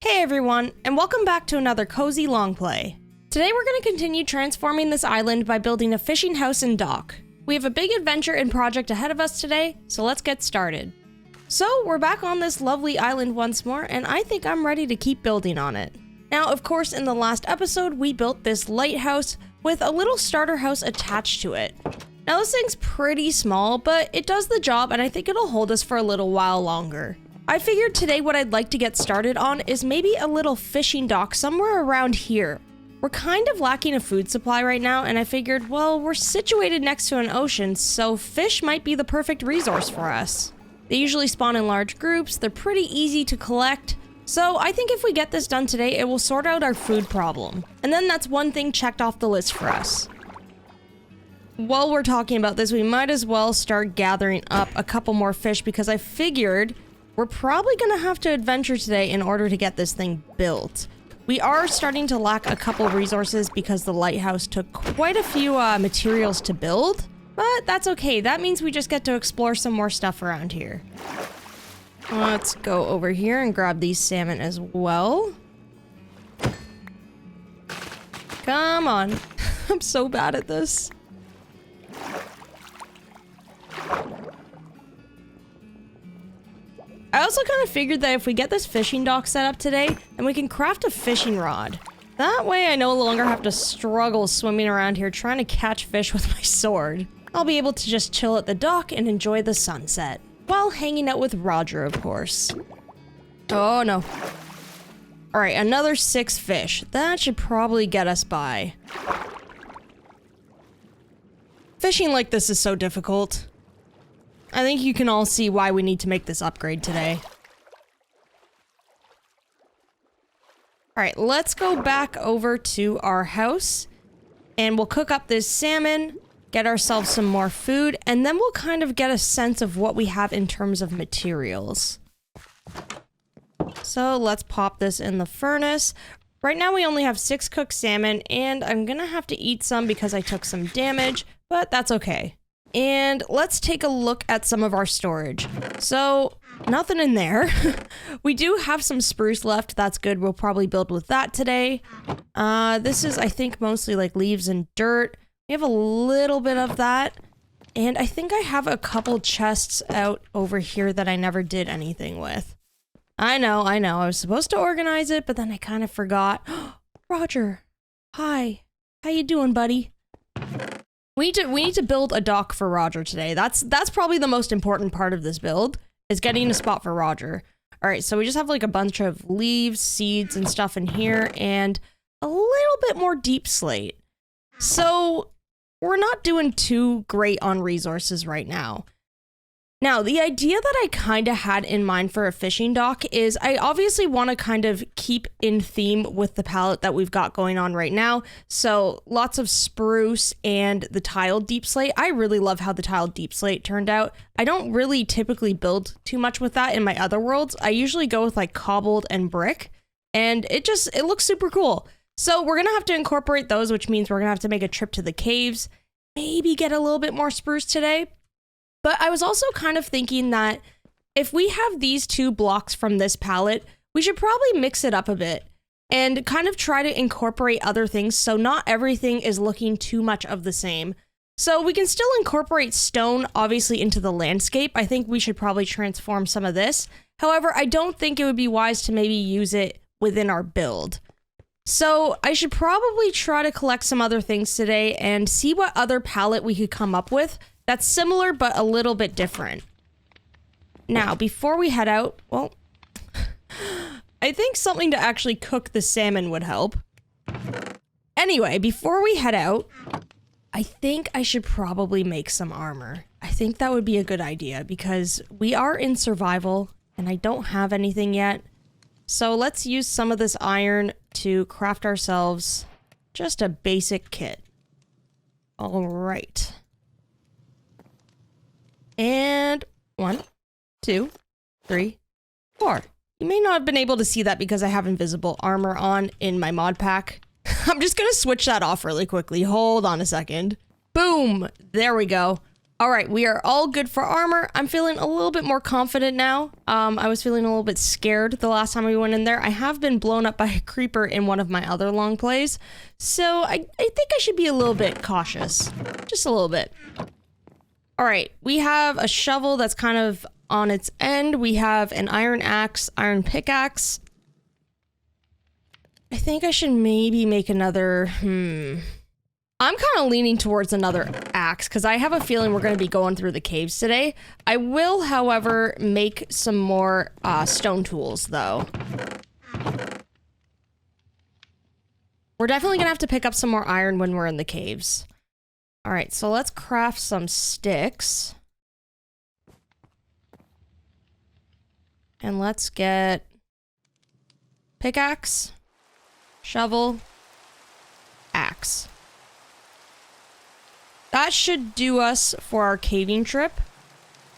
Hey everyone, and welcome back to another cozy Longplay. Today we're going to continue transforming this island by building a fishing house and dock. We have a big adventure and project ahead of us today, so let's get started. So we're back on this lovely island once more, and I think I'm ready to keep building on it. Now, of course, in the last episode, we built this lighthouse with a little starter house attached to it. Now this thing's pretty small, but it does the job, and I think it'll hold us for a little while longer. I figured today what I'd like to get started on is maybe a little fishing dock somewhere around here. We're kind of lacking a food supply right now, and I figured, well, we're situated next to an ocean, so fish might be the perfect resource for us. They usually spawn in large groups, they're pretty easy to collect, so I think if we get this done today, it will sort out our food problem. And then that's one thing checked off the list for us. While we're talking about this, we might as well start gathering up a couple more fish because I figured we're probably gonna have to adventure today in order to get this thing built. We are starting to lack a couple resources because the lighthouse took quite a few materials to build, but that's okay. That means we just get to explore some more stuff around here. Let's go over here and grab these salmon as well. Come on. I'm so bad at this. I also kind of figured that if we get this fishing dock set up today, then we can craft a fishing rod. That way I no longer have to struggle swimming around here trying to catch fish with my sword. I'll be able to just chill at the dock and enjoy the sunset. While hanging out with Roger, of course. Oh no. Alright, another 6 fish. That should probably get us by. Fishing like this is so difficult. I think you can all see why we need to make this upgrade today. Alright, let's go back over to our house. And we'll cook up this salmon, get ourselves some more food, and then we'll kind of get a sense of what we have in terms of materials. So let's pop this in the furnace. Right now we only have 6 cooked salmon, and I'm gonna have to eat some because I took some damage, but that's okay. And let's take a look at some of our storage. So, nothing in there. We do have some spruce left, that's good. We'll probably build with that today. This is, I think, mostly like leaves and dirt. We have a little bit of that. And I think I have a couple chests out over here that I never did anything with. I know. I was supposed to organize it, but then I kind of forgot. Roger, hi. How you doing, buddy? We need to build a dock for Roger today. That's probably the most important part of this build, is getting a spot for Roger. All right, so we just have like a bunch of leaves, seeds, and stuff in here, and a little bit more deep slate. So we're not doing too great on resources right now. Now, the idea that I kind of had in mind for a fishing dock is I obviously want to kind of keep in theme with the palette that we've got going on right now. So lots of spruce and the tiled deep slate. I really love how the tiled deep slate turned out. I don't really typically build too much with that in my other worlds. I usually go with like cobbled and brick, and it looks super cool. So we're going to have to incorporate those, which means we're going to have to make a trip to the caves, maybe get a little bit more spruce today. But I was also kind of thinking that if we have these 2 blocks from this palette, we should probably mix it up a bit and kind of try to incorporate other things so not everything is looking too much of the same. So we can still incorporate stone, obviously, into the landscape. I think we should probably transform some of this. However, I don't think it would be wise to maybe use it within our build. So I should probably try to collect some other things today and see what other palette we could come up with that's similar, but a little bit different. Now, before we head out, well, I think something to actually cook the salmon would help. Anyway, before we head out, I think I should probably make some armor. I think that would be a good idea because we are in survival and I don't have anything yet. So let's use some of this iron to craft ourselves just a basic kit. All right. And 1, 2, 3, 4. You may not have been able to see that because I have invisible armor on in my mod pack. I'm just gonna switch that off really quickly. Hold on a second. Boom! There we go. All right, we are all good for armor. I'm feeling a little bit more confident now. I was feeling a little bit scared the last time we went in there. I have been blown up by a creeper in one of my other long plays, so I think I should be a little bit cautious. Just a little bit. All right, we have a shovel that's kind of on its end. We have an iron axe, iron pickaxe. I think I should maybe make another, I'm kind of leaning towards another axe because I have a feeling we're going to be going through the caves today. I will, however, make some more stone tools, though. We're definitely going to have to pick up some more iron when we're in the caves. All right, so let's craft some sticks. And let's get pickaxe, shovel, axe. That should do us for our caving trip.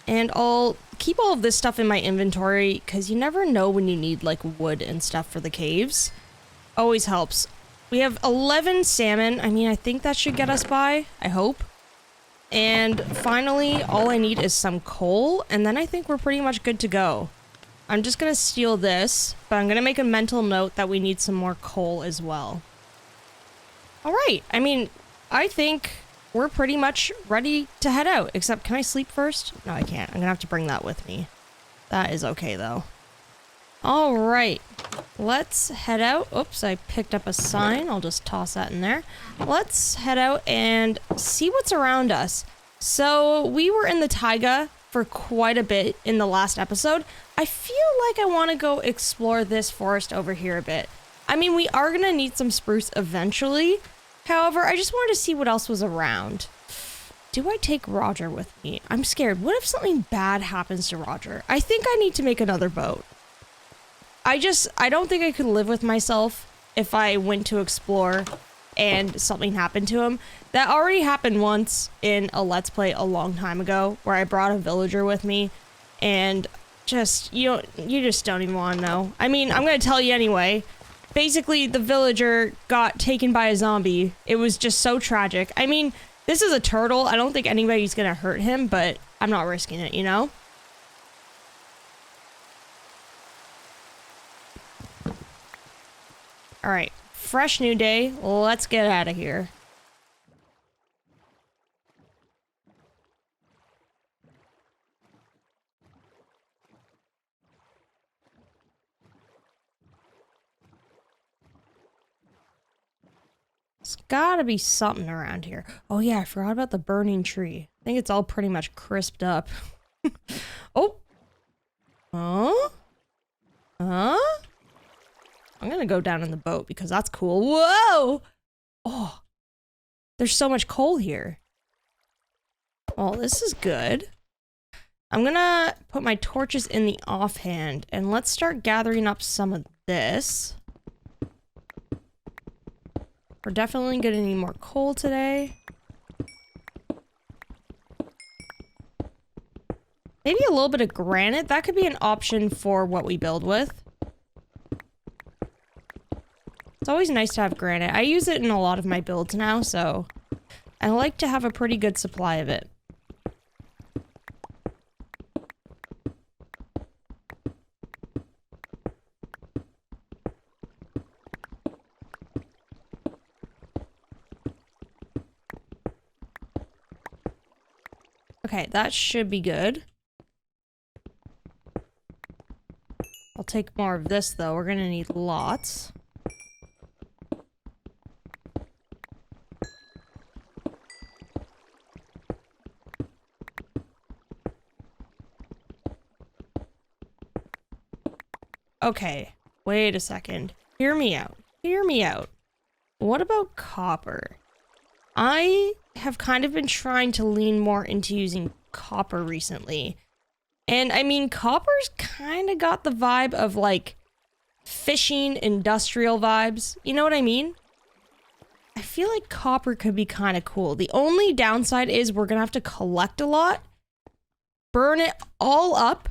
And I'll keep all of this stuff in my inventory because you never know when you need like wood and stuff for the caves. Always helps. We have 11 salmon. I mean, I think that should get us by. I hope. And finally, all I need is some coal. And then I think we're pretty much good to go. I'm just going to steal this, but I'm going to make a mental note that we need some more coal as well. All right. I mean, I think we're pretty much ready to head out, except can I sleep first? No, I can't. I'm gonna have to bring that with me. That is okay, though. All right, let's head out. Oops, I picked up a sign. I'll just toss that in there. Let's head out and see what's around us. So we were in the taiga for quite a bit in the last episode. I feel like I want to go explore this forest over here a bit. I mean, we are gonna need some spruce eventually. However, I just wanted to see what else was around. Do I take Roger with me? I'm scared. What if something bad happens to Roger? I think I need to make another boat. I don't think I could live with myself if I went to explore and something happened to him. That already happened once in a Let's Play a long time ago where I brought a villager with me and just, you just don't even want to know. I mean, I'm going to tell you anyway. Basically, the villager got taken by a zombie. It was just so tragic. I mean, this is a turtle. I don't think anybody's gonna hurt him, but I'm not risking it, you know? All right, fresh new day. Let's get out of here. There's gotta be something around here. Oh yeah, I forgot about the burning tree. I think it's all pretty much crisped up. Oh! Huh? Huh? I'm gonna go down in the boat because that's cool. Whoa! Oh! There's so much coal here. Well, this is good. I'm gonna put my torches in the offhand and let's start gathering up some of this. We're definitely gonna need more coal today. Maybe a little bit of granite. That could be an option for what we build with. It's always nice to have granite. I use it in a lot of my builds now, so I like to have a pretty good supply of it. Okay, that should be good. I'll take more of this, though. We're gonna need lots. Okay, wait a second. Hear me out. Hear me out. What about copper? I have kind of been trying to lean more into using copper recently. And I mean, copper's kind of got the vibe of like fishing industrial vibes. You know what I mean? I feel like copper could be kind of cool. The only downside is we're gonna have to collect a lot, burn it all up,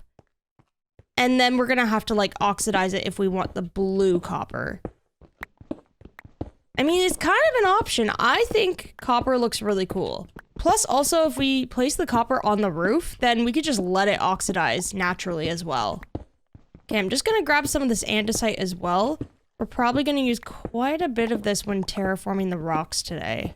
and then we're gonna have to like oxidize it if we want the blue copper. I mean, it's kind of an option. I think copper looks really cool. Plus, also, if we place the copper on the roof, then we could just let it oxidize naturally as well. Okay, I'm just gonna grab some of this andesite as well. We're probably gonna use quite a bit of this when terraforming the rocks today.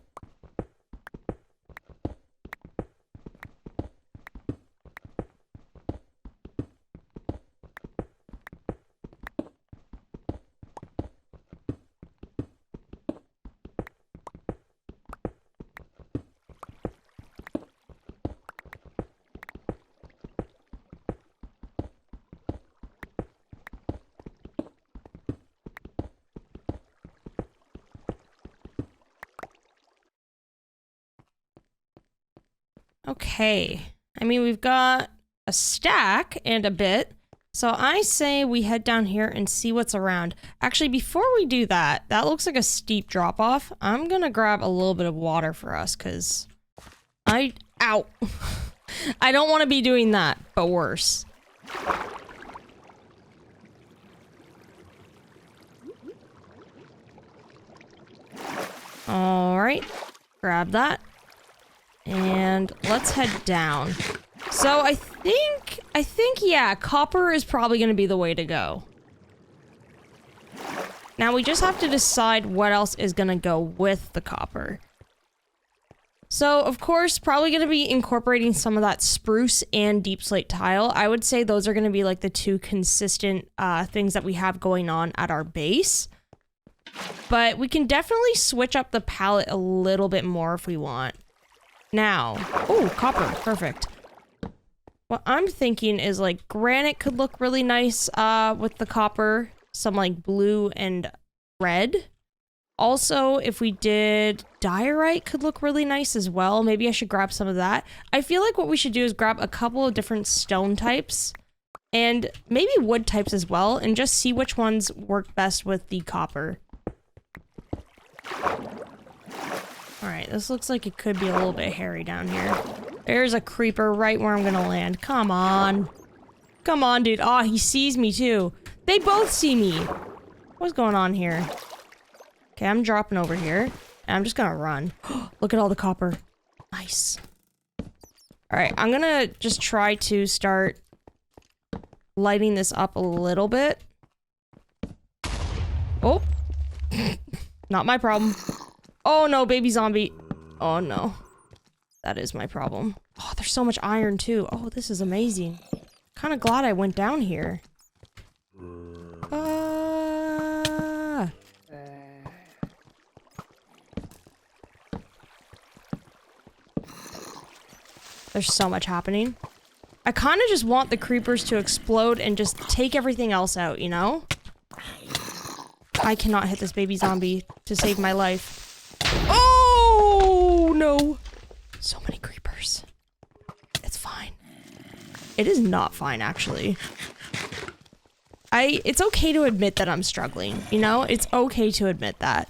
Okay, I mean, we've got a stack and a bit, so I say we head down here and see what's around. Actually, before we do that, that looks like a steep drop off. I'm gonna grab a little bit of water for us, because ow. I don't want to be doing that, but worse. All right, grab that. And let's head down. So I think, yeah, copper is probably going to be the way to go. Now we just have to decide what else is going to go with the copper. So, of course, probably going to be incorporating some of that spruce and deep slate tile. I would say those are going to be like the two consistent things that we have going on at our base. But we can definitely switch up the palette a little bit more if we want. Now, oh, copper, perfect. What I'm thinking is like granite could look really nice with the copper, some like blue and red. Also, if we did diorite could look really nice as well. Maybe I should grab some of that. I feel like what we should do is grab a couple of different stone types and maybe wood types as well and just see which ones work best with the copper. Alright, this looks like it could be a little bit hairy down here. There's a creeper right where I'm gonna land. Come on. Come on, dude. Aw, he sees me too. They both see me. What's going on here? Okay, I'm dropping over here. And I'm just gonna run. Look at all the copper. Nice. Alright, I'm gonna just try to start lighting this up a little bit. Oh. Not my problem. Oh no, baby zombie. Oh no. That is my problem. Oh, there's so much iron too. Oh, this is amazing. Kind of glad I went down here. There's so much happening. I kind of just want the creepers to explode and just take everything else out, you know? I cannot hit this baby zombie to save my life. Oh, no. So many creepers. It's fine. It is not fine, actually. It's okay to admit that I'm struggling, you know? It's okay to admit that.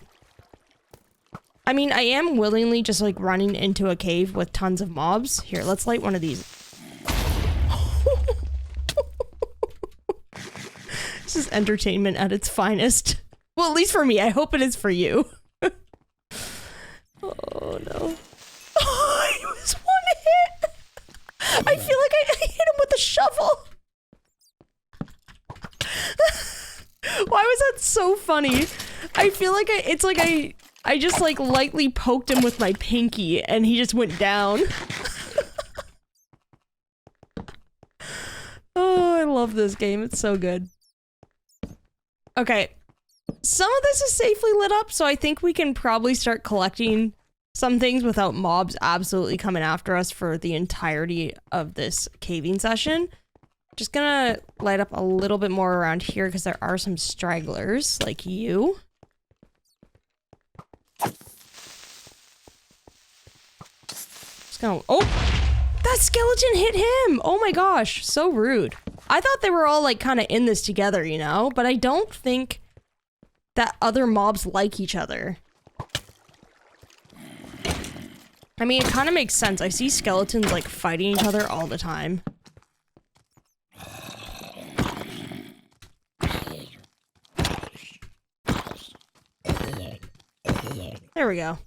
I mean, I am willingly just, like, running into a cave with tons of mobs. Here, let's light one of these. This is entertainment at its finest. Well, at least for me. I hope it is for you. Oh, no. Oh, it was one hit! I feel like I hit him with a shovel! Why was that so funny? I feel like it's like I just like lightly poked him with my pinky and he just went down. Oh, I love this game. It's so good. Okay. Some of this is safely lit up, so I think we can probably start collecting some things without mobs absolutely coming after us for the entirety of this caving session. Just gonna light up a little bit more around here because there are some stragglers, like you. Just gonna— oh! That skeleton hit him! Oh my gosh, so rude. I thought they were all like kind of in this together, you know? But I don't think that other mobs like each other. I mean, it kind of makes sense. I see skeletons like fighting each other all the time. There we go.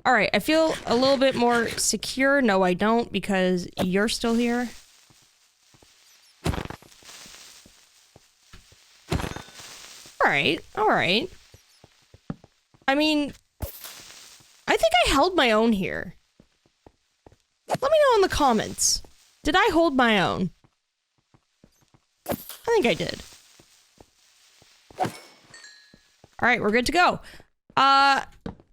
All right, I feel a little bit more secure. No, I don't, because you're still here. All right, all right. I mean, I think I held my own here. Let me know in the comments. Did I hold my own? I think I did. All right, we're good to go.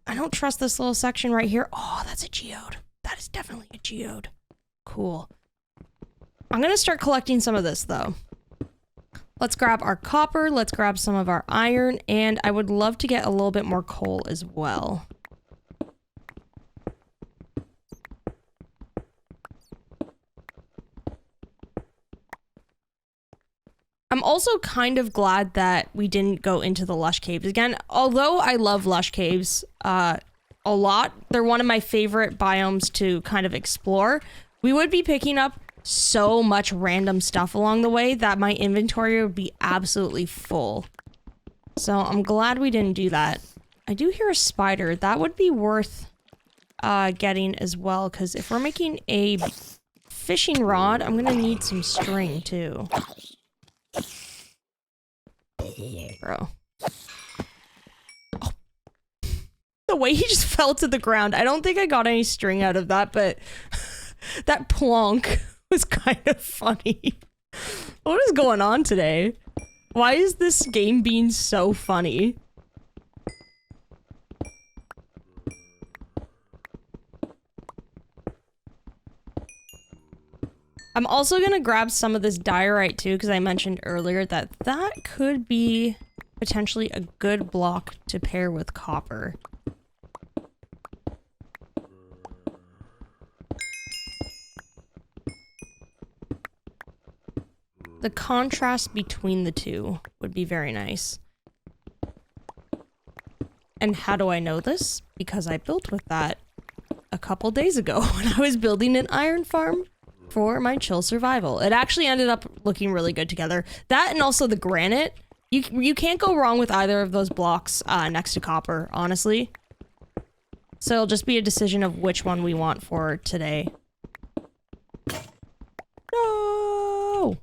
I don't trust this little section right here. Oh, that's a geode. That is definitely a geode. Cool. I'm gonna start collecting some of this though. Let's grab our copper, let's grab some of our iron, and I would love to get a little bit more coal as well. I'm also kind of glad that we didn't go into the lush caves again. Although I love lush caves a lot, they're one of my favorite biomes to kind of explore. We would be picking up so much random stuff along the way that my inventory would be absolutely full. So I'm glad we didn't do that. I do hear a spider. That would be worth getting as well, because if we're making a fishing rod, I'm gonna need some string too. Bro. Oh. The way he just fell to the ground. I don't think I got any string out of that, but that plonk was kind of funny. What is going on today? Why is this game being so funny? I'm also gonna grab some of this diorite too, because I mentioned earlier that that could be potentially a good block to pair with copper. The contrast between the two would be very nice. And how do I know this? Because I built with that a couple days ago when I was building an iron farm for my chill survival. It actually ended up looking really good together. That and also the granite. You can't go wrong with either of those blocks next to copper, honestly. So it'll just be a decision of which one we want for today. No!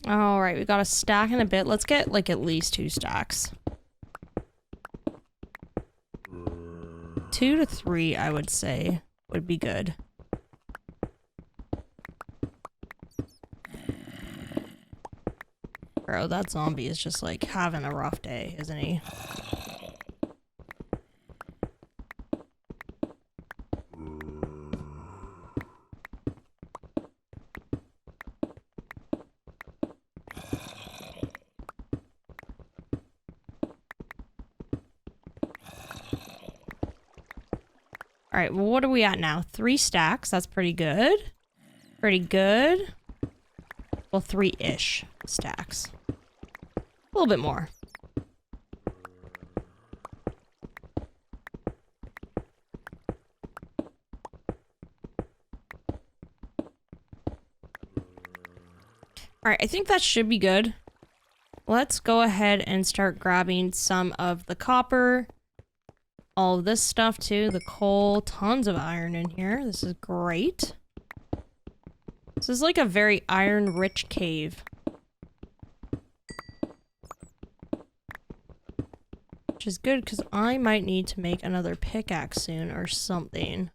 All right, we got a stack and a bit. Let's get like at least 2 stacks. 2 to 3, I would say, would be good. Bro, that zombie is just like having a rough day, isn't he? All right, well, what are we at now? 3 stacks. That's pretty good. Pretty good. Well, 3-ish stacks. A little bit more. All right, I think that should be good. Let's go ahead and start grabbing some of the copper. All of this stuff too, the coal, tons of iron in here. This is great. This is like a very iron-rich cave. Which is good, because I might need to make another pickaxe soon or something.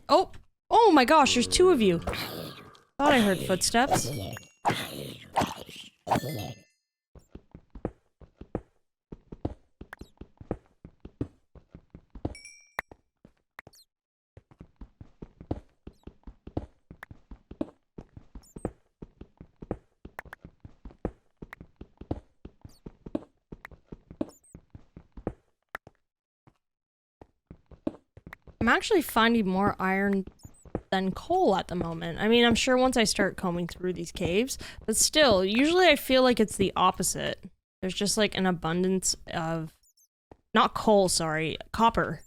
Oh! Oh my gosh, there's two of you. Thought I heard footsteps. I'm actually finding more iron than coal at the moment. I mean, I'm sure once I start combing through these caves, but still, usually I feel like it's the opposite. There's just like an abundance of, not coal, sorry, copper.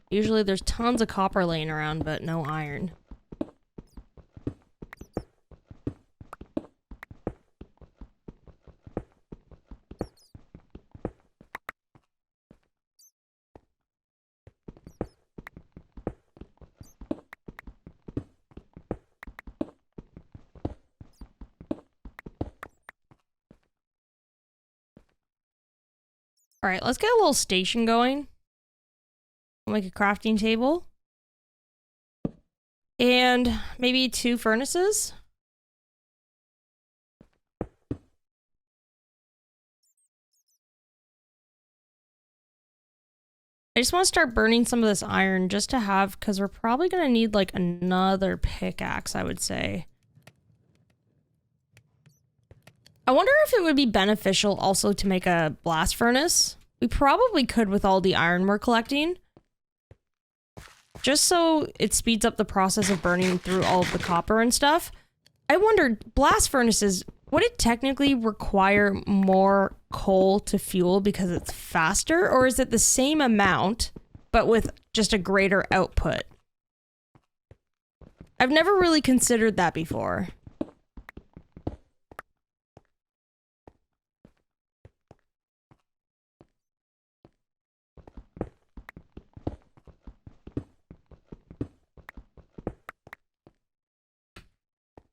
Usually there's tons of copper laying around, but no iron. Alright, let's get a little station going. I'll make a crafting table. And maybe 2 furnaces. I just want to start burning some of this iron just to have, because we're probably going to need like another pickaxe, I would say. I wonder if it would be beneficial also to make a blast furnace. We probably could with all the iron we're collecting. Just so it speeds up the process of burning through all of the copper and stuff. I wondered, blast furnaces, would it technically require more coal to fuel because it's faster? Or is it the same amount, but with just a greater output? I've never really considered that before.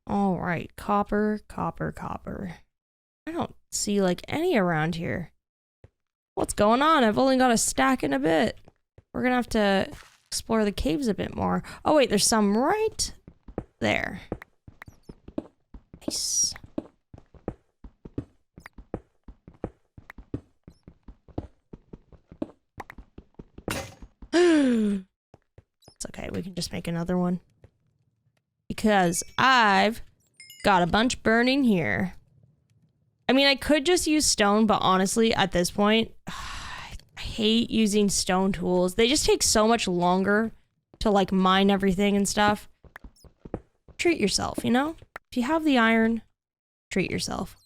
All right, copper, copper, copper. I don't see like any around here. What's going on? I've only got a stack in a bit. We're gonna have to explore the caves a bit more. Oh wait, there's some right there. Nice. It's okay, we can just make another one. Because I've got a bunch burning here. I mean, I could just use stone, but honestly, at this point, I hate using stone tools. They just take so much longer to, like, mine everything and stuff. Treat yourself, you know? If you have the iron, treat yourself.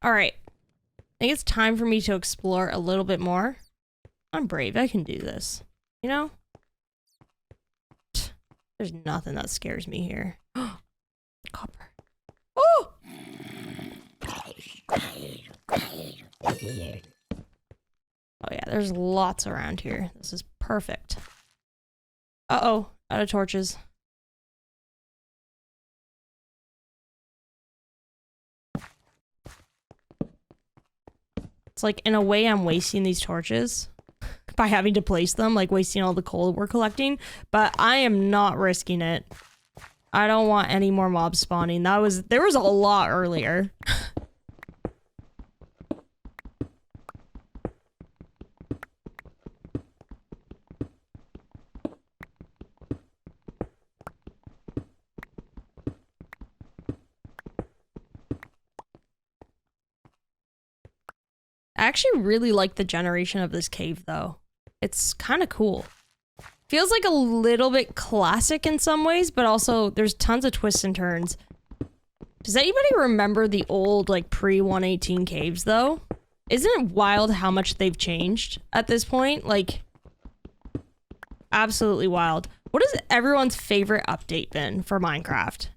Alright. I think it's time for me to explore a little bit more. I'm brave, I can do this. You know? There's nothing that scares me here. Copper. Oh! Oh yeah, there's lots around here. This is perfect. Uh-oh, out of torches. It's like, in a way, I'm wasting these torches by having to place them, like wasting all the coal we're collecting, but I am not risking it. I don't want any more mobs spawning. There was a lot earlier. I actually really like the generation of this cave though. It's kind of cool. Feels like a little bit classic in some ways, but also there's tons of twists and turns. Does anybody remember the old, like, pre-118 caves, though? Isn't it wild how much they've changed at this point? Like, absolutely wild. What has everyone's favorite update been for Minecraft?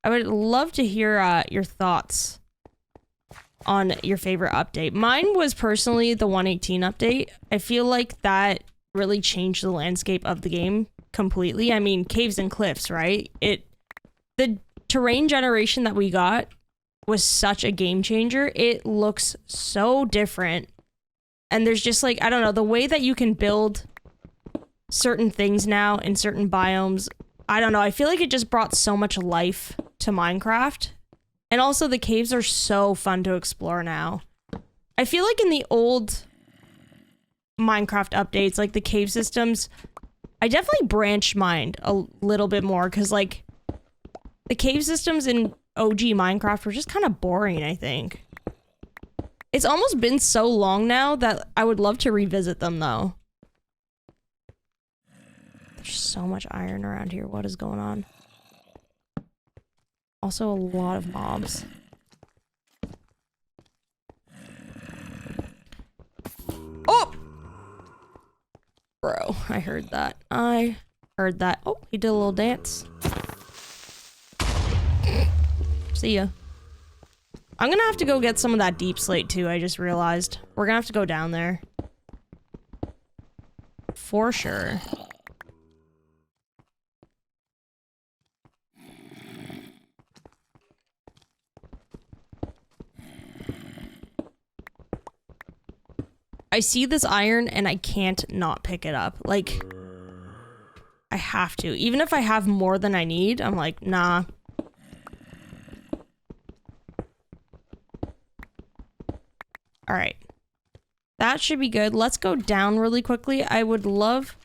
I would love to hear your thoughts on your favorite update. Mine was personally the 118 update. I feel like that really changed the landscape of the game completely. I mean, caves and cliffs, right? The terrain generation that we got was such a game changer. It looks so different. And there's just like, I don't know, the way that you can build certain things now in certain biomes, I don't know, I feel like it just brought so much life to Minecraft. And also the caves are so fun to explore now. I feel like in the old Minecraft updates, like the cave systems, I definitely branched mine a little bit more because like the cave systems in OG Minecraft were just kind of boring, I think. It's almost been so long now that I would love to revisit them though. There's so much iron around here. What is going on? Also a lot of mobs. Oh! Bro, I heard that. I heard that. Oh, he did a little dance. See ya. I'm gonna have to go get some of that deep slate too, I just realized. We're gonna have to go down there. For sure. I see this iron and I can't not pick it up. Like, I have to. Even if I have more than I need, I'm like, nah. All right. That should be good. Let's go down really quickly. I would love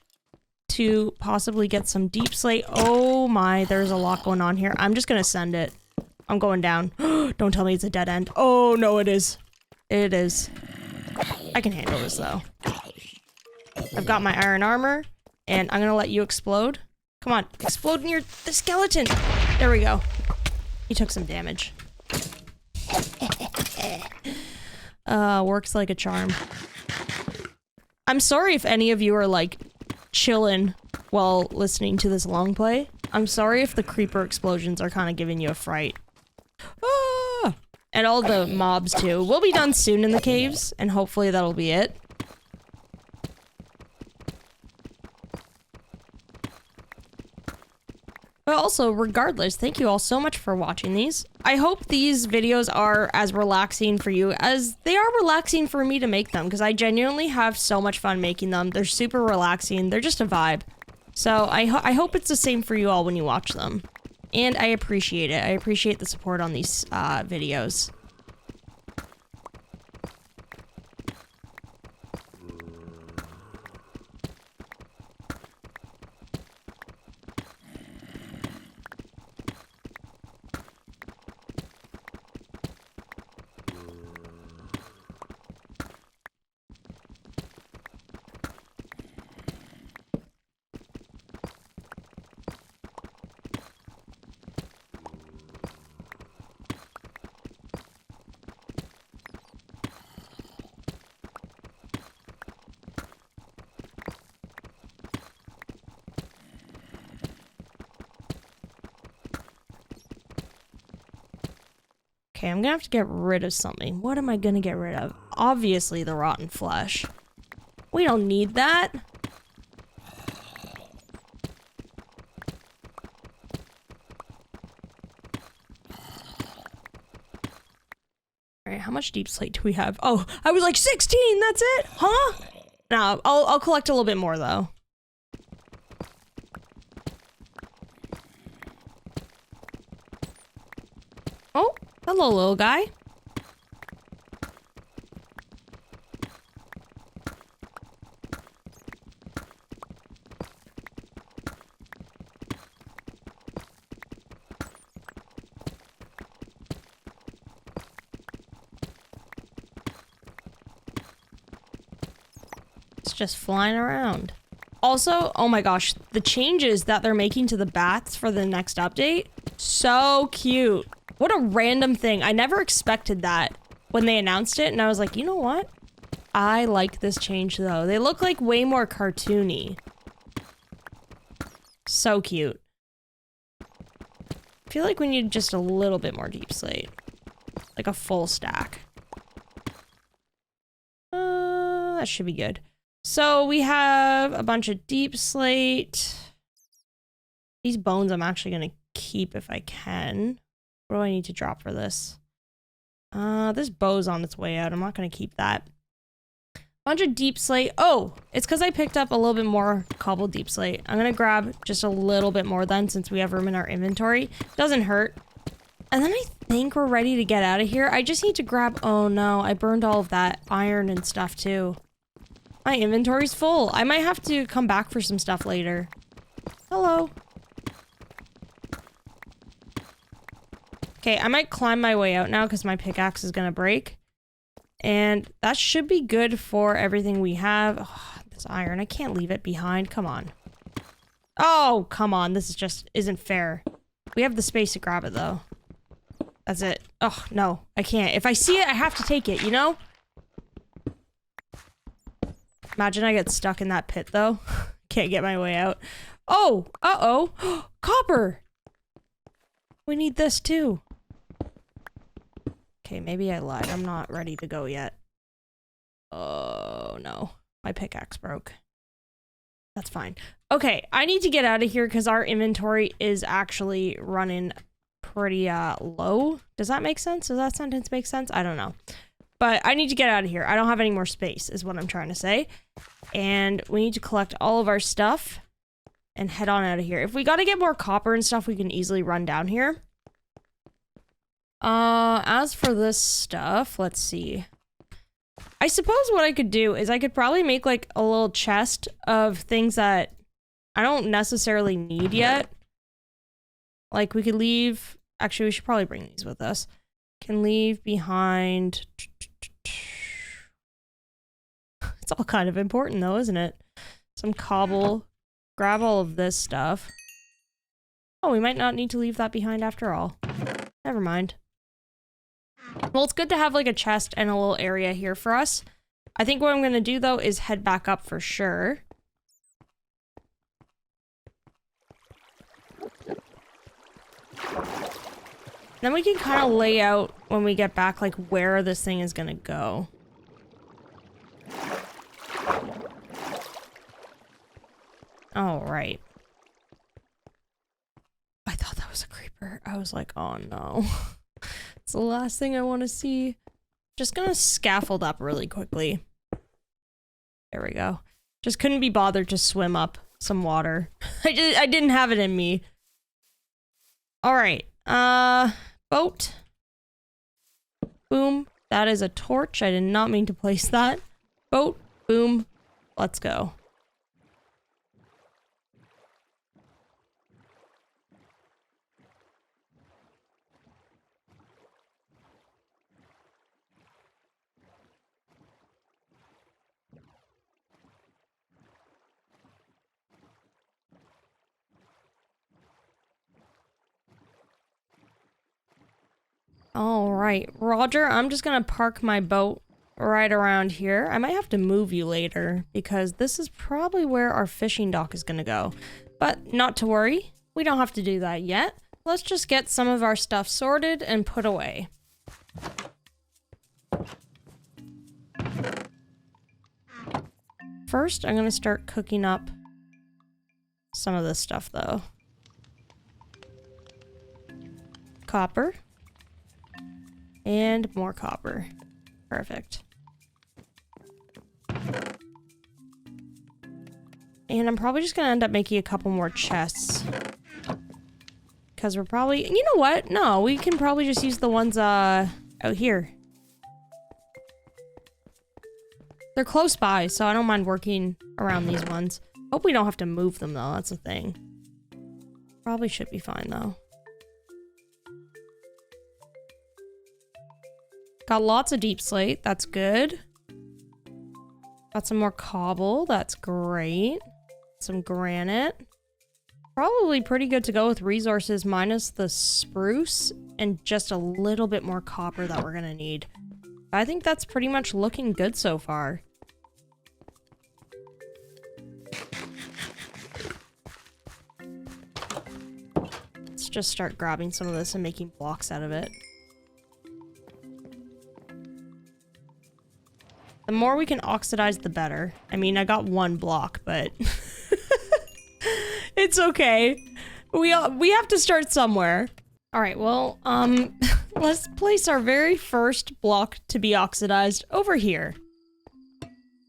to possibly get some deep slate. Oh my, there's a lot going on here. I'm just gonna send it. I'm going down. Don't tell me it's a dead end. Oh no, it is. It is. I can handle this though. I've got my iron armor and I'm gonna let you explode. Come on, explode near the skeleton. There we go. He took some damage. Works like a charm. I'm sorry if any of you are like chilling while listening to this long play. I'm sorry if the creeper explosions are kind of giving you a fright. Ah! And all the mobs too. We'll be done soon in the caves, and hopefully that'll be it. But also, regardless, thank you all so much for watching these. I hope these videos are as relaxing for you as they are relaxing for me to make them, because I genuinely have so much fun making them. They're super relaxing. They're just a vibe. So I hope it's the same for you all when you watch them. And I appreciate it. I appreciate the support on these videos. Okay, I'm gonna have to get rid of something. What am I gonna get rid of? Obviously the rotten flesh. We don't need that. Alright, how much deep slate do we have? Oh, I was like 16, that's it? Huh? No, I'll collect a little bit more though. Oh, hello little guy. Just flying around. Also, oh my gosh, the changes that they're making to the bats for the next update, so cute. What a random thing. I never expected that when they announced it, and I was like, you know what? I like this change though. They look like way more cartoony. So cute. I feel like we need just a little bit more deep slate. Like a full stack. That should be good. So we have a bunch of deep slate. These bones I'm actually gonna keep if I can. What do I need to drop for this? This bow's on its way out. I'm not gonna keep that. Bunch of deep slate. Oh, it's because I picked up a little bit more cobbled deep slate. I'm gonna grab just a little bit more then since we have room in our inventory. Doesn't hurt. And then I think we're ready to get out of here. I just need to grab... Oh no, I burned all of that iron and stuff too. My inventory's full. I might have to come back for some stuff later. Hello. Okay, I might climb my way out now because my pickaxe is gonna break. And that should be good for everything we have. Oh, this iron, I can't leave it behind. Come on. Oh, come on. This is just isn't fair. We have the space to grab it though. That's it. Oh, no, I can't. If I see it, I have to take it, you know? Imagine I get stuck in that pit though. Can't get my way out. Oh, uh-oh. Copper! We need this too. Okay, maybe I lied. I'm not ready to go yet. Oh, no. My pickaxe broke. That's fine. Okay, I need to get out of here because our inventory is actually running pretty low. Does that make sense? Does that sentence make sense? I don't know. But I need to get out of here. I don't have any more space is what I'm trying to say. And we need to collect all of our stuff and head on out of here. If we got to get more copper and stuff, we can easily run down here. As for this stuff, let's see. I suppose what I could do is I could probably make like a little chest of things that I don't necessarily need yet. Like we could leave, actually we should probably bring these with us. Can leave behind. It's all kind of important though, isn't it? Some cobble. Grab all of this stuff. Oh, we might not need to leave that behind after all. Never mind. Well, it's good to have like a chest and a little area here for us. I think what I'm going to do though is head back up for sure. Then we can kind of lay out when we get back like where this thing is going to go. All right. I thought that was a creeper. I was like, oh no. It's the last thing I want to see. Just gonna scaffold up really quickly. There we go. Just couldn't be bothered to swim up some water. I didn't have it in me. All right. Boat. Boom. That is a torch. I did not mean to place that. Boat. Boom. Let's go. All right, Roger, I'm just gonna park my boat right around here. I might have to move you later because this is probably where our fishing dock is gonna go. But not to worry, we don't have to do that yet. Let's just get some of our stuff sorted and put away. First, I'm gonna start cooking up some of this stuff though. Copper. And more copper. Perfect. And I'm probably just gonna end up making a couple more chests. Because we're probably... You know what? No, we can probably just use the ones out here. They're close by, so I don't mind working around these ones. Hope we don't have to move them, though. That's the thing. Probably should be fine, though. Got lots of deep slate. That's good. Got some more cobble. That's great. Some granite. Probably pretty good to go with resources minus the spruce and just a little bit more copper that we're gonna need. I think that's pretty much looking good so far. Let's just start grabbing some of this and making blocks out of it. The more we can oxidize, the better. I mean, I got one block, but it's okay. We have to start somewhere. All right, well, Let's place our very first block to be oxidized over here.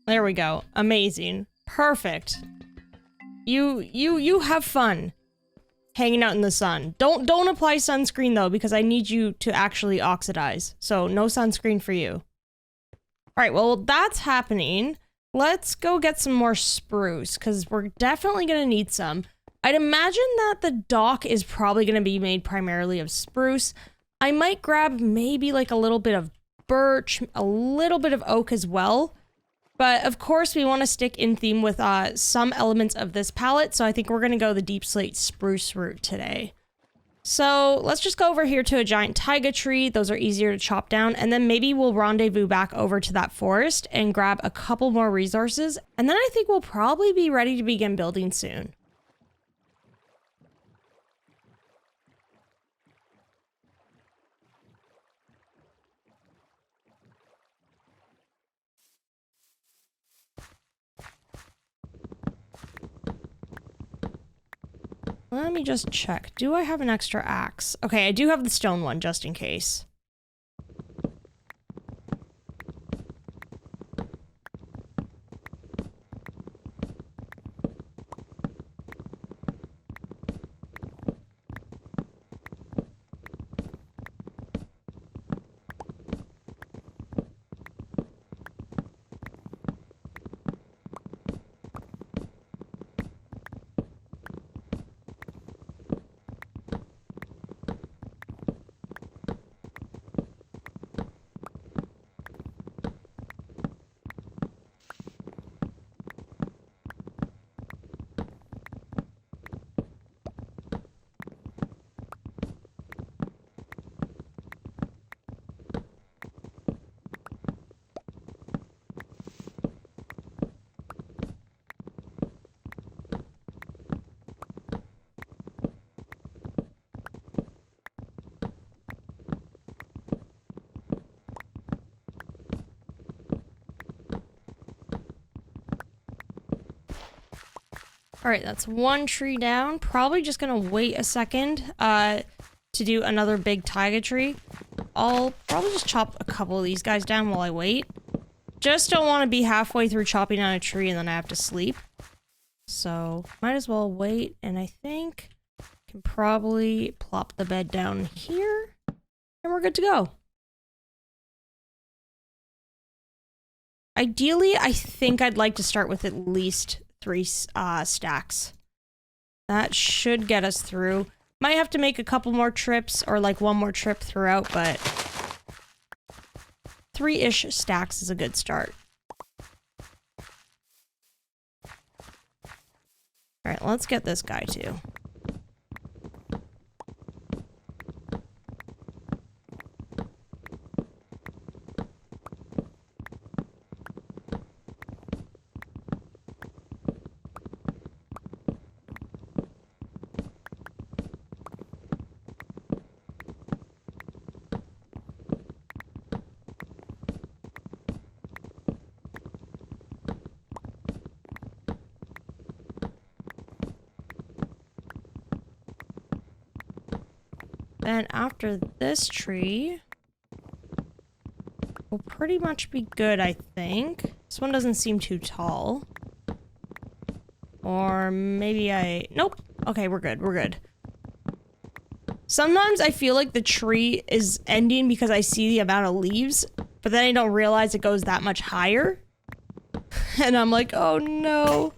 There we go. Amazing. Perfect. You have fun hanging out in the sun. Don't apply sunscreen though, because I need you to actually oxidize. So no sunscreen for you. All right, well, that's happening. Let's go get some more spruce, because we're definitely going to need some. I'd imagine that the dock is probably going to be made primarily of spruce. I might grab maybe like a little bit of birch, a little bit of oak as well. But of course, we want to stick in theme with some elements of this palette, so I think we're going to go the deep slate spruce route today. So let's just go over here to a giant taiga tree. Those are easier to chop down. And then maybe we'll rendezvous back over to that forest and grab a couple more resources. And then I think we'll probably be ready to begin building soon. Let me just check. Do I have an extra axe? Okay, I do have the stone one, just in case. All right, that's one tree down. Probably just gonna wait a second to do another big taiga tree. I'll probably just chop a couple of these guys down while I wait. Just don't want to be halfway through chopping down a tree and then I have to sleep. So might as well wait, and I think I can probably plop the bed down here and we're good to go. Ideally, I think I'd like to start with at least 3 stacks. That should get us through. Might have to make a couple more trips or like one more trip throughout, but 3-ish stacks is a good start. All right, let's get this guy too. Then after this tree, we'll pretty much be good, I think. This one doesn't seem too tall. Or maybe nope. Okay, we're good, we're good. Sometimes I feel like the tree is ending because I see the amount of leaves, but then I don't realize it goes that much higher. And I'm like, oh no.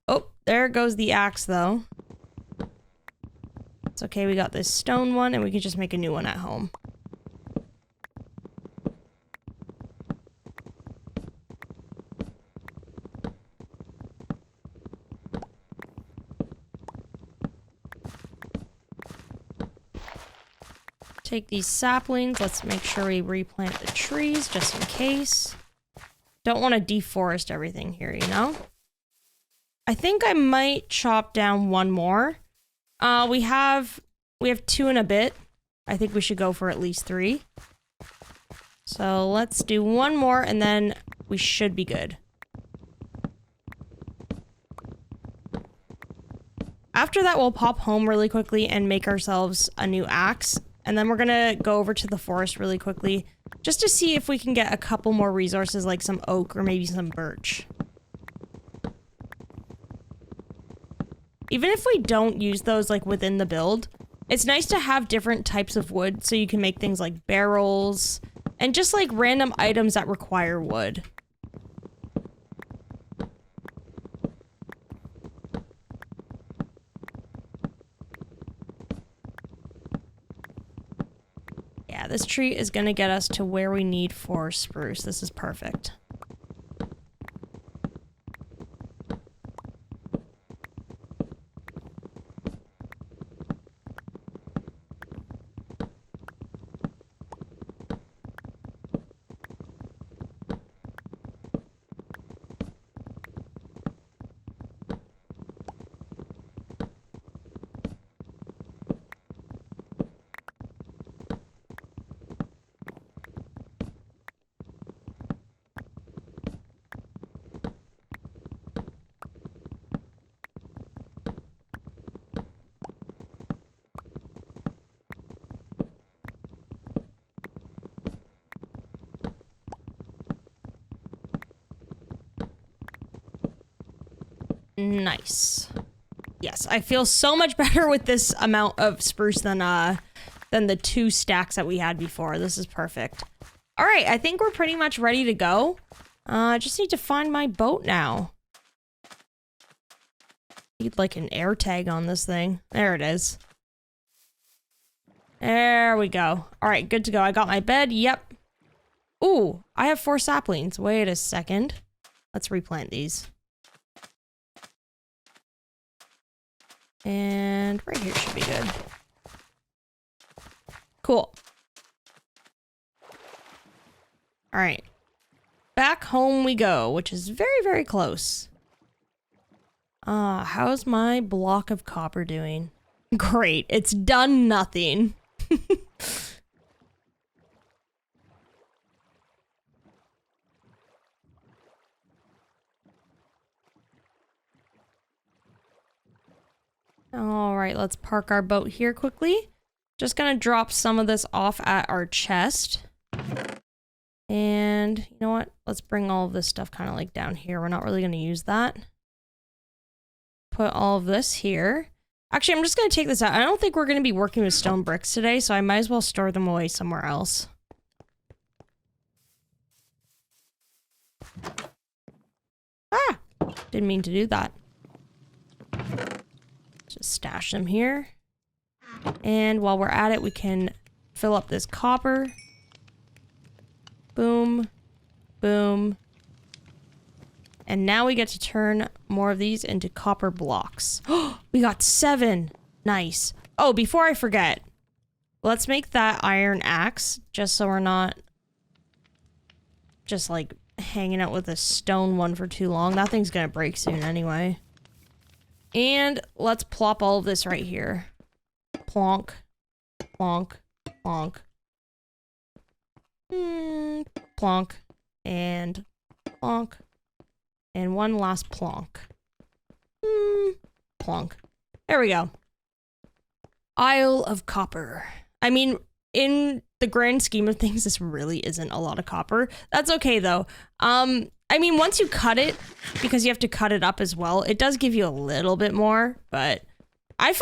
Oh, there goes the axe though. It's okay, we got this stone one, and we can just make a new one at home. Take these saplings, let's make sure we replant the trees, just in case. Don't want to deforest everything here, you know? I think I might chop down one more. We have 2 and a bit. I think we should go for at least 3. So let's do one more and then we should be good. After that, we'll pop home really quickly and make ourselves a new axe. And then we're gonna go over to the forest really quickly, just to see if we can get a couple more resources like some oak or maybe some birch. Even if we don't use those like within the build, it's nice to have different types of wood so you can make things like barrels and just like random items that require wood. Yeah, this tree is gonna get us to where we need for spruce. This is perfect. Nice. Yes, I feel so much better with this amount of spruce than the 2 stacks that we had before. This is perfect. All right, I think we're pretty much ready to go. I just need to find my boat now. Need like an air tag on this thing. There it is. There we go. All right, good to go. I got my bed. Yep. Ooh, I have 4 saplings. Wait a second. Let's replant these. And right here should be good. Cool. All right. Back home we go, which is very, very close. How's my block of copper doing? Great. It's done nothing. All right, let's park our boat here quickly. Just gonna drop some of this off at our chest. And you know what? Let's bring all of this stuff kind of like down here. We're not really gonna use that. Put all of this here. Actually, I'm just gonna take this out. I don't think we're gonna be working with stone bricks today, so I might as well store them away somewhere else. Ah! Didn't mean to do that. Just stash them here. And while we're at it, we can fill up this copper. Boom. Boom. And now we get to turn more of these into copper blocks. We got 7. Nice. Oh, before I forget, let's make that iron axe just so we're not just like hanging out with a stone one for too long. That thing's gonna break soon anyway. And let's plop all of this right here. Plonk, plonk, plonk. Plonk, and plonk. And one last plonk. Plonk. There we go. Isle of copper. I mean, in the grand scheme of things, this really isn't a lot of copper. That's okay, though. I mean, once you cut it, because you have to cut it up as well, it does give you a little bit more, but I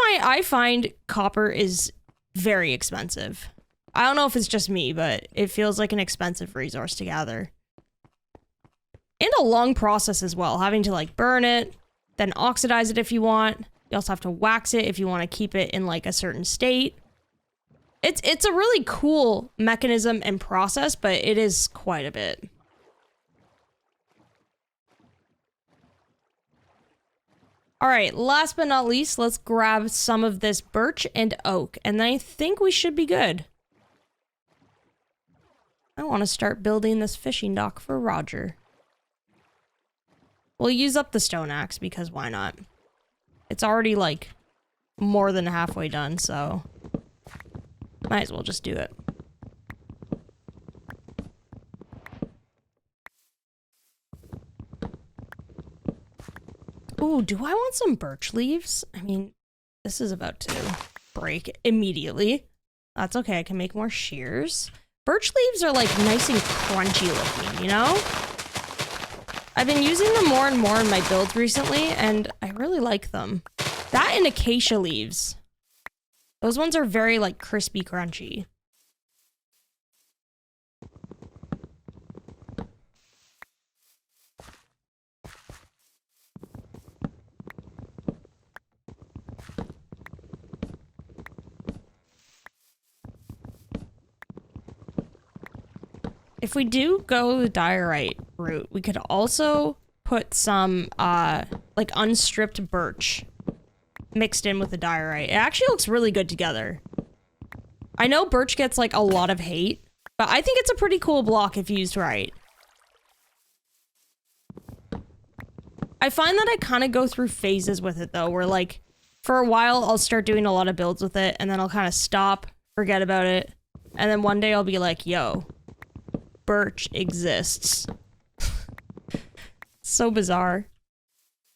find copper is very expensive. I don't know if it's just me, but it feels like an expensive resource to gather. And a long process as well, having to like burn it, then oxidize it if you want. You also have to wax it if you want to keep it in like a certain state. It's a really cool mechanism and process, but it is quite a bit. All right, last but not least, let's grab some of this birch and oak, and I think we should be good. I want to start building this fishing dock for Roger. We'll use up the stone axe because why not? It's already like more than halfway done, so might as well just do it. Ooh, do I want some birch leaves? I mean, this is about to break immediately. That's okay, I can make more shears. Birch leaves are like nice and crunchy looking, you know? I've been using them more and more in my builds recently, and I really like them. That and acacia leaves. Those ones are very like crispy crunchy. If we do go the diorite route, we could also put some like unstripped birch mixed in with the diorite. It actually looks really good together. I know birch gets like a lot of hate, but I think it's a pretty cool block if used right. I find that I kind of go through phases with it though, where like for a while I'll start doing a lot of builds with it and then I'll kind of stop, forget about it, and then one day I'll be like, yo, birch exists. So bizarre.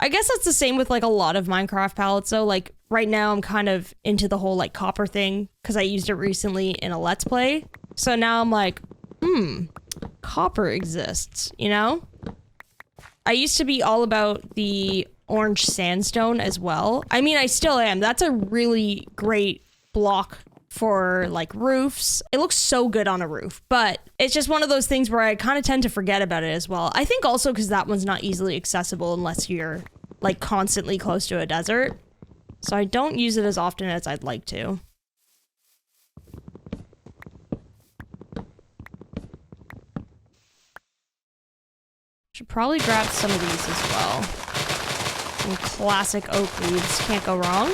I guess that's the same with like a lot of Minecraft palettes though. Like right now I'm kind of into the whole like copper thing because I used it recently in a Let's Play. So now I'm like, copper exists, you know? I used to be all about the orange sandstone as well. I mean, I still am. That's a really great block for like roofs. It looks so good on a roof, but it's just one of those things where I kind of tend to forget about it as well. I think also because that one's not easily accessible unless you're like constantly close to a desert. So I don't use it as often as I'd like to. Should probably grab some of these as well. Some classic oak leaves, can't go wrong.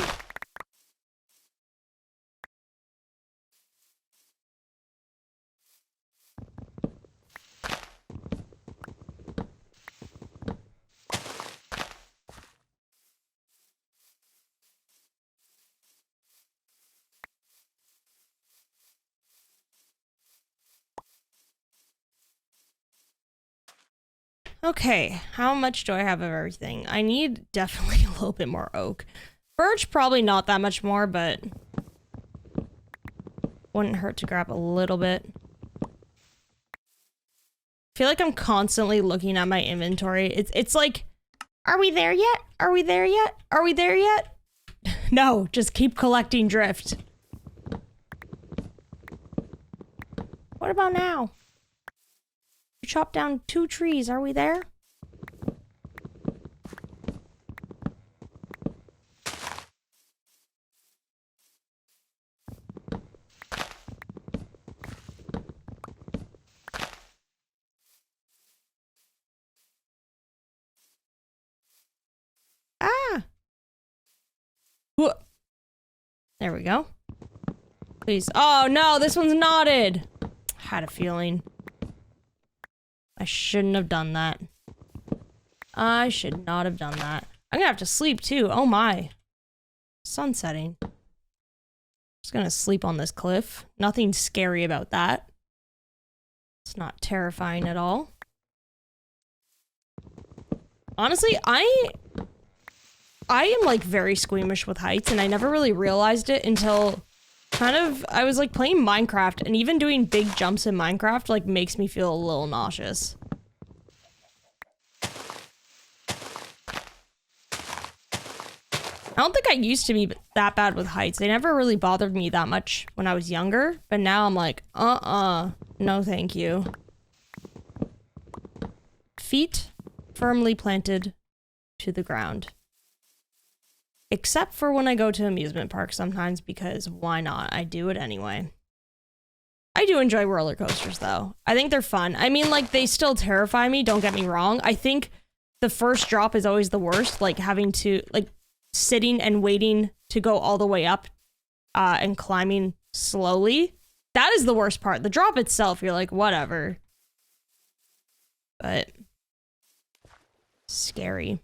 Okay, how much do I have of everything? I need definitely a little bit more oak. Birch, probably not that much more, but wouldn't hurt to grab a little bit. I feel like I'm constantly looking at my inventory. It's like, are we there yet? Are we there yet? Are we there yet? No, just keep collecting drift. What about now? You chopped down 2 trees. Are we there? Ah! Whoa. There we go. Please. Oh no, this one's knotted. Had a feeling. I shouldn't have done that. I should not have done that. I'm gonna have to sleep too. Oh my. Sun's setting. Just gonna sleep on this cliff. Nothing scary about that. It's not terrifying at all. Honestly, I am like very squeamish with heights and I never really realized it until I was like playing Minecraft, and even doing big jumps in Minecraft like makes me feel a little nauseous. I don't think I used to be that bad with heights. They never really bothered me that much when I was younger, but now I'm like, no thank you. Feet firmly planted to the ground. Except for when I go to amusement parks sometimes, because why not? I do it anyway. I do enjoy roller coasters though. I think they're fun. I mean, like, they still terrify me, don't get me wrong. I think the first drop is always the worst, like having to, like, sitting and waiting to go all the way up and climbing slowly. That is the worst part. The drop itself, you're like, whatever. But scary.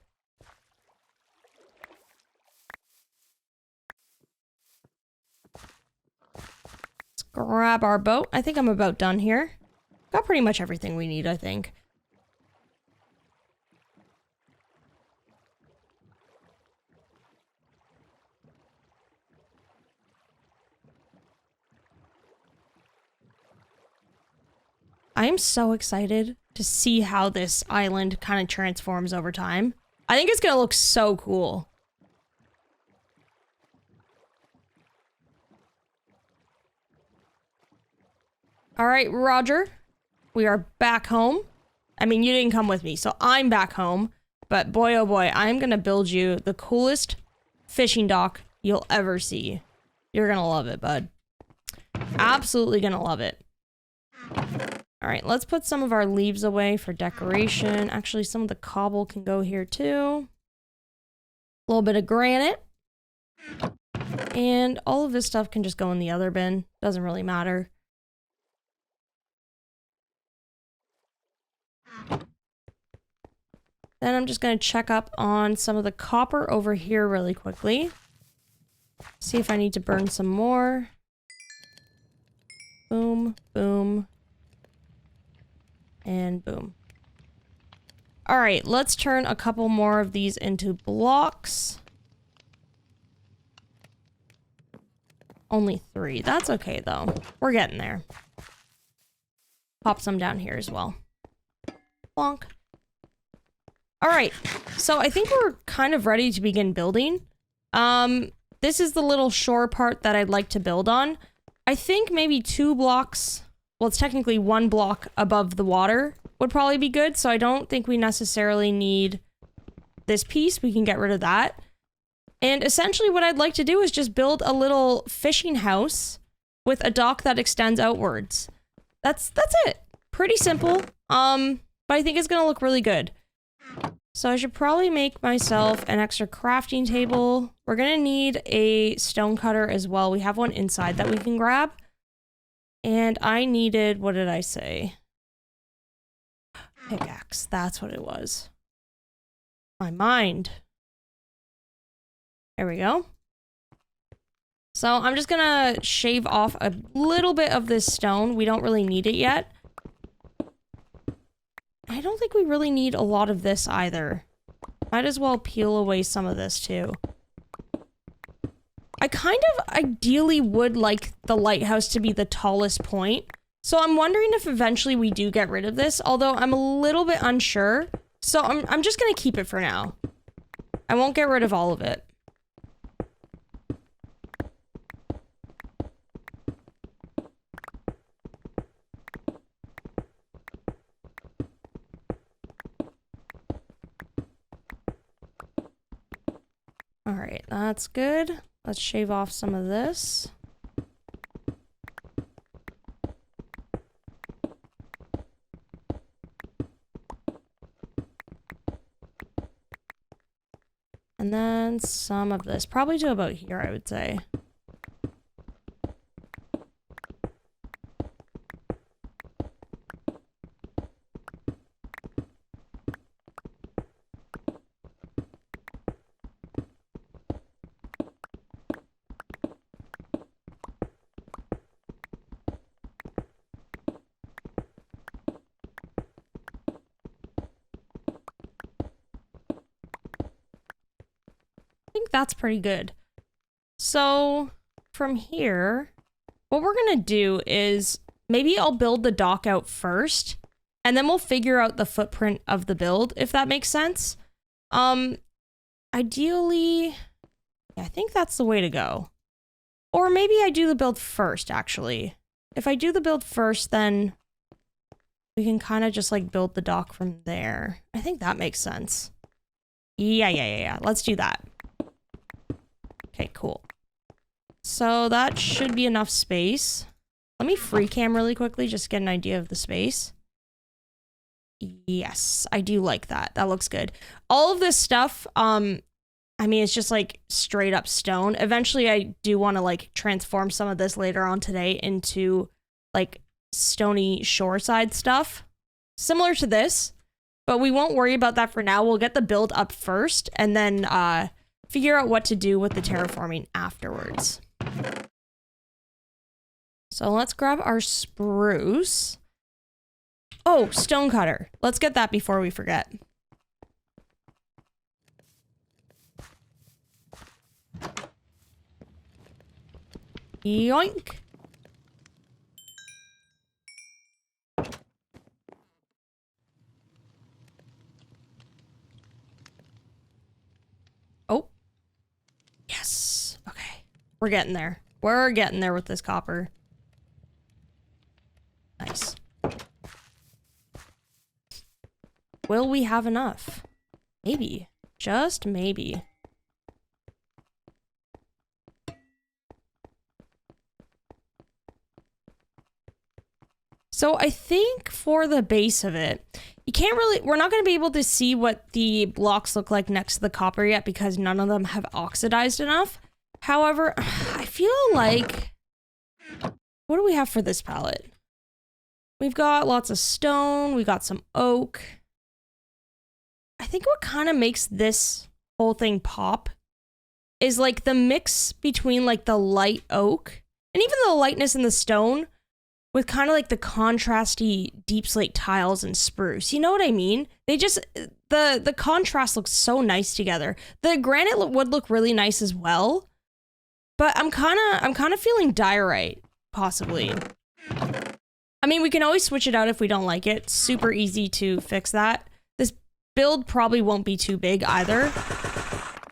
Grab our boat. I think I'm about done here. Got pretty much everything we need, I think. I am so excited to see how this island kind of transforms over time. I think it's gonna look so cool. All right, Roger. We are back home. I mean, you didn't come with me, so I'm back home. But boy, oh boy, I'm gonna build you the coolest fishing dock you'll ever see. You're gonna love it, bud. Absolutely gonna love it. All right, let's put some of our leaves away for decoration. Actually, some of the cobble can go here too. A little bit of granite. And all of this stuff can just go in the other bin. Doesn't really matter. Then I'm just going to check up on some of the copper over here really quickly. See if I need to burn some more. Boom, boom, and boom. All right, let's turn a couple more of these into blocks. Only 3. That's okay, though. We're getting there. Pop some down here as well. Bonk. All right, so I think we're kind of ready to begin building. This is the little shore part that I'd like to build on. I think maybe 2 blocks, well, it's technically 1 block above the water would probably be good, so I don't think we necessarily need this piece. We can get rid of that. And essentially what I'd like to do is just build a little fishing house with a dock that extends outwards. That's it. Pretty simple, but I think it's gonna look really good. So I should probably make myself an extra crafting table. We're gonna need a stone cutter as well. We have one inside that we can grab. And I needed, what did I say? Pickaxe, that's what it was. My mind. There we go. So I'm just gonna shave off a little bit of this stone. We don't really need it yet. I don't think we really need a lot of this either. Might as well peel away some of this too. I kind of ideally would like the lighthouse to be the tallest point. So I'm wondering if eventually we do get rid of this, although I'm a little bit unsure. So I'm just gonna keep it for now. I won't get rid of all of it. All right, that's good. Let's shave off some of this. And then some of this, probably to about here, I would say. I think that's pretty good. So from here, what we're gonna do is maybe I'll build the dock out first, and then we'll figure out the footprint of the build, if that makes sense. Ideally, yeah, I think that's the way to go. Or maybe I do the build first, actually. If I do the build first, then we can kind of just like build the dock from there. I think that makes sense. Yeah. Let's do that. Okay, cool. So that should be enough space. Let me free cam really quickly, just to get an idea of the space. Yes, I do like that. That looks good. All of this stuff, I mean, it's just like straight up stone. Eventually, I do want to like transform some of this later on today into like stony shoreside stuff. Similar to this, but we won't worry about that for now. We'll get the build up first and then figure out what to do with the terraforming afterwards. So let's grab our spruce. Oh, stone cutter. Let's get that before we forget. Yoink. We're getting there. We're getting there with this copper. Nice. Will we have enough? Maybe. Just maybe. So I think for the base of it, you can't really, we're not going to be able to see what the blocks look like next to the copper yet because none of them have oxidized enough. However, I feel like, what do we have for this palette? We've got lots of stone, we got some oak. I think what kind of makes this whole thing pop is like the mix between like the light oak and even the lightness in the stone with kind of like the contrasty deep slate tiles and spruce. You know what I mean? They just, the contrast looks so nice together. The granite would look really nice as well, but I'm kind of feeling diorite, possibly. I mean, we can always switch it out if we don't like it. It's super easy to fix that. This build probably won't be too big either.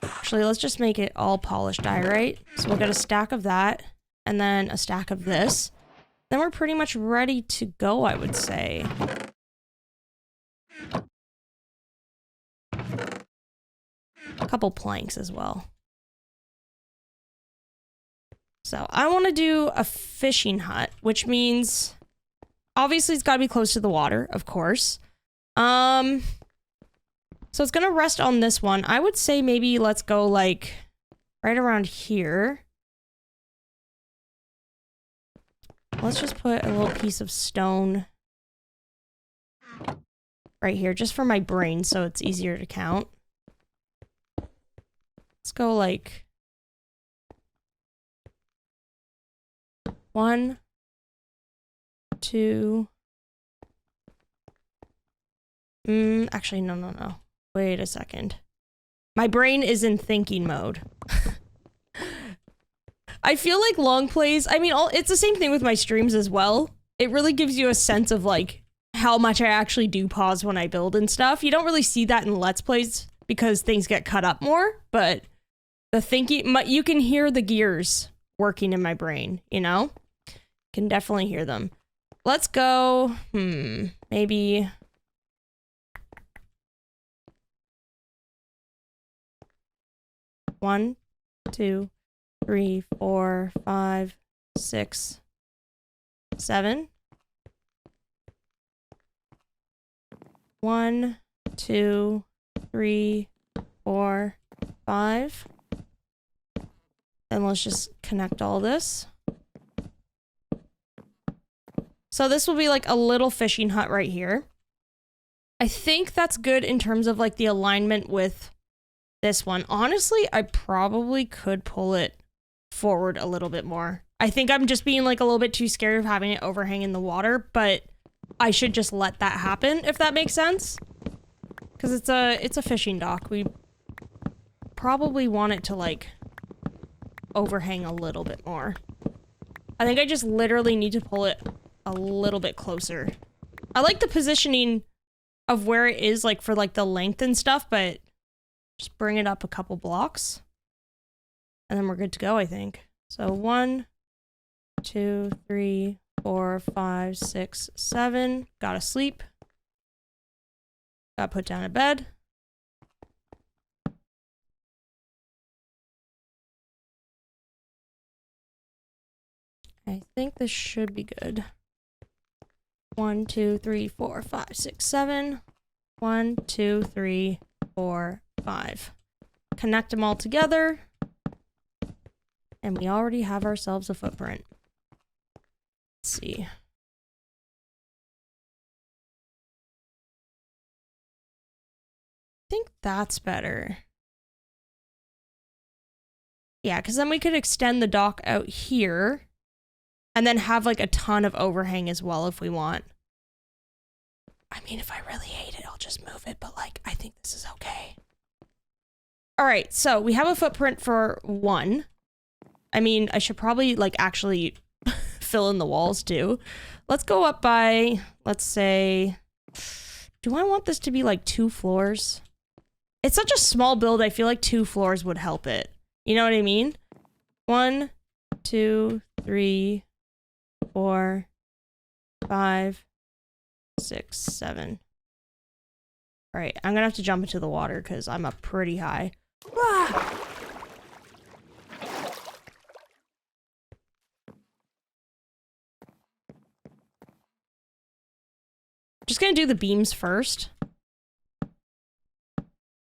Actually, let's just make it all polished diorite. So we'll get a stack of that and then a stack of this. Then we're pretty much ready to go, I would say. A couple planks as well. So I want to do a fishing hut, which means obviously it's got to be close to the water, of course. So it's going to rest on this one. I would say maybe let's go like right around here. Let's just put a little piece of stone right here, just for my brain, so it's easier to count. Let's go like 1, 2. Actually, no. Wait a second. My brain is in thinking mode. I feel like long plays, I mean, it's the same thing with my streams as well. It really gives you a sense of like how much I actually do pause when I build and stuff. You don't really see that in Let's Plays because things get cut up more, but the thinking, you can hear the gears working in my brain, you know? Can definitely hear them. Let's go, maybe... One, 2, 3, 4, 5, 6, 7. 1, 2, 3, 4, 5. And let's just connect all this. So this will be like a little fishing hut right here. I think that's good in terms of like the alignment with this one. Honestly, I probably could pull it forward a little bit more. I think I'm just being like a little bit too scared of having it overhang in the water, but I should just let that happen, if that makes sense. Because it's a fishing dock. We probably want it to like overhang a little bit more. I think I just literally need to pull it a little bit closer. I like the positioning of where it is like for like the length and stuff, but just bring it up a couple blocks. And then we're good to go, I think. So 1, 2, 3, 4, 5, 6, 7. Gotta sleep. Gotta put down a bed. I think this should be good. 1, 2, 3, 4, 5, 6, 7. 1, 2, 3, 4, 5. Connect them all together. And we already have ourselves a footprint. Let's see. I think that's better. Yeah, because then we could extend the dock out here and then have like a ton of overhang as well if we want. I mean, if I really hate it, I'll just move it, but like, I think this is okay. All right, so we have a footprint for 1. I mean, I should probably like actually fill in the walls too. Let's go up by, let's say, do I want this to be like 2 floors? It's such a small build, I feel like 2 floors would help it. You know what I mean? 1, 2, 3, 4, 5, 6, 7. All right, I'm gonna have to jump into the water because I'm up pretty high. Ah! Just gonna do the beams first.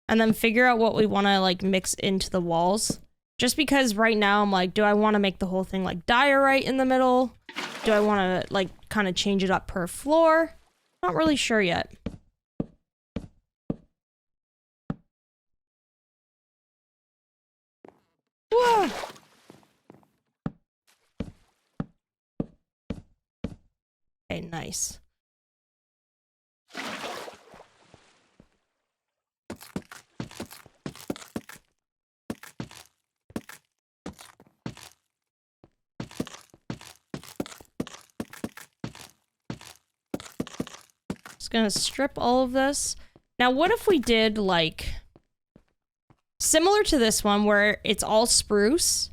And then figure out what we want to like mix into the walls. Just because right now I'm like, do I want to make the whole thing like diorite in the middle? Do I want to like kind of change it up per floor? Not really sure yet. Whoa! Okay, nice. Just gonna strip all of this. Now, what if we did like similar to this one where it's all spruce,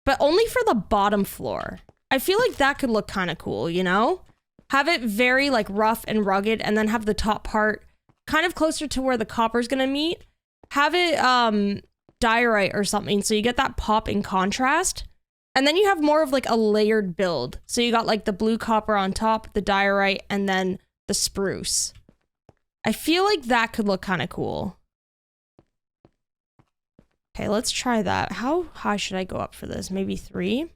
but only for the bottom floor? I feel like that could look kind of cool, you know? Have it very like rough and rugged and then have the top part kind of closer to where the copper's gonna meet. Have it diorite or something so you get that pop in contrast. And then you have more of like a layered build. So you got like the blue copper on top, the diorite, and then the spruce. I feel like that could look kind of cool. Okay, let's try that. How high should I go up for this? Maybe 3,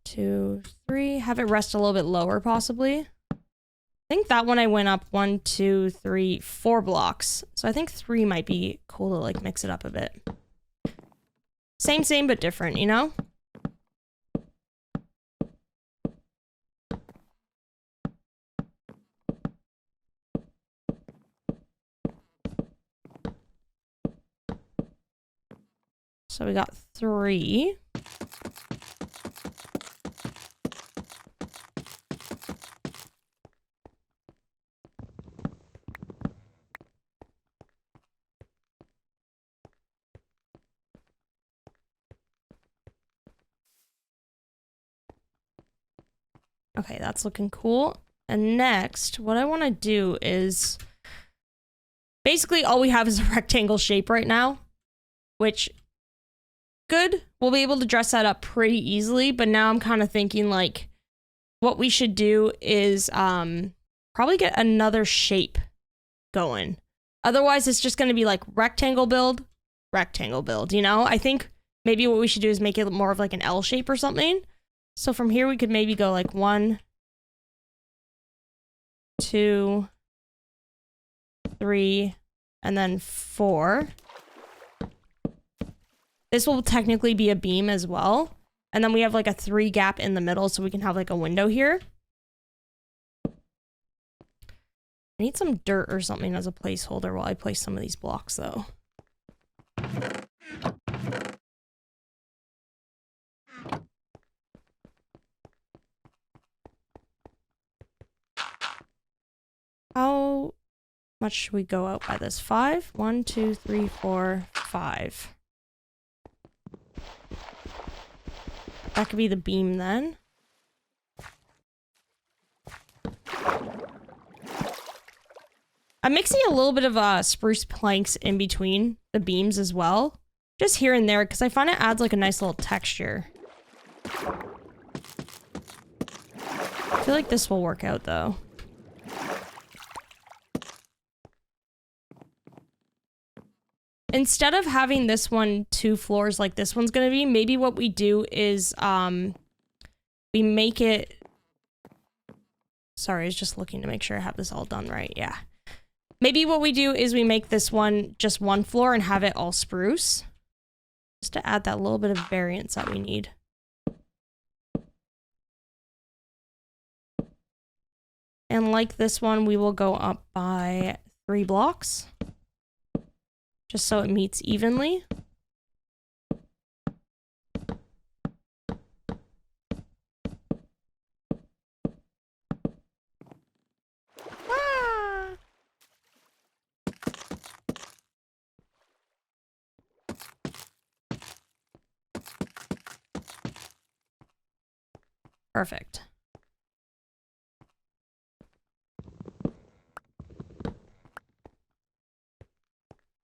2, 3. Have it rest a little bit lower, possibly. I think that one I went up 1, 2, 3, 4 blocks. So I think 3 might be cool to like mix it up a bit. Same, but different, you know? So we got 3. Okay, that's looking cool. And next, what I want to do is basically all we have is a rectangle shape right now, which good. We'll be able to dress that up pretty easily, but now I'm kind of thinking like what we should do is probably get another shape going. Otherwise, it's just going to be like rectangle build, you know? I think maybe what we should do is make it more of like an L shape or something. So from here, we could maybe go like 1, 2, 3, and then 4. This will technically be a beam as well. And then we have like a 3 gap in the middle so we can have like a window here. I need some dirt or something as a placeholder while I place some of these blocks though. How much should we go out by this? 5? 1, 2, 3, 4, 5. That could be the beam then. I'm mixing a little bit of spruce planks in between the beams as well. Just here and there, because I find it adds like a nice little texture. I feel like this will work out though. Instead of having this one 2 floors like this one's gonna be, maybe what we do is we make it... Sorry, I was just looking to make sure I have this all done right. Yeah. Maybe what we do is we make this one just 1 floor and have it all spruce. Just to add that little bit of variance that we need. And like this one, we will go up by 3 blocks. Just so it meets evenly. Ah! Perfect.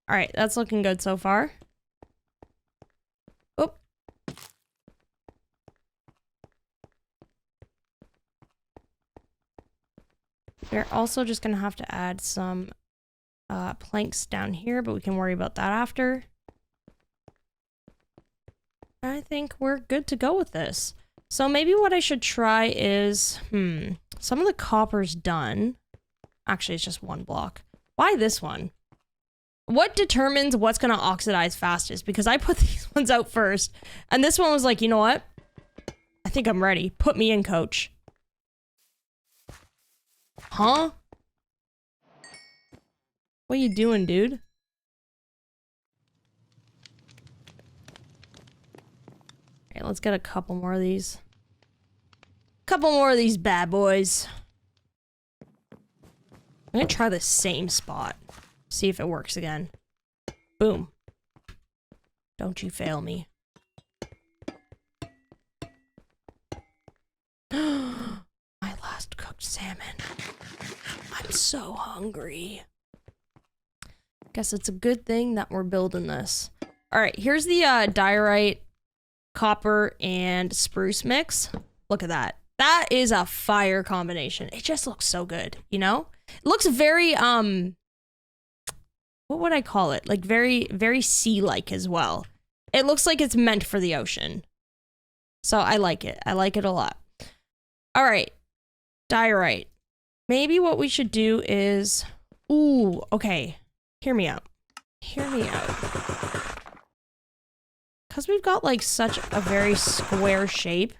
All right, that's looking good so far. Oh. We're also just gonna have to add some planks down here, but we can worry about that after. I think we're good to go with this. So maybe what I should try is, some of the copper's done. Actually, it's just one block. Why this one? What determines what's gonna oxidize fastest? Because I put these ones out first, and this one was like, you know what? I think I'm ready. Put me in, coach. Huh? What you doing, dude? Okay, let's get a couple more of these. Couple more of these bad boys. I'm gonna try the same spot. See if it works again. Boom. Don't you fail me. My last cooked salmon. I'm so hungry. Guess it's a good thing that we're building this. Alright, here's the diorite, copper, and spruce mix. Look at that. That is a fire combination. It just looks so good, you know? It looks very, what would I call it? Like very, very sea-like as well. It looks like it's meant for the ocean. So I like it. I like it a lot. All right. Diorite. Maybe what we should do is... Ooh, okay. Hear me out. Hear me out. Because we've got like such a very square shape.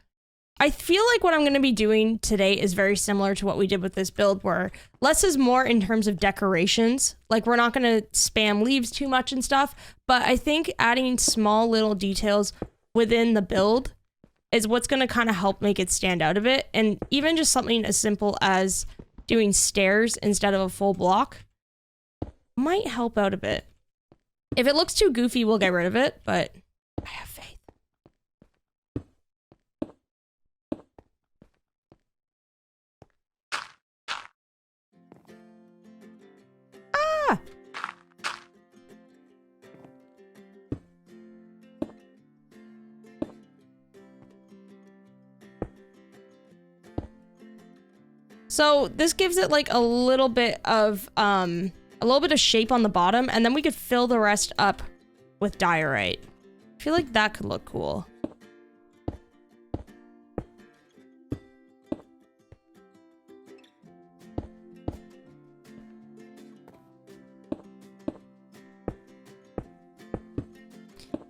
I feel like what I'm going to be doing today is very similar to what we did with this build, where less is more in terms of decorations. Like, we're not going to spam leaves too much and stuff, but I think adding small little details within the build is what's going to kind of help make it stand out a bit. And even just something as simple as doing stairs instead of a full block might help out a bit. If it looks too goofy, we'll get rid of it, but I have faith. So this gives it like a little bit of shape on the bottom, and then we could fill the rest up with diorite. I feel like that could look cool.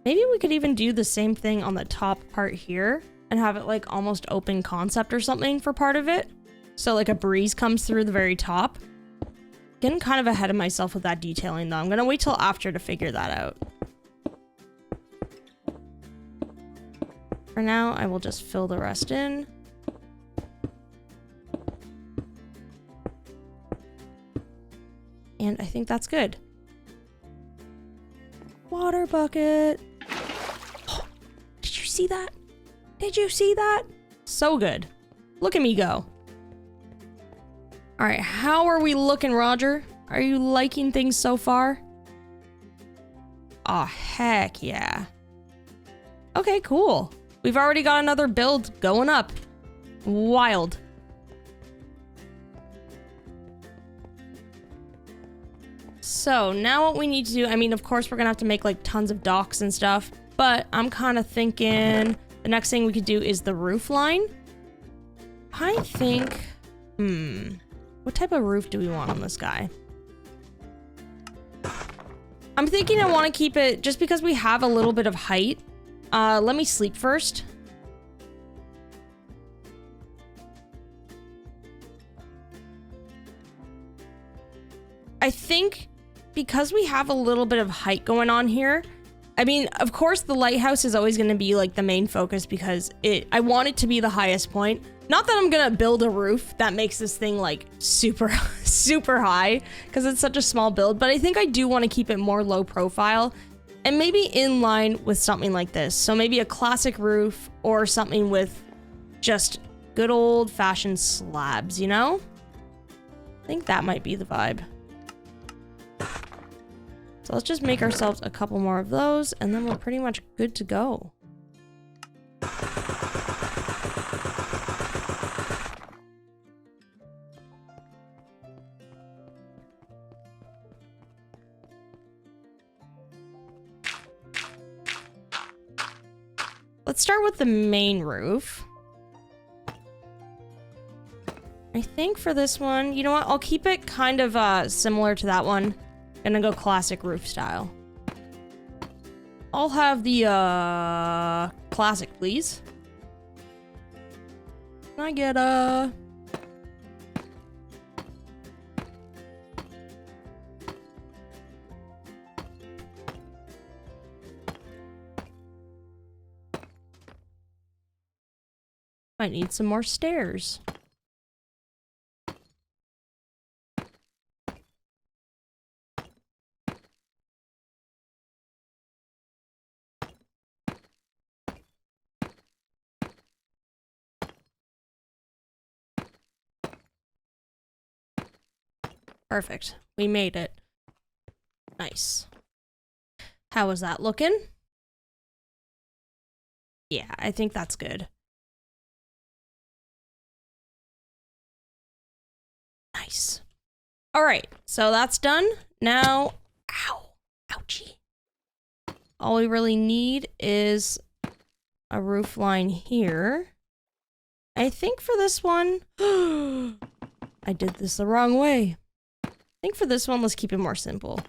Maybe we could even do the same thing on the top part here and have it like almost open concept or something for part of it. So like a breeze comes through the very top. Getting kind of ahead of myself with that detailing though. I'm gonna wait till after to figure that out. For now, I will just fill the rest in. And I think that's good. Water bucket. Oh, did you see that? Did you see that? So good. Look at me go. All right, how are we looking, Roger? Are you liking things so far? Oh, heck yeah. Okay, cool. We've already got another build going up. Wild. So now what we need to do, I mean, of course, we're gonna have to make like tons of docks and stuff, but I'm kind of thinking the next thing we could do is the roof line. I think, what type of roof do we want on this guy? I'm thinking I want to keep it, just because we have a little bit of height. Let me sleep first. I think because we have a little bit of height going on here, I mean, of course, the lighthouse is always going to be like the main focus because I want it to be the highest point. Not that I'm going to build a roof that makes this thing like super, super high because it's such a small build, but I think I do want to keep it more low profile and maybe in line with something like this. So maybe a classic roof or something with just good old-fashioned slabs, you know? I think that might be the vibe. So let's just make ourselves a couple more of those, and then we're pretty much good to go. Let's start with the main roof. I think for this one, you know what? I'll keep it kind of similar to that one. Gonna go classic roof style. I'll have the classic, please. Can I get might need some more stairs. Perfect. We made it. Nice. How is that looking? Yeah, I think that's good. Nice. All right, so that's done. Now, ow, ouchie. All we really need is a roof line here. I think for this one, I did this the wrong way. I think for this one, let's keep it more simple.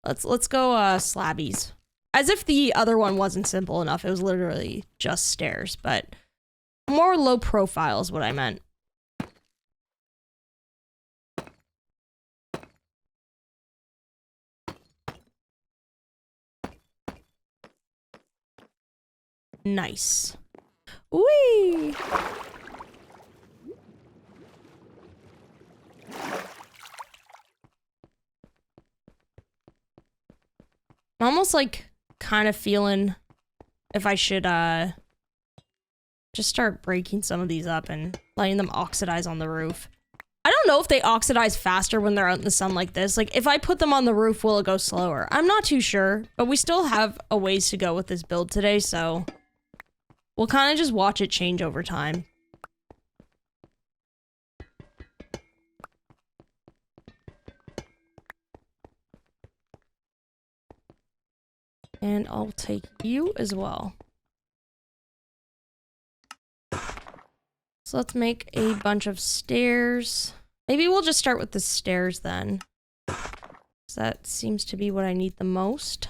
Let's go slabbies. As if the other one wasn't simple enough. It was literally just stairs, but more low profile is what I meant. Nice. Whee! I'm almost like kind of feeling if I should just start breaking some of these up and letting them oxidize on the roof. I don't know if they oxidize faster when they're out in the sun like this. Like if I put them on the roof, will it go slower? I'm not too sure, but we still have a ways to go with this build today, so we'll kind of just watch it change over time. And I'll take you as well. So let's make a bunch of stairs. Maybe we'll just start with the stairs then. So that seems to be what I need the most.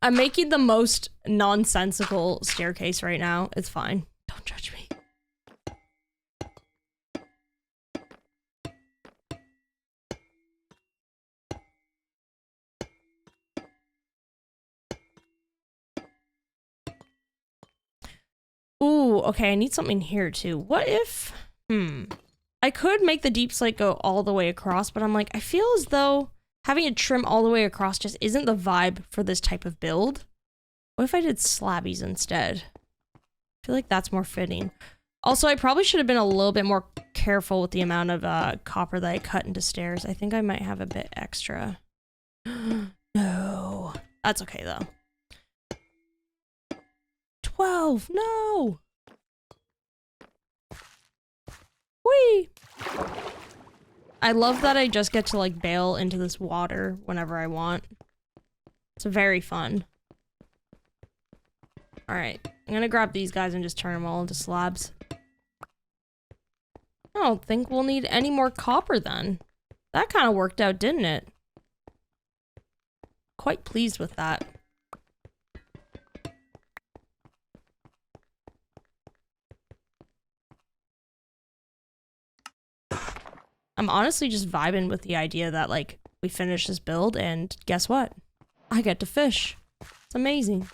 I'm making the most nonsensical staircase right now. It's fine. Don't judge me. Ooh, okay, I need something here too. What if... I could make the deep slate go all the way across, but I'm like, I feel as though having it trim all the way across just isn't the vibe for this type of build. What if I did slabbies instead? I feel like that's more fitting. Also, I probably should have been a little bit more careful with the amount of copper that I cut into stairs. I think I might have a bit extra. No. That's okay, though. 12! No! Whee! I love that I just get to, like, bail into this water whenever I want. It's very fun. Alright, I'm gonna grab these guys and just turn them all into slabs. I don't think we'll need any more copper then. That kind of worked out, didn't it? Quite pleased with that. I'm honestly just vibing with the idea that, like, we finish this build and guess what? I get to fish. It's amazing.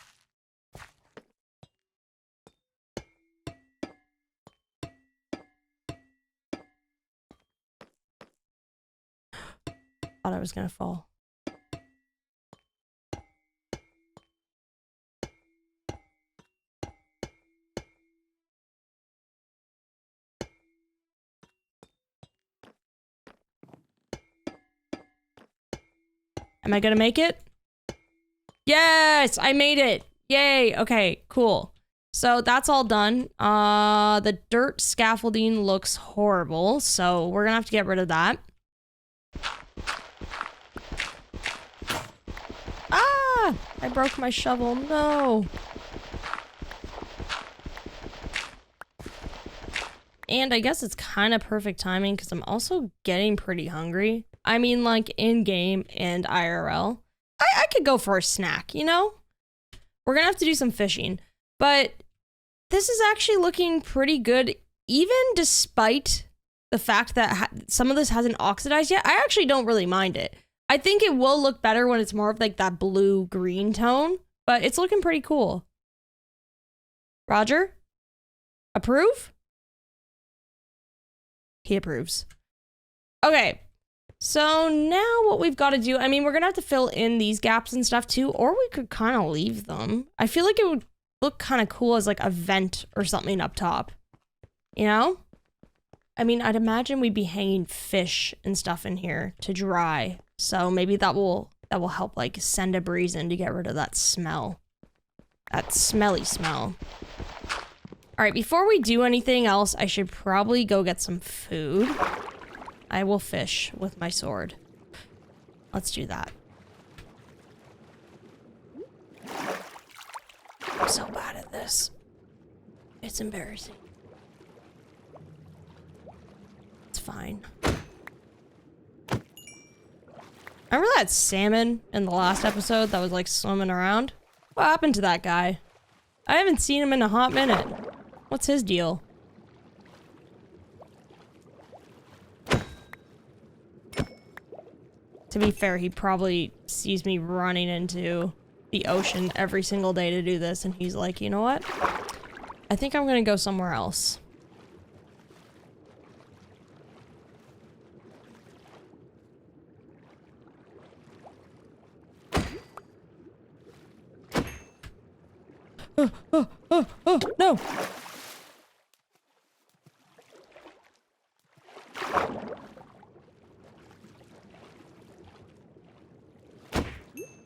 Thought I was gonna fall. Am I gonna make it? Yes, I made it. Yay. Okay, cool. So that's all done. The dirt scaffolding looks horrible, so we're gonna have to get rid of that. Ah! I broke my shovel. No. And I guess it's kind of perfect timing because I'm also getting pretty hungry. I mean, like, in-game and IRL. I could go for a snack, you know? We're gonna have to do some fishing. But this is actually looking pretty good, even despite the fact that some of this hasn't oxidized yet. I actually don't really mind it. I think it will look better when it's more of like that blue-green tone, but it's looking pretty cool. Roger? Approve? He approves. Okay. So now what we've got to do, I mean, we're going to have to fill in these gaps and stuff too, or we could kind of leave them. I feel like it would look kind of cool as like a vent or something up top. You know? I mean, I'd imagine we'd be hanging fish and stuff in here to dry. So maybe that will help like send a breeze in to get rid of that smell. That smelly smell. All right, before we do anything else, I should probably go get some food. I will fish with my sword. Let's do that. I'm so bad at this. It's embarrassing. It's fine. Remember that salmon in the last episode that was like swimming around? What happened to that guy? I haven't seen him in a hot minute. What's his deal? To be fair, he probably sees me running into the ocean every single day to do this, and he's like, you know what? I think I'm gonna go somewhere else. Oh, no!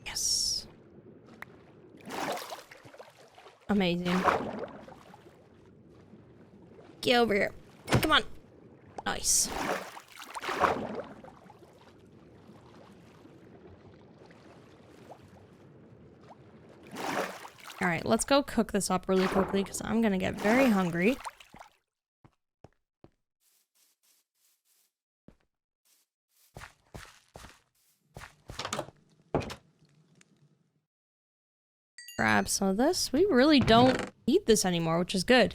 Yes. Amazing. Get over here. Come on. Nice. All right, let's go cook this up really quickly because I'm gonna get very hungry. Grab some of this. We really don't need this anymore, which is good.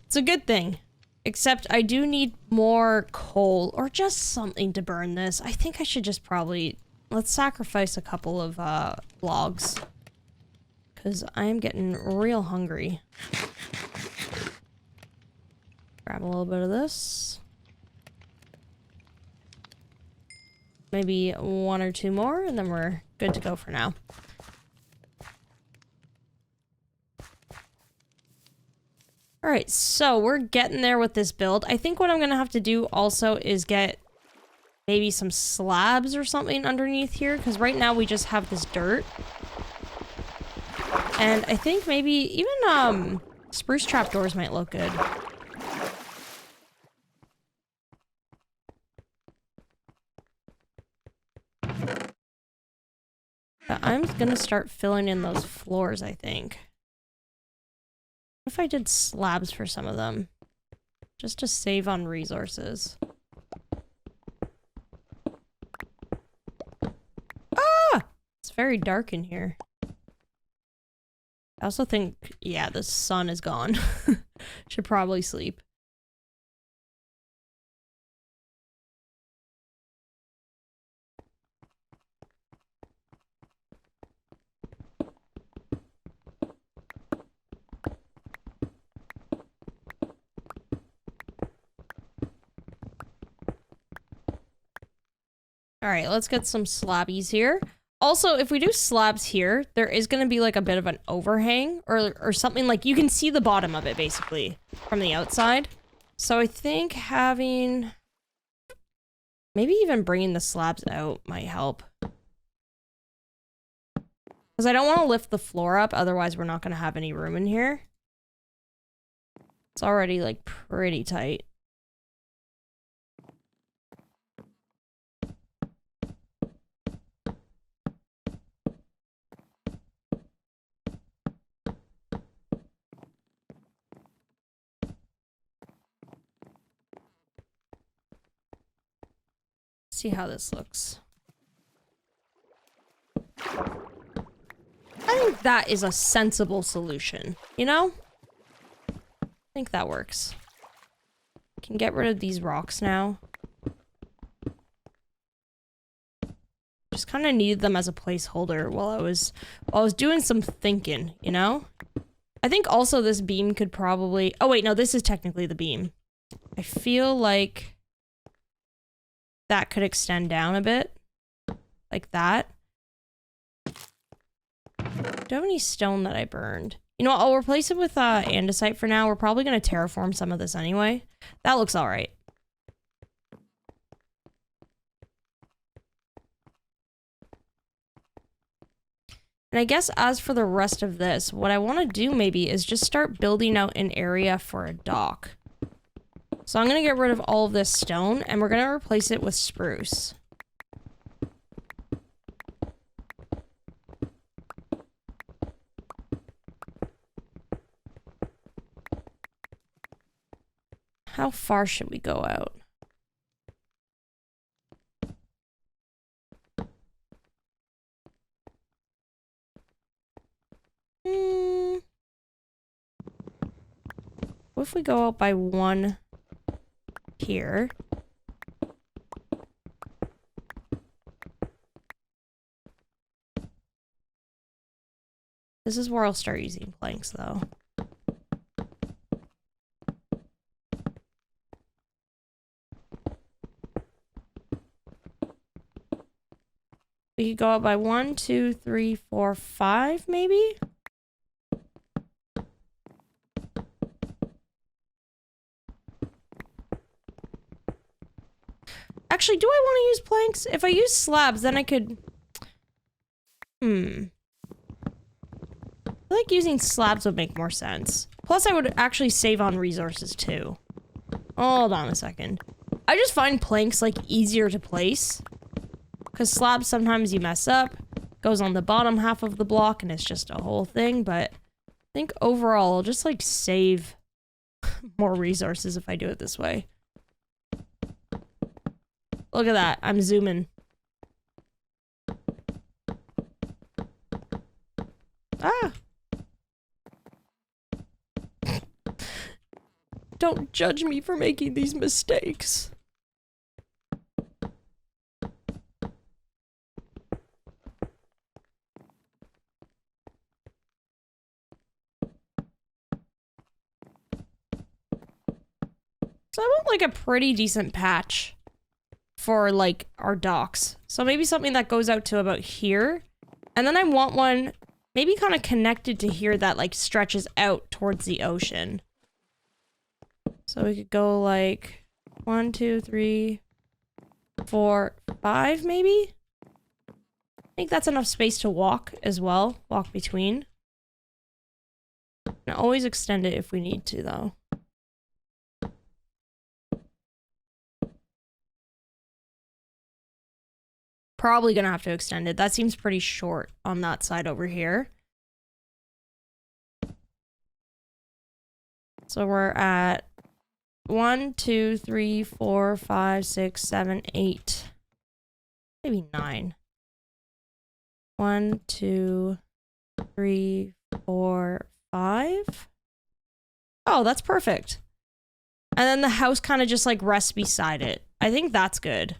It's a good thing. Except I do need more coal or just something to burn this. I think I should just probably... Let's sacrifice a couple of logs. Because I am getting real hungry. Grab a little bit of this. Maybe one or two more, and then we're good to go for now. Alright, so we're getting there with this build. I think what I'm gonna have to do also is get maybe some slabs or something underneath here, because right now we just have this dirt. And I think maybe even spruce trapdoors might look good. But I'm gonna start filling in those floors, I think. What if I did slabs for some of them? Just to save on resources. Ah! It's very dark in here. I also think, yeah, the sun is gone. Should probably sleep. All right, let's get some slabbies here. Also, if we do slabs here, there is going to be like a bit of an overhang or something, like you can see the bottom of it basically from the outside. So I think having, maybe even bringing the slabs out might help. Because I don't want to lift the floor up, otherwise we're not going to have any room in here. It's already like pretty tight. See how this looks. I think that is a sensible solution, you know? I think that works. Can get rid of these rocks now. Just kind of needed them as a placeholder while I was doing some thinking, you know? I think also this beam could probably, oh wait, no, this is technically the beam. I feel like that could extend down a bit. Like that. Do I have any stone that I burned? You know what, I'll replace it with andesite for now. We're probably going to terraform some of this anyway. That looks alright. And I guess as for the rest of this, what I want to do maybe is just start building out an area for a dock. So I'm going to get rid of all of this stone and we're going to replace it with spruce. How far should we go out? What if we go out by one here? This is where I'll start using planks, though. We could go out by 1, 2, 3, 4, 5, maybe? Actually, do I want to use planks? If I use slabs, then I could... I feel like using slabs would make more sense. Plus, I would actually save on resources, too. Hold on a second. I just find planks, like, easier to place. Because slabs, sometimes you mess up. Goes on the bottom half of the block, and it's just a whole thing. But I think overall, I'll just, like, save more resources if I do it this way. Look at that. I'm zooming. Ah! Don't judge me for making these mistakes. So I want like a pretty decent patch for like our docks. So maybe something that goes out to about here. And then I want one maybe kind of connected to here that like stretches out towards the ocean. So we could go like 1, 2, 3, 4, 5 maybe? I think that's enough space to walk as well. Walk between. And always extend it if we need to though. Probably gonna have to extend it. That seems pretty short on that side over here. So we're at 1, 2, 3, 4, 5, 6, 7, 8. Maybe 9. 1, 2, 3, 4, 5. Oh, that's perfect. And then the house kind of just like rests beside it. I think that's good.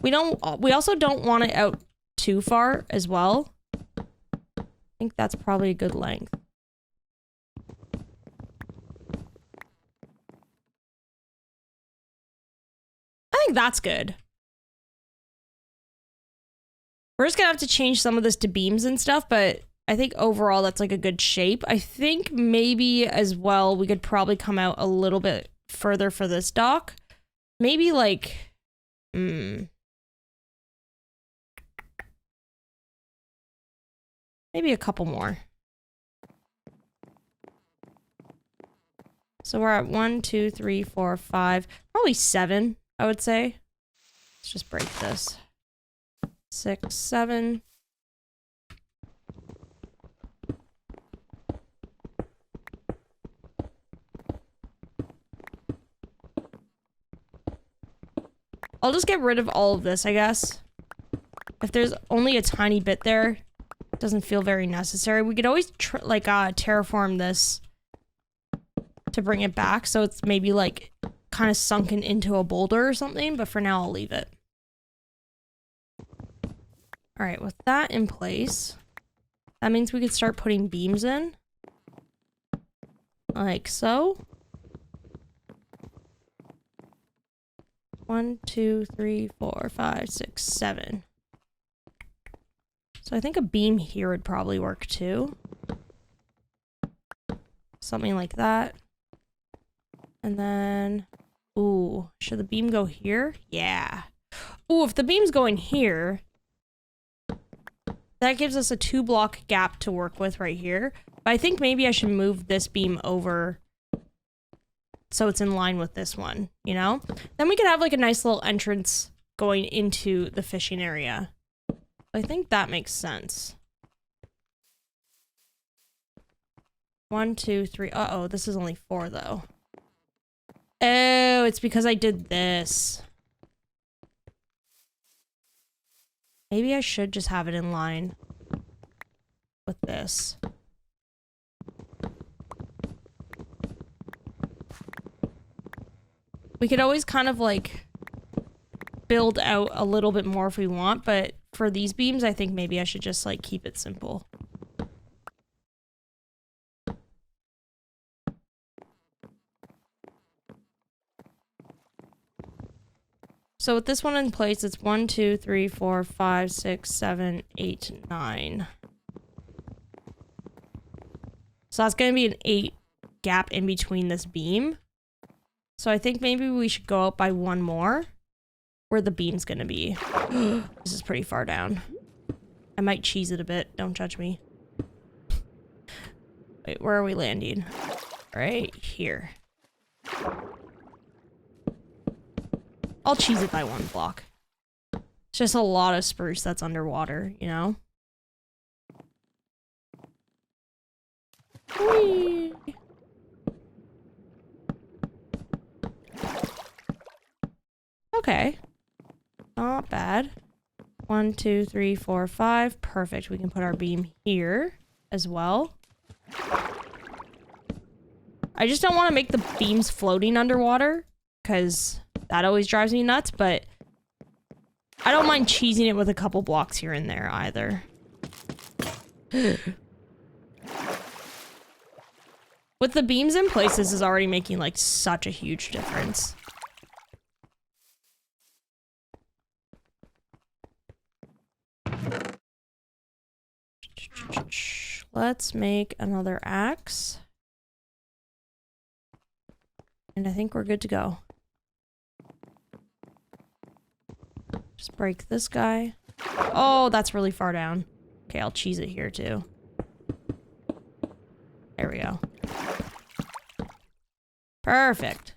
We also don't want it out too far as well. I think that's probably a good length. think that's good. We're just gonna have to change some of this to beams and stuff, but I think overall that's like a good shape. I think maybe as well we could probably come out a little bit further for this dock. Maybe like, maybe a couple more. So we're at 1, 2, 3, 4, 5, probably 7, I would say. Let's just break this. 6, 7. I'll just get rid of all of this, I guess. If there's only a tiny bit there, it doesn't feel very necessary. We could always terraform this to bring it back, so it's maybe like kind of sunken into a boulder or something, but for now I'll leave it. All right, with that in place, that means we could start putting beams in. Like so. 1, 2, 3, 4, 5, 6, 7. So I think a beam here would probably work too. Something like that. And then, ooh, should the beam go here? Yeah. Ooh, if the beam's going here, that gives us a 2-block gap to work with right here. But I think maybe I should move this beam over so it's in line with this one, you know? Then we could have like a nice little entrance going into the fishing area. I think that makes sense. 1, 2, 3. Uh-oh, this is only 4 though. Oh, it's because I did this. Maybe I should just have it in line with this. We could always kind of like build out a little bit more if we want, but for these beams, I think maybe I should just like keep it simple. So with this one in place, it's 1, 2, 3, 4, 5, 6, 7, 8, 9. So that's going to be an 8 gap in between this beam. So I think maybe we should go up by 1 more where the beam's going to be. This is pretty far down. I might cheese it a bit. Don't judge me. Wait, where are we landing? Right here. I'll cheese it by 1 block. It's just a lot of spruce that's underwater, you know? Whee! Okay. Not bad. 1, 2, 3, 4, 5. Perfect. We can put our beam here as well. I just don't want to make the beams floating underwater because that always drives me nuts, but I don't mind cheesing it with a couple blocks here and there either. With the beams in place, this is already making like such a huge difference. Let's make another axe. And I think we're good to go. Just break this guy. Oh, that's really far down. Okay, I'll cheese it here too. There we go. Perfect.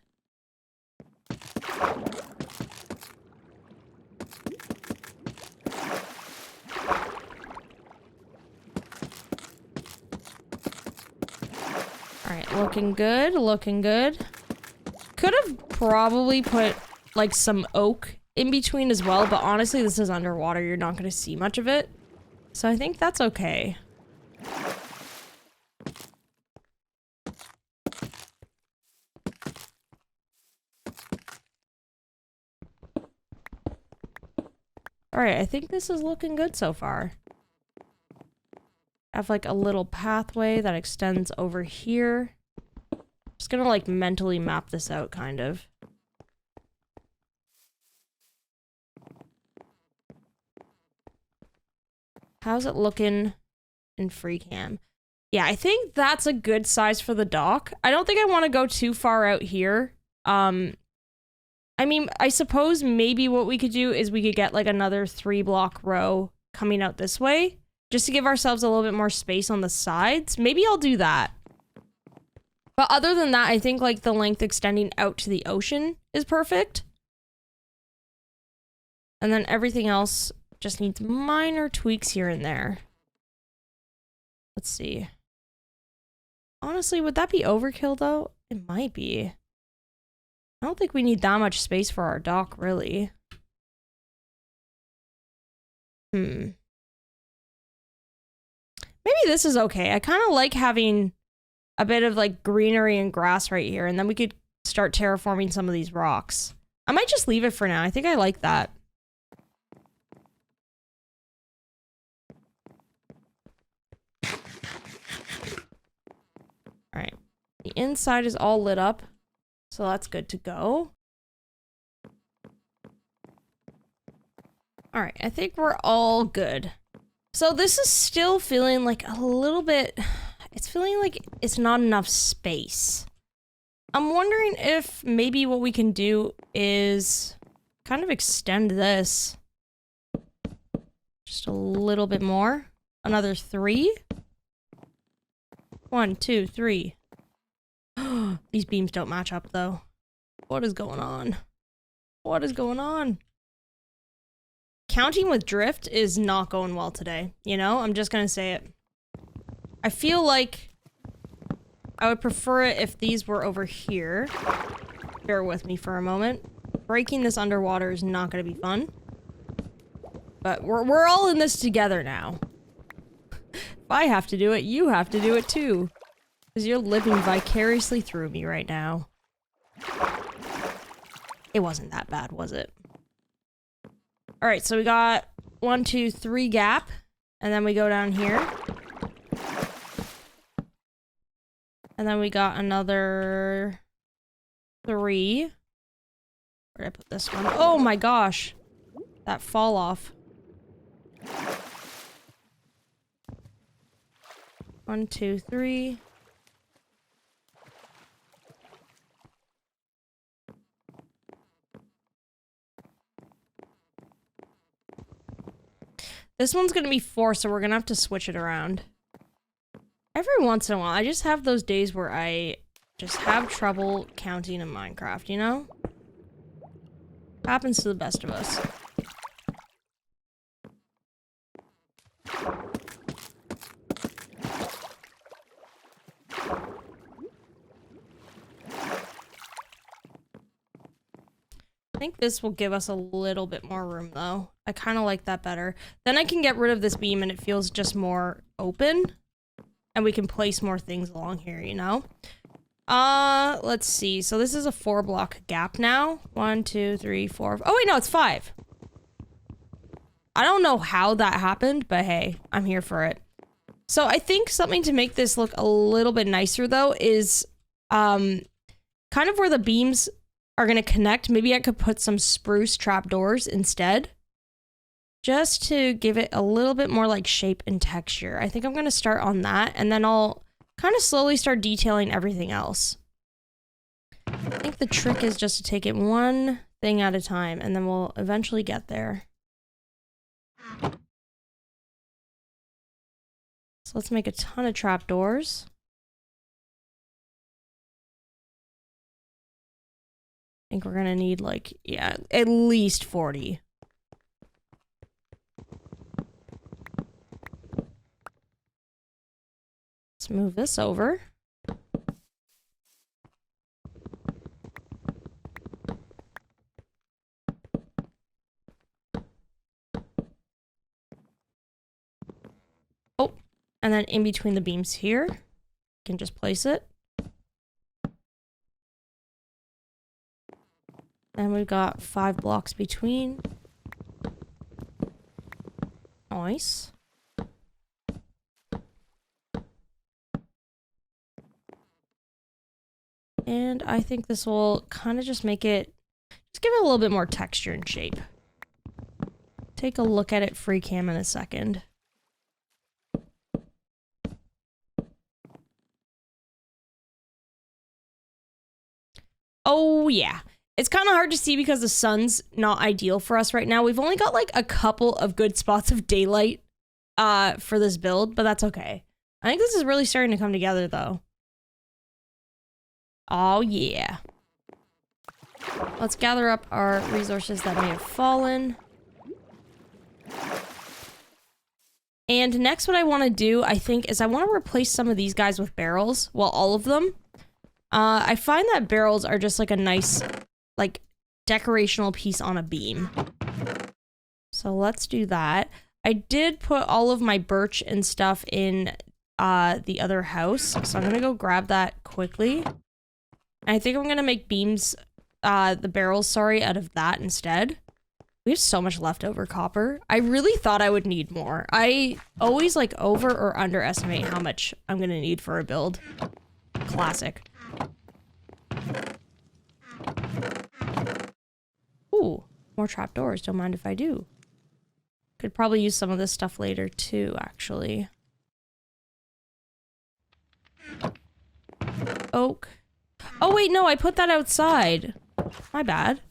Alright, looking good, looking good. Could have probably put like some oak in between as well, but honestly this is underwater, you're not going to see much of it. So I think that's okay. Alright, I think this is looking good so far. I have like a little pathway that extends over here. Just gonna like mentally map this out kind of. How's it looking in free cam? Yeah, I think that's a good size for the dock. I don't think I want to go too far out here. I mean, I suppose maybe what we could do is we could get like another 3-block row coming out this way, just to give ourselves a little bit more space on the sides. Maybe I'll do that. But other than that, I think like the length extending out to the ocean is perfect. And then everything else just needs minor tweaks here and there. Let's see. Honestly, would that be overkill though? It might be. I don't think we need that much space for our dock, really. Maybe this is okay. I kind of like having a bit of like greenery and grass right here, and then we could start terraforming some of these rocks. I might just leave it for now. I think I like that. All right. The inside is all lit up, so that's good to go. All right, I think we're all good. So this is still feeling like a little bit, it's feeling like it's not enough space. I'm wondering if maybe what we can do is kind of extend this just a little bit more. Another 3. 1, 2, 3. These beams don't match up though. What is going on? What is going on? Counting with drift is not going well today. You know, I'm just gonna say it. I feel like I would prefer it if these were over here. Bear with me for a moment. Breaking this underwater is not gonna be fun. But we're all in this together now. If I have to do it, you have to do it too. Because you're living vicariously through me right now. It wasn't that bad, was it? Alright, so we got 1, 2, 3 gap. And then we go down here. And then we got another 3. Where did I put this one? Oh my gosh! That fall off. 1, 2, 3. This one's gonna be 4, so we're gonna have to switch it around. Every once in a while, I just have those days where I just have trouble counting in Minecraft, you know? Happens to the best of us. I think this will give us a little bit more room though. I kind of like that better. Then I can get rid of this beam and it feels just more open. And we can place more things along here, you know? Let's see. So this is a 4-block gap now. 1, 2, 3, 4. Oh wait, no, it's 5. I don't know how that happened, but hey, I'm here for it. So I think something to make this look a little bit nicer though is kind of where the beams are gonna connect. Maybe I could put some spruce trapdoors instead. Just to give it a little bit more like shape and texture. I think I'm gonna start on that and then I'll kind of slowly start detailing everything else. I think the trick is just to take it one thing at a time and then we'll eventually get there. So let's make a ton of trapdoors. I think we're gonna need like, yeah, at least 40. Let's move this over. Oh, and then in between the beams here, you can just place it. And we've got 5 blocks between. Nice. And I think this will kind of just make it, just give it a little bit more texture and shape. Take a look at it free cam in a second. Oh, yeah. It's kind of hard to see because the sun's not ideal for us right now. We've only got like a couple of good spots of daylight for this build, but that's okay. I think this is really starting to come together though. Oh, yeah. Let's gather up our resources that may have fallen. And next what I want to do, I think, is I want to replace some of these guys with barrels. Well, all of them. I find that barrels are just like a nice, like, decorational piece on a beam. So let's do that. I did put all of my birch and stuff in the other house. So I'm going to go grab that quickly. And I think I'm going to make beams, the barrels, sorry, out of that instead. We have so much leftover copper. I really thought I would need more. I always like over or underestimate how much I'm going to need for a build. Classic. Ooh, more trapdoors. Don't mind if I do. Could probably use some of this stuff later too, actually. Oak. Oh wait, no, I put that outside. My bad.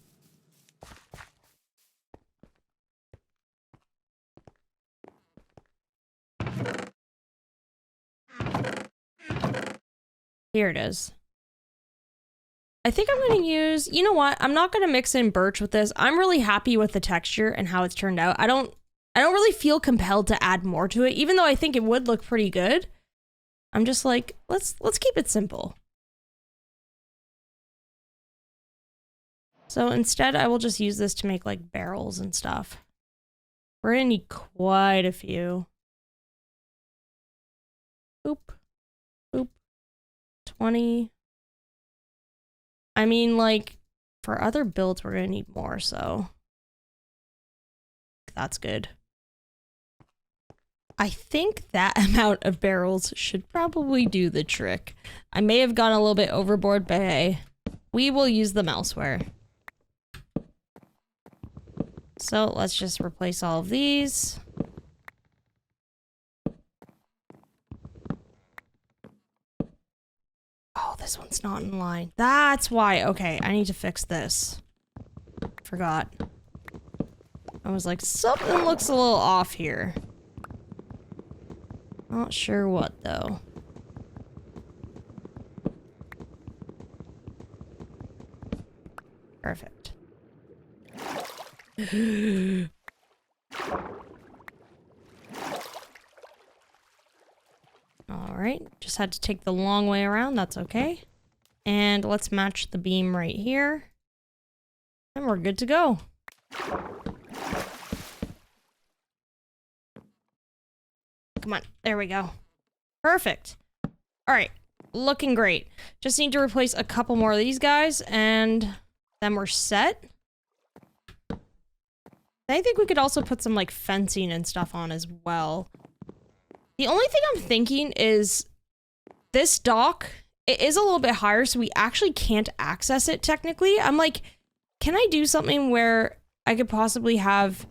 Here it is. I think I'm going to use, you know what? I'm not going to mix in birch with this. I'm really happy with the texture and how it's turned out. I don't really feel compelled to add more to it, even though I think it would look pretty good. I'm just like, let's keep it simple. So instead, I will just use this to make like barrels and stuff. We're going to need quite a few. Oop. Oop. 20. I mean, like, for other builds, we're gonna need more, so that's good. I think that amount of barrels should probably do the trick. I may have gone a little bit overboard, but hey, we will use them elsewhere. So let's just replace all of these. Oh, this one's not in line. That's why. Okay, I need to fix this. Forgot. I was like, something looks a little off here. Not sure what, though. Perfect. Alright, just had to take the long way around, that's okay. And let's match the beam right here. And we're good to go. Come on, there we go. Perfect. Alright, looking great. Just need to replace a couple more of these guys, and then we're set. I think we could also put some, like, fencing and stuff on as well. The only thing I'm thinking is this dock, it is a little bit higher, so we actually can't access it technically. I'm like, can I do something where I could possibly have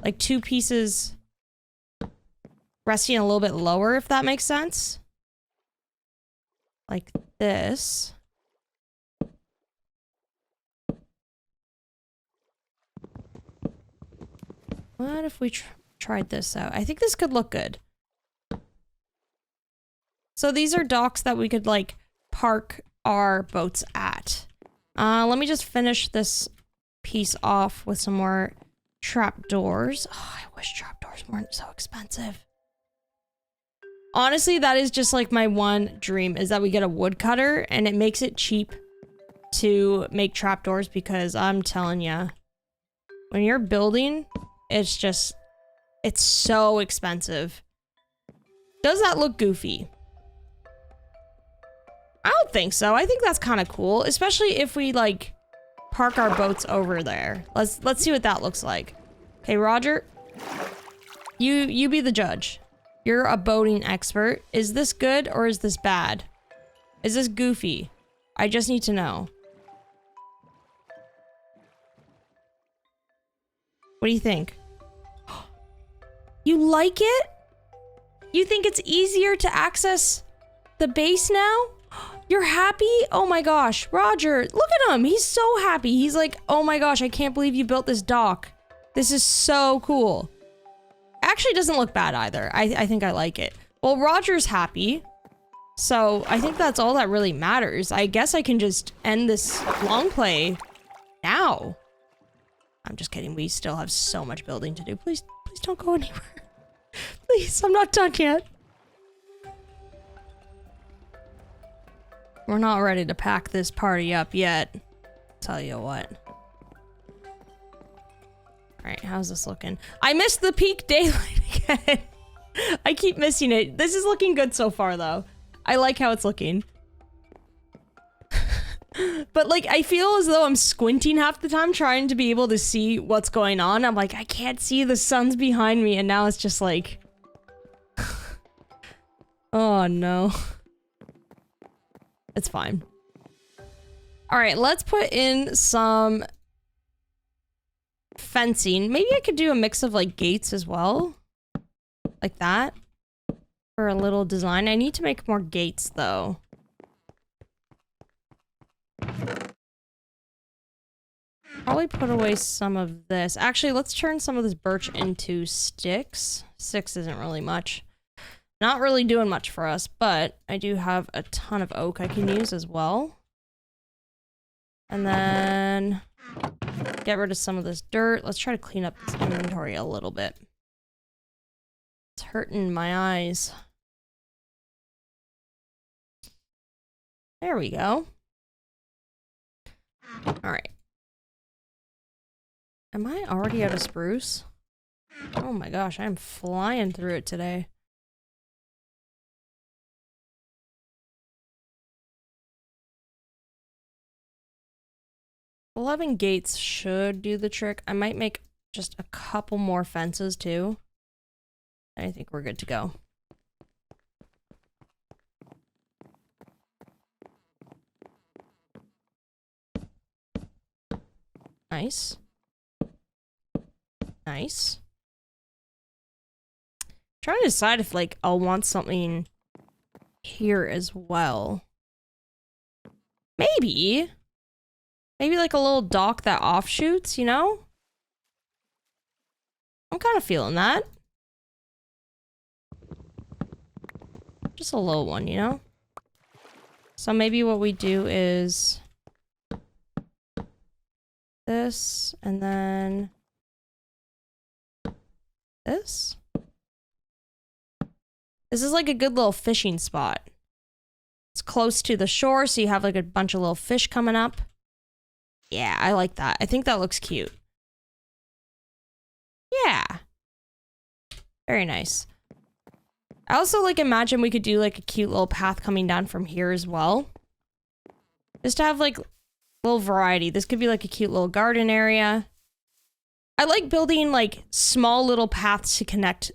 like two pieces resting a little bit lower, if that makes sense? Like this. What if we tried this out? I think this could look good. So these are docks that we could like park our boats at. Let me just finish this piece off with some more trapdoors. Oh, I wish trapdoors weren't so expensive. Honestly, that is just like my one dream, is that we get a woodcutter and it makes it cheap to make trapdoors, because I'm telling ya, when you're building, it's just, it's so expensive. Does that look goofy? I don't think so. I think that's kind of cool, especially if we like park our boats over there. Let's see what that looks like. Okay, Roger, you be the judge. You're a boating expert. Is this good or is this bad? Is this goofy? I just need to know. What do you think? You like it? You think it's easier to access the base now? You're happy? Oh my gosh. Roger, look at him. He's so happy. He's like, oh my gosh, I can't believe you built this dock. This is so cool. Actually doesn't look bad either. I think I like it. Well, Roger's happy. So I think that's all that really matters. I guess I can just end this long play now. I'm just kidding. We still have so much building to do. Please, please don't go anywhere. Please, I'm not done yet. We're not ready to pack this party up yet. Tell you what. Alright, how's this looking? I missed the peak daylight again. I keep missing it. This is looking good so far, though. I like how it's looking. But, like, I feel as though I'm squinting half the time trying to be able to see what's going on. I'm like, I can't see, the sun's behind me, and now it's just like... Oh, no. It's fine. Alright, let's put in some... fencing. Maybe I could do a mix of, like, gates as well. Like that. For a little design. I need to make more gates, though. Probably put away some of this. Actually, let's turn some of this birch into sticks. 6 isn't really much. Not really doing much for us, but I do have a ton of oak I can use as well. And then get rid of some of this dirt. Let's try to clean up this inventory a little bit. It's hurting my eyes. There we go. All right. Am I already out of spruce? Oh my gosh, I'm flying through it today. "11 gates should do the trick. I might make just a couple more fences too. I think we're good to go. Nice. Nice. Trying to decide if, like, I'll want something here as well. Maybe. Maybe like a little dock that offshoots, you know? I'm kind of feeling that. Just a little one, you know? So maybe what we do is this, and then this. This is like a good little fishing spot. It's close to the shore, so you have like a bunch of little fish coming up. Yeah, I like that. I think that looks cute. Yeah. Very nice. I also like imagine we could do like a cute little path coming down from here as well. Just to have like little variety. This could be like a cute little garden area. I like building like small little paths to connect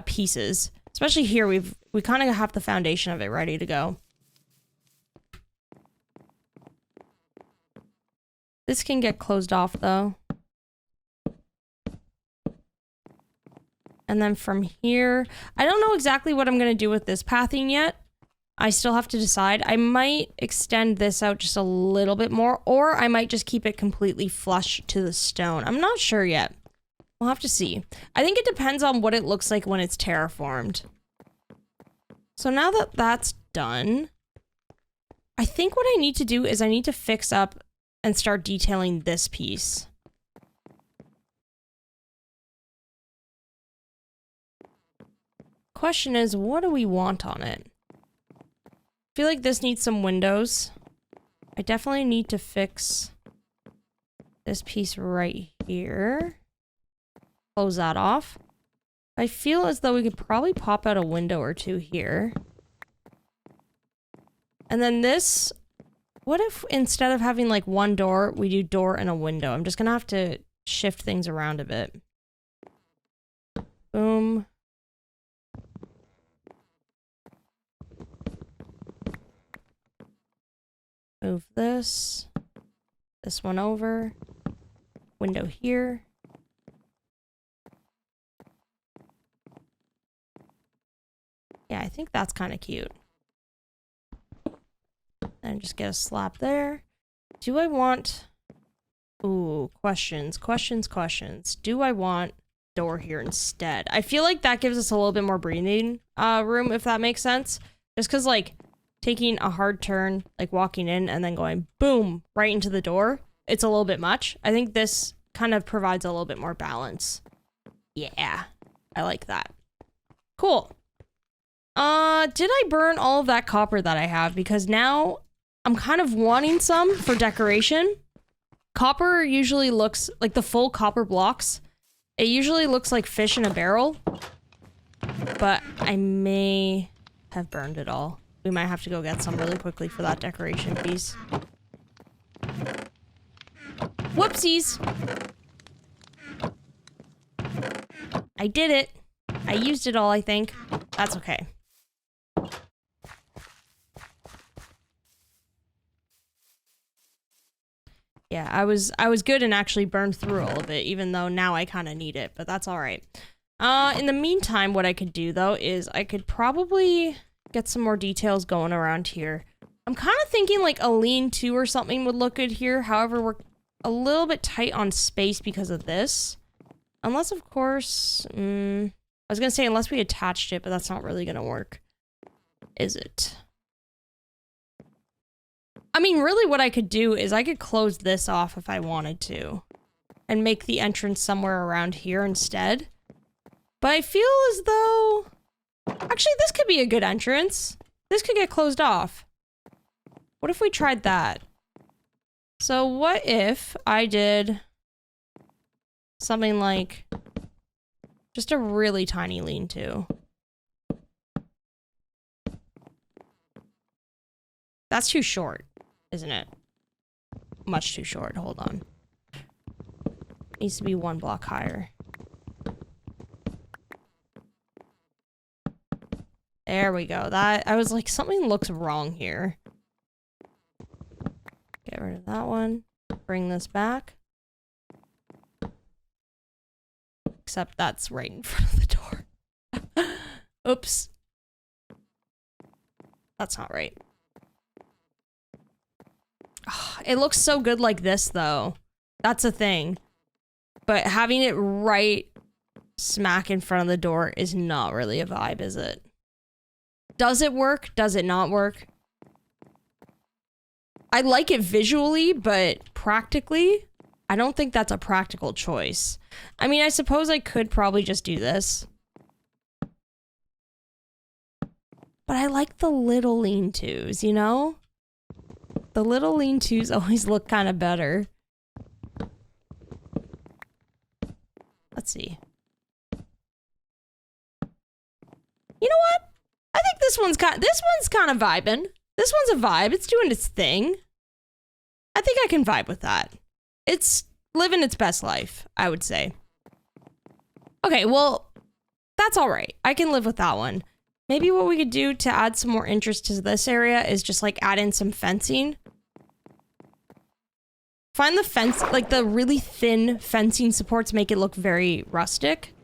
pieces. Especially here, we kind of have the foundation of it ready to go. This can get closed off though. And then from here, I don't know exactly what I'm going to do with this pathing yet. I still have to decide. I might extend this out just a little bit more, or I might just keep it completely flush to the stone. I'm not sure yet. We'll have to see. I think it depends on what it looks like when it's terraformed. So now that that's done, I think what I need to do is I need to fix up and start detailing this piece. Question is, what do we want on it? I feel like this needs some windows. I definitely need to fix this piece right here. Close that off. I feel as though we could probably pop out a window or two here. And then this, what if instead of having like one door, we do door and a window? I'm just gonna have to shift things around a bit. Boom. Move this one over, window here. Yeah, I think that's kind of cute. And just get a slab there. Do I want... Ooh, questions. Do I want door here instead? I feel like that gives us a little bit more breathing room, if that makes sense. Just because, like, taking a hard turn, like walking in and then going boom right into the door, it's a little bit much. I think this kind of provides a little bit more balance. Yeah, I like that. Cool. Did I burn all of that copper that I have? Because now I'm kind of wanting some for decoration. Copper usually looks like the full copper blocks. It usually looks like fish in a barrel, but I may have burned it all. We might have to go get some really quickly for that decoration piece. Whoopsies! I did it. I used it all, I think. That's okay. Yeah, I was good and actually burned through all of it, even though now I kind of need it, but that's all right. In the meantime, what I could do, though, is I could probably get some more details going around here. I'm kind of thinking like a lean-to or something would look good here. However, we're a little bit tight on space because of this. Unless, of course, I was going to say unless we attached it, but that's not really going to work. Is it? I mean, really what I could do is I could close this off if I wanted to. And make the entrance somewhere around here instead. But I feel as though... Actually, this could be a good entrance. This could get closed off. What if we tried that? So what if I did something like just a really tiny lean-to? That's too short, isn't it? Much too short. Hold on. Needs to be 1 block higher. There we go. That I was like, something looks wrong here. Get rid of that one. Bring this back. Except that's right in front of the door. Oops. That's not right. Oh, it looks so good like this, though. That's a thing. But having it right smack in front of the door is not really a vibe, is it? Does it work? Does it not work? I like it visually, but practically, I don't think that's a practical choice. I mean, I suppose I could probably just do this. But I like the little lean-tos, you know? The little lean-tos always look kind of better. Let's see. You know what? I think this one's kind of vibing. This one's a vibe. It's doing its thing. I think I can vibe with that. It's living its best life, I would say. Okay, well, that's all right. I can live with that one. Maybe what we could do to add some more interest to this area is just like add in some fencing. Find the fence, like the really thin fencing supports make it look very rustic.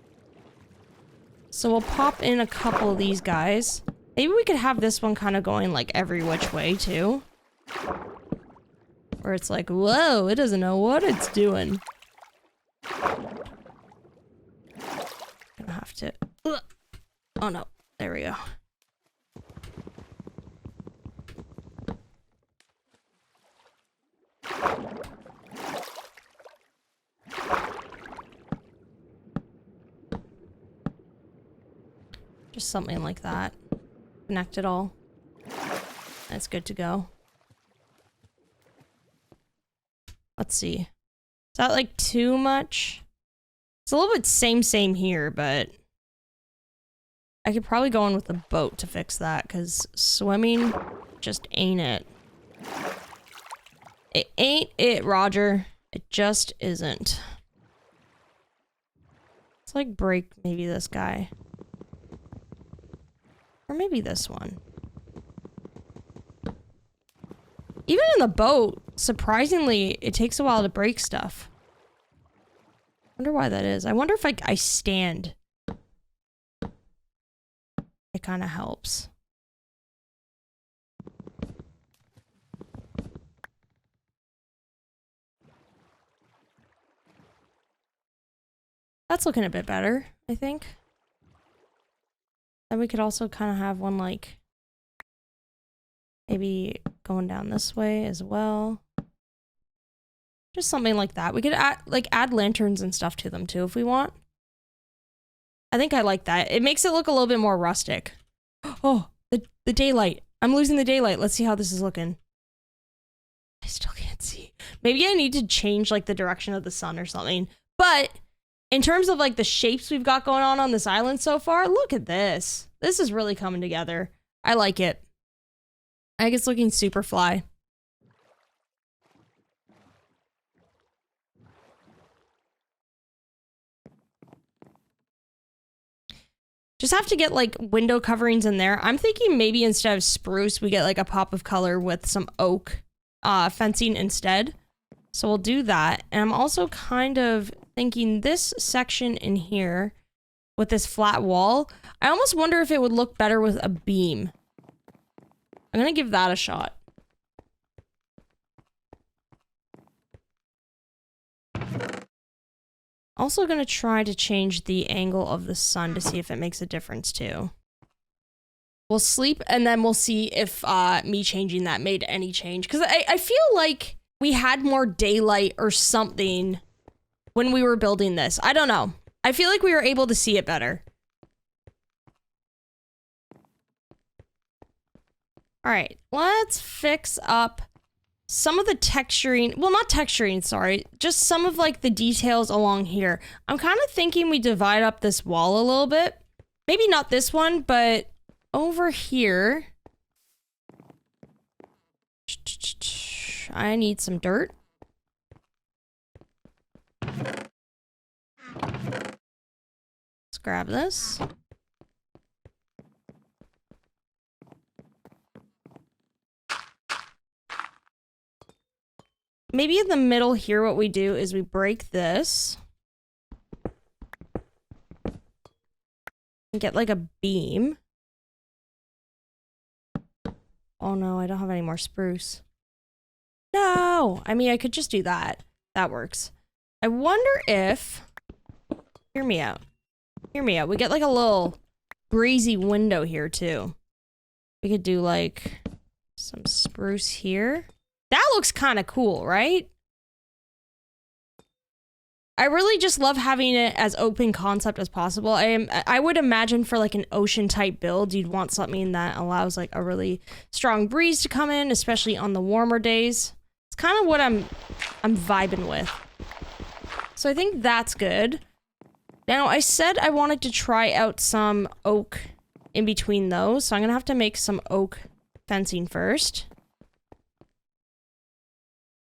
So we'll pop in a couple of these guys. Maybe we could have this one kind of going like every which way too. Where it's like, whoa, it doesn't know what it's doing. Gonna have to... Ugh. Oh no, there we go. Just something like that. Connect it all. That's good to go. Let's see. Is that like too much? It's a little bit same here, but I could probably go in with the boat to fix that because swimming just ain't it. It ain't it, Roger. It just isn't. Let's like break maybe this guy. Or maybe this one. Even in the boat, surprisingly, it takes a while to break stuff. Wonder why that is. I wonder if I stand. It kind of helps. That's looking a bit better, I think. Then we could also kind of have one like maybe going down this way as well. Just something like that. We could add lanterns and stuff to them too if we want. I think I like that. It makes it look a little bit more rustic. Oh, the daylight. I'm losing the daylight. Let's see how this is looking. I still can't see. Maybe I need to change like the direction of the sun or something. But in terms of like the shapes we've got going on this island so far, look at this. This is really coming together. I like it. I think it's looking super fly. Just have to get like window coverings in there. I'm thinking maybe instead of spruce, we get like a pop of color with some oak fencing instead. So we'll do that. And I'm also kind of thinking this section in here with this flat wall, I almost wonder if it would look better with a beam. I'm gonna give that a shot. Also gonna try to change the angle of the sun to see if it makes a difference too. We'll sleep and then we'll see if me changing that made any change. Because I feel like we had more daylight or something when we were building this. I don't know. I feel like we were able to see it better. All right, let's fix up some of the texturing. Well, not texturing, sorry. Just some of like the details along here. I'm kind of thinking we divide up this wall a little bit. Maybe not this one, but over here. I need some dirt. Let's grab this. Maybe in the middle here, what we do is we break this. And get like a beam. Oh no, I don't have any more spruce. No! I mean, I could just do that. That works. I wonder if... Hear me out. Hear me out. We get like a little breezy window here too. We could do like some spruce here. That looks kind of cool, right? I really just love having it as open concept as possible. I would imagine for like an ocean type build, you'd want something that allows like a really strong breeze to come in, especially on the warmer days. It's kind of what I'm vibing with. So I think that's good. Now I said I wanted to try out some oak in between those, so I'm gonna have to make some oak fencing first.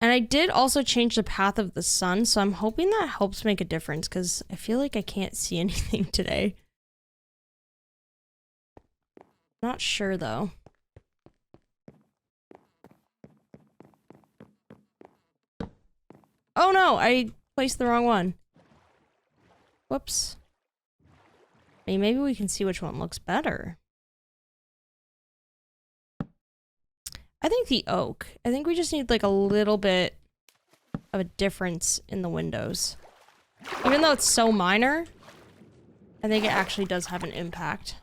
And I did also change the path of the sun, so I'm hoping that helps make a difference, because I feel like I can't see anything today. Not sure, though. Oh no, I placed the wrong one. Whoops. I mean, maybe we can see which one looks better. I think the oak. I think we just need like a little bit of a difference in the windows. Even though it's so minor, I think it actually does have an impact.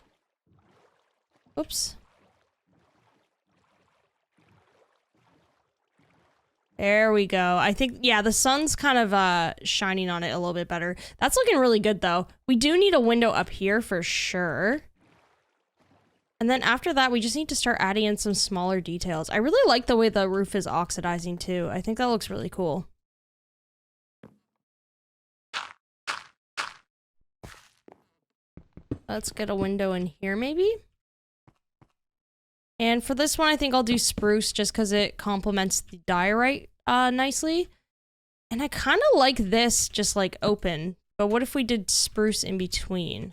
Oops. There we go. I think, yeah, the sun's kind of shining on it a little bit better. That's looking really good though. We do need a window up here for sure. And then after that, we just need to start adding in some smaller details. I really like the way the roof is oxidizing too. I think that looks really cool. Let's get a window in here maybe. And for this one, I think I'll do spruce just because it complements the diorite nicely. And I kind of like this just like open, but what if we did spruce in between?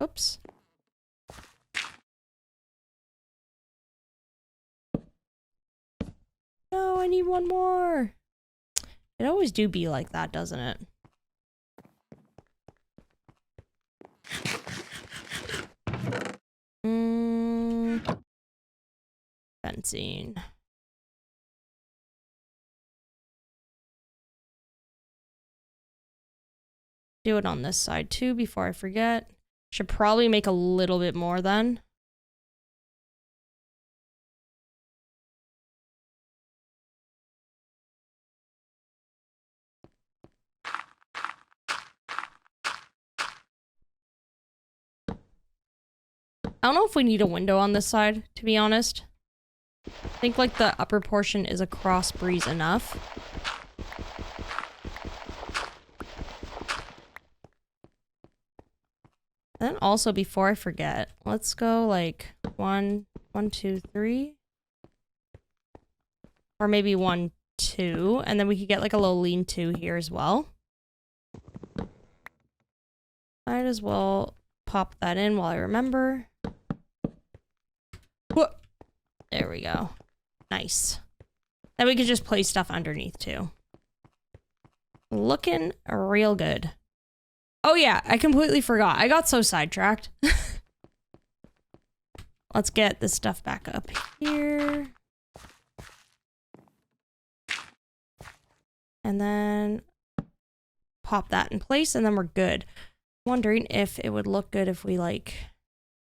Oops. No, I need one more. It always do be like that, doesn't it? Fencing. do it on this side too before I forget. Should probably make a little bit more then. I don't know if we need a window on this side, to be honest. I think like the upper portion is a cross breeze enough. And then also, before I forget, let's go like 1, 2, 3. Or maybe 1, 2. And then we could get like a little lean-to here as well. Might as well pop that in while I remember. Whoa. There we go. Nice. Then we could just place stuff underneath too. Looking real good. Oh yeah, I completely forgot. I got so sidetracked. Let's get this stuff back up here. And then pop that in place and then we're good. Wondering if it would look good if we like...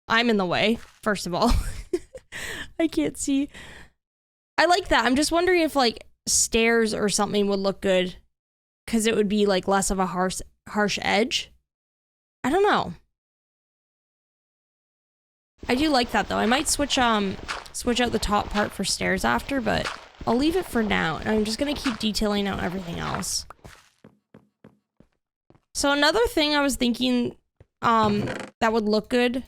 I'm in the way, first of all. I can't see. I like that. I'm just wondering if like stairs or something would look good. Because it would be like less of a harsh edge. I don't know. I do like that though. I might switch out the top part for stairs after, but I'll leave it for now. And I'm just gonna keep detailing out everything else. So another thing I was thinking that would look good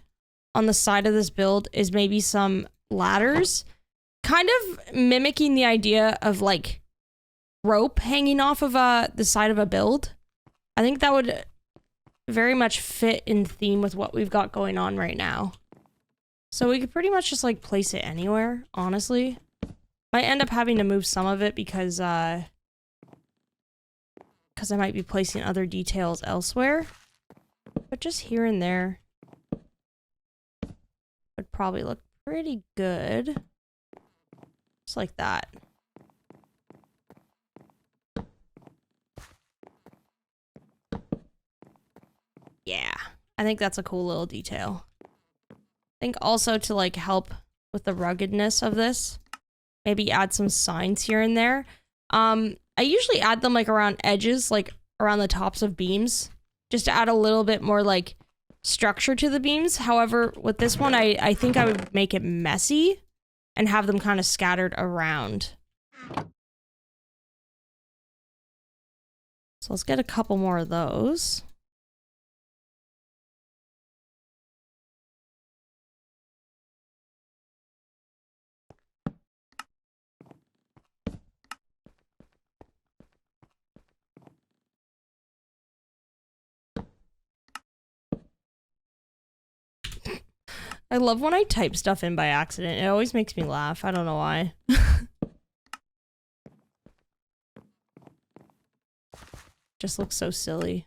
on the side of this build is maybe some ladders. Kind of mimicking the idea of like rope hanging off of the side of a build. I think that would very much fit in theme with what we've got going on right now. So we could pretty much just like place it anywhere, honestly. Might end up having to move some of it because I might be placing other details elsewhere. But just here and there would probably look pretty good. Just like that. Yeah, I think that's a cool little detail. I think also to like help with the ruggedness of this, maybe add some signs here and there. I usually add them like around edges, like around the tops of beams, just to add a little bit more like structure to the beams. However, with this one, I think I would make it messy and have them kind of scattered around. So let's get a couple more of those. I love when I type stuff in by accident. It always makes me laugh. I don't know why. Just looks so silly.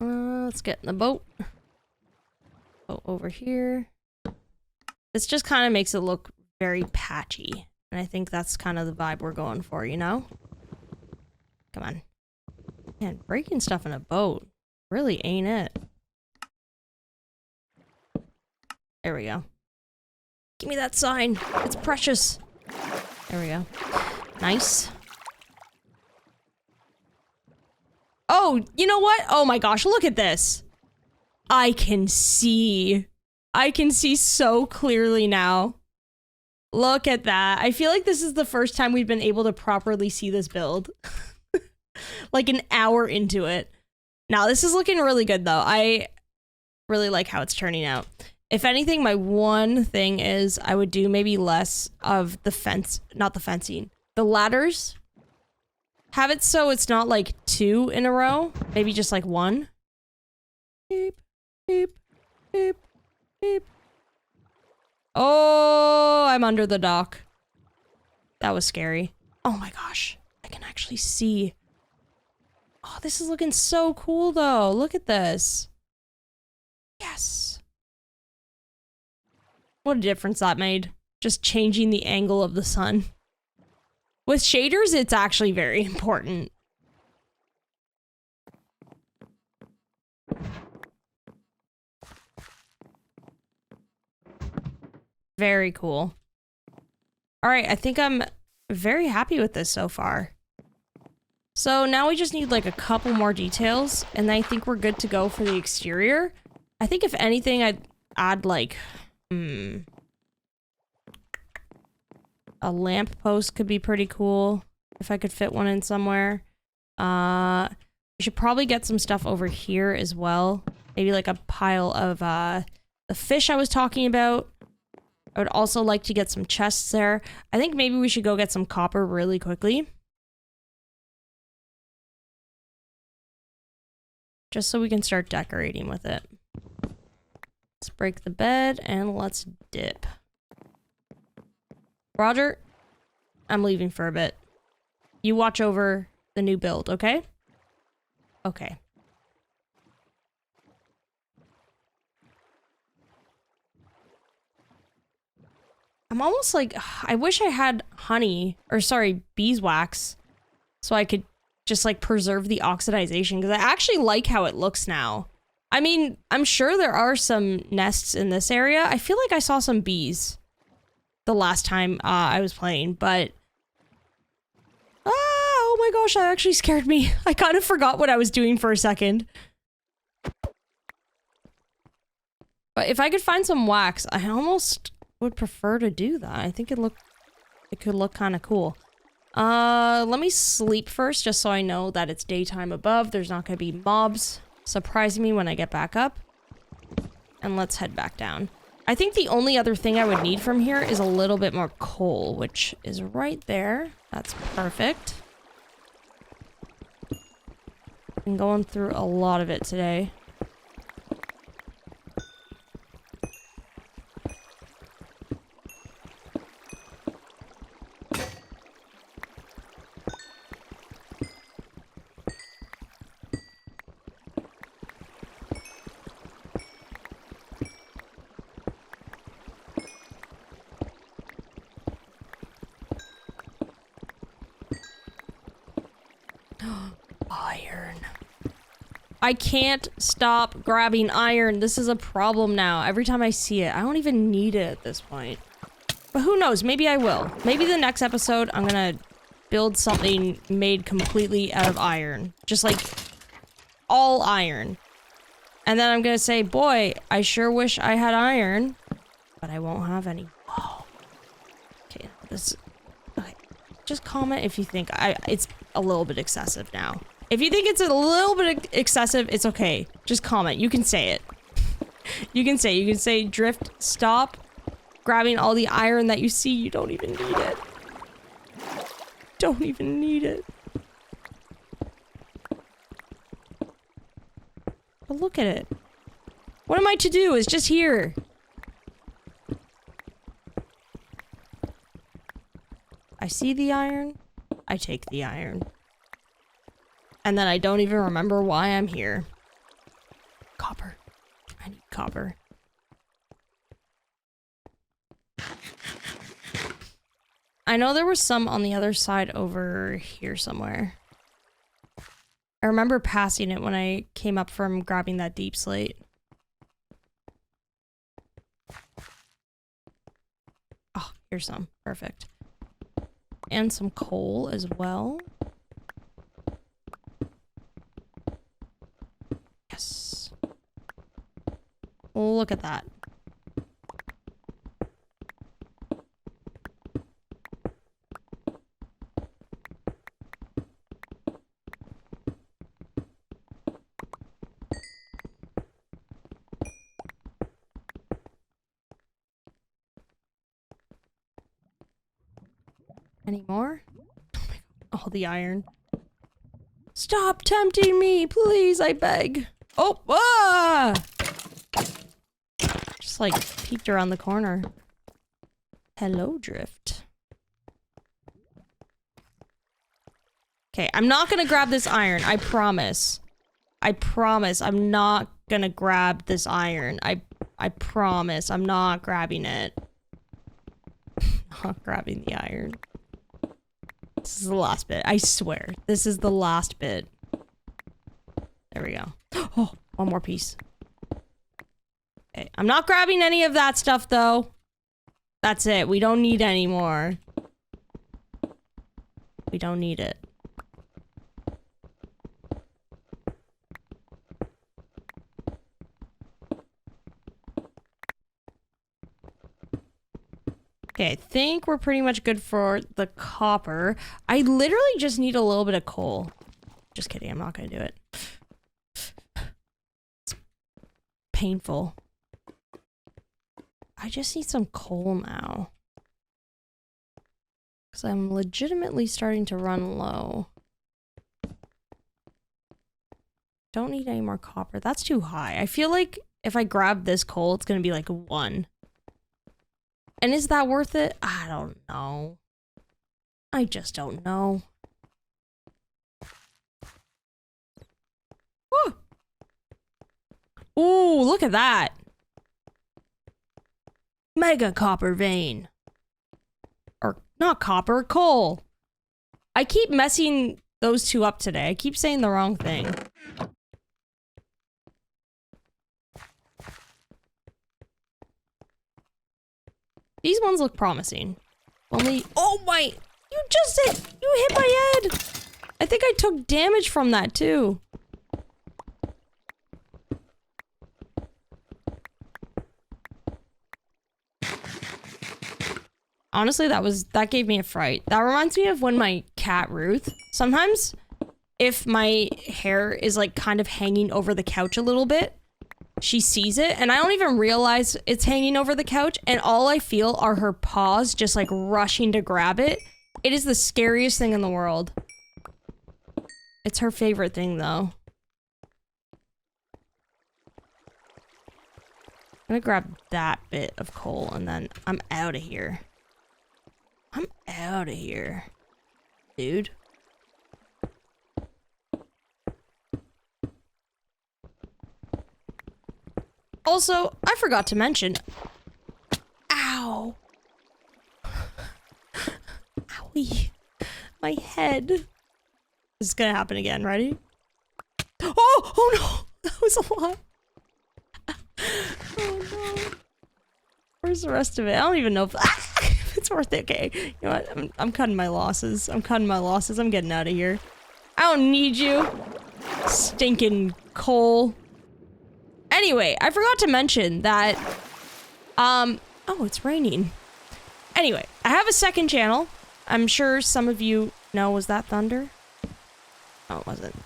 Let's get in the boat. Boat over here. This just kind of makes it look very patchy. And I think that's kind of the vibe we're going for, you know? Come on. Man, breaking stuff in a boat really ain't it. There we go. Give me that sign. It's precious. There we go. Nice. Oh, you know what? Oh my gosh, look at this. I can see. I can see so clearly now. Look at that. I feel like this is the first time we've been able to properly see this build. Like an hour into it. Now, this is looking really good, though. I really like how it's turning out. If anything, my one thing is I would do maybe less of the fence, not the fencing, the ladders. Have it so it's not like 2 in a row. Maybe just like 1. Beep, beep, beep, beep. Oh, I'm under the dock. That was scary. Oh my gosh. I can actually see. Oh, this is looking so cool, though. Look at this. Yes. What a difference that made. Just changing the angle of the sun. With shaders, it's actually very important. Very cool. All right, I think I'm very happy with this so far. So now we just need like a couple more details, and I think we're good to go for the exterior. I think if anything, I'd add like, a lamp post could be pretty cool if I could fit one in somewhere. We should probably get some stuff over here as well. Maybe like a pile of the fish I was talking about. I would also like to get some chests there. I think maybe we should go get some copper really quickly. Just so we can start decorating with it. Let's break the bed and let's dip. Roger, I'm leaving for a bit. You watch over the new build, okay? Okay. I'm almost like, I wish I had honey, or sorry, beeswax, so I could just like preserve the oxidization, because I actually like how it looks now. I mean, I'm sure there are some nests in this area. I feel like I saw some bees the last time I was playing, but... oh my gosh, that actually scared me. I kind of forgot what I was doing for a second. But if I could find some wax, I almost would prefer to do that. I think it could look kind of cool. Let me sleep first, just so I know that it's daytime above. There's not going to be mobs surprising me when I get back up. And let's head back down. I think the only other thing I would need from here is a little bit more coal, which is right there. That's perfect. I'm going through a lot of it today. Iron. I can't stop grabbing iron. This is a problem now. Every time I see it, I don't even need it at this point. But who knows? Maybe I will. Maybe the next episode, I'm gonna build something made completely out of iron. Just like all iron. And then I'm gonna say, boy, I sure wish I had iron, but I won't have any. Whoa. Okay, okay. Just comment if you think it's a little bit excessive now. If you think it's a little bit excessive, it's okay. Just comment. You can say it. You can say, Drift, stop grabbing all the iron that you see. You don't even need it. Don't even need it. But look at it. What am I to do? It's just here. I see the iron. I take the iron. And then I don't even remember why I'm here. Copper. I need copper. I know there was some on the other side over here somewhere. I remember passing it when I came up from grabbing that deep slate. Oh, here's some. Perfect. And some coal as well. Yes. Look at that. Any more? Oh my god. All the iron. Stop tempting me, please, I beg. Oh, ah! Just like peeked around the corner. Hello, Drift. Okay, I'm not gonna grab this iron, I promise. I promise I'm not gonna grab this iron. I promise I'm not grabbing it. Not grabbing the iron. This is the last bit. I swear. This is the last bit. There we go. Oh, one more piece. Okay, I'm not grabbing any of that stuff, though. That's it. We don't need any more. We don't need it. Okay, I think we're pretty much good for the copper. I literally just need a little bit of coal. Just kidding, I'm not gonna do it. It's painful. I just need some coal now. Because I'm legitimately starting to run low. Don't need any more copper. That's too high. I feel like if I grab this coal, it's gonna be like 1. And is that worth it? I don't know. I just don't know. Woo! Ooh, look at that. Mega copper vein. Or not copper, coal. I keep messing those two up today. I keep saying the wrong thing. These ones look promising. Only, oh my, you hit my head. I think I took damage from that too. Honestly, that gave me a fright. That reminds me of when my cat Ruth, sometimes if my hair is like kind of hanging over the couch a little bit, she sees it and I don't even realize it's hanging over the couch and all I feel are her paws just like rushing to grab it. It is the scariest thing in the world. It's her favorite thing though. I'm gonna grab that bit of coal and then I'm out of here. I'm out of here, dude. Also, I forgot to mention. Ow. Owie. My head. This is gonna happen again. Ready? Oh! Oh no! That was a lot. Oh no. Where's the rest of it? I don't even know if it's worth it. Okay. You know what? I'm cutting my losses. I'm cutting my losses. I'm getting out of here. I don't need you. Stinking coal. Anyway, I forgot to mention that, oh, it's raining. Anyway, I have a second channel. I'm sure some of you know, was that thunder? Oh, it wasn't.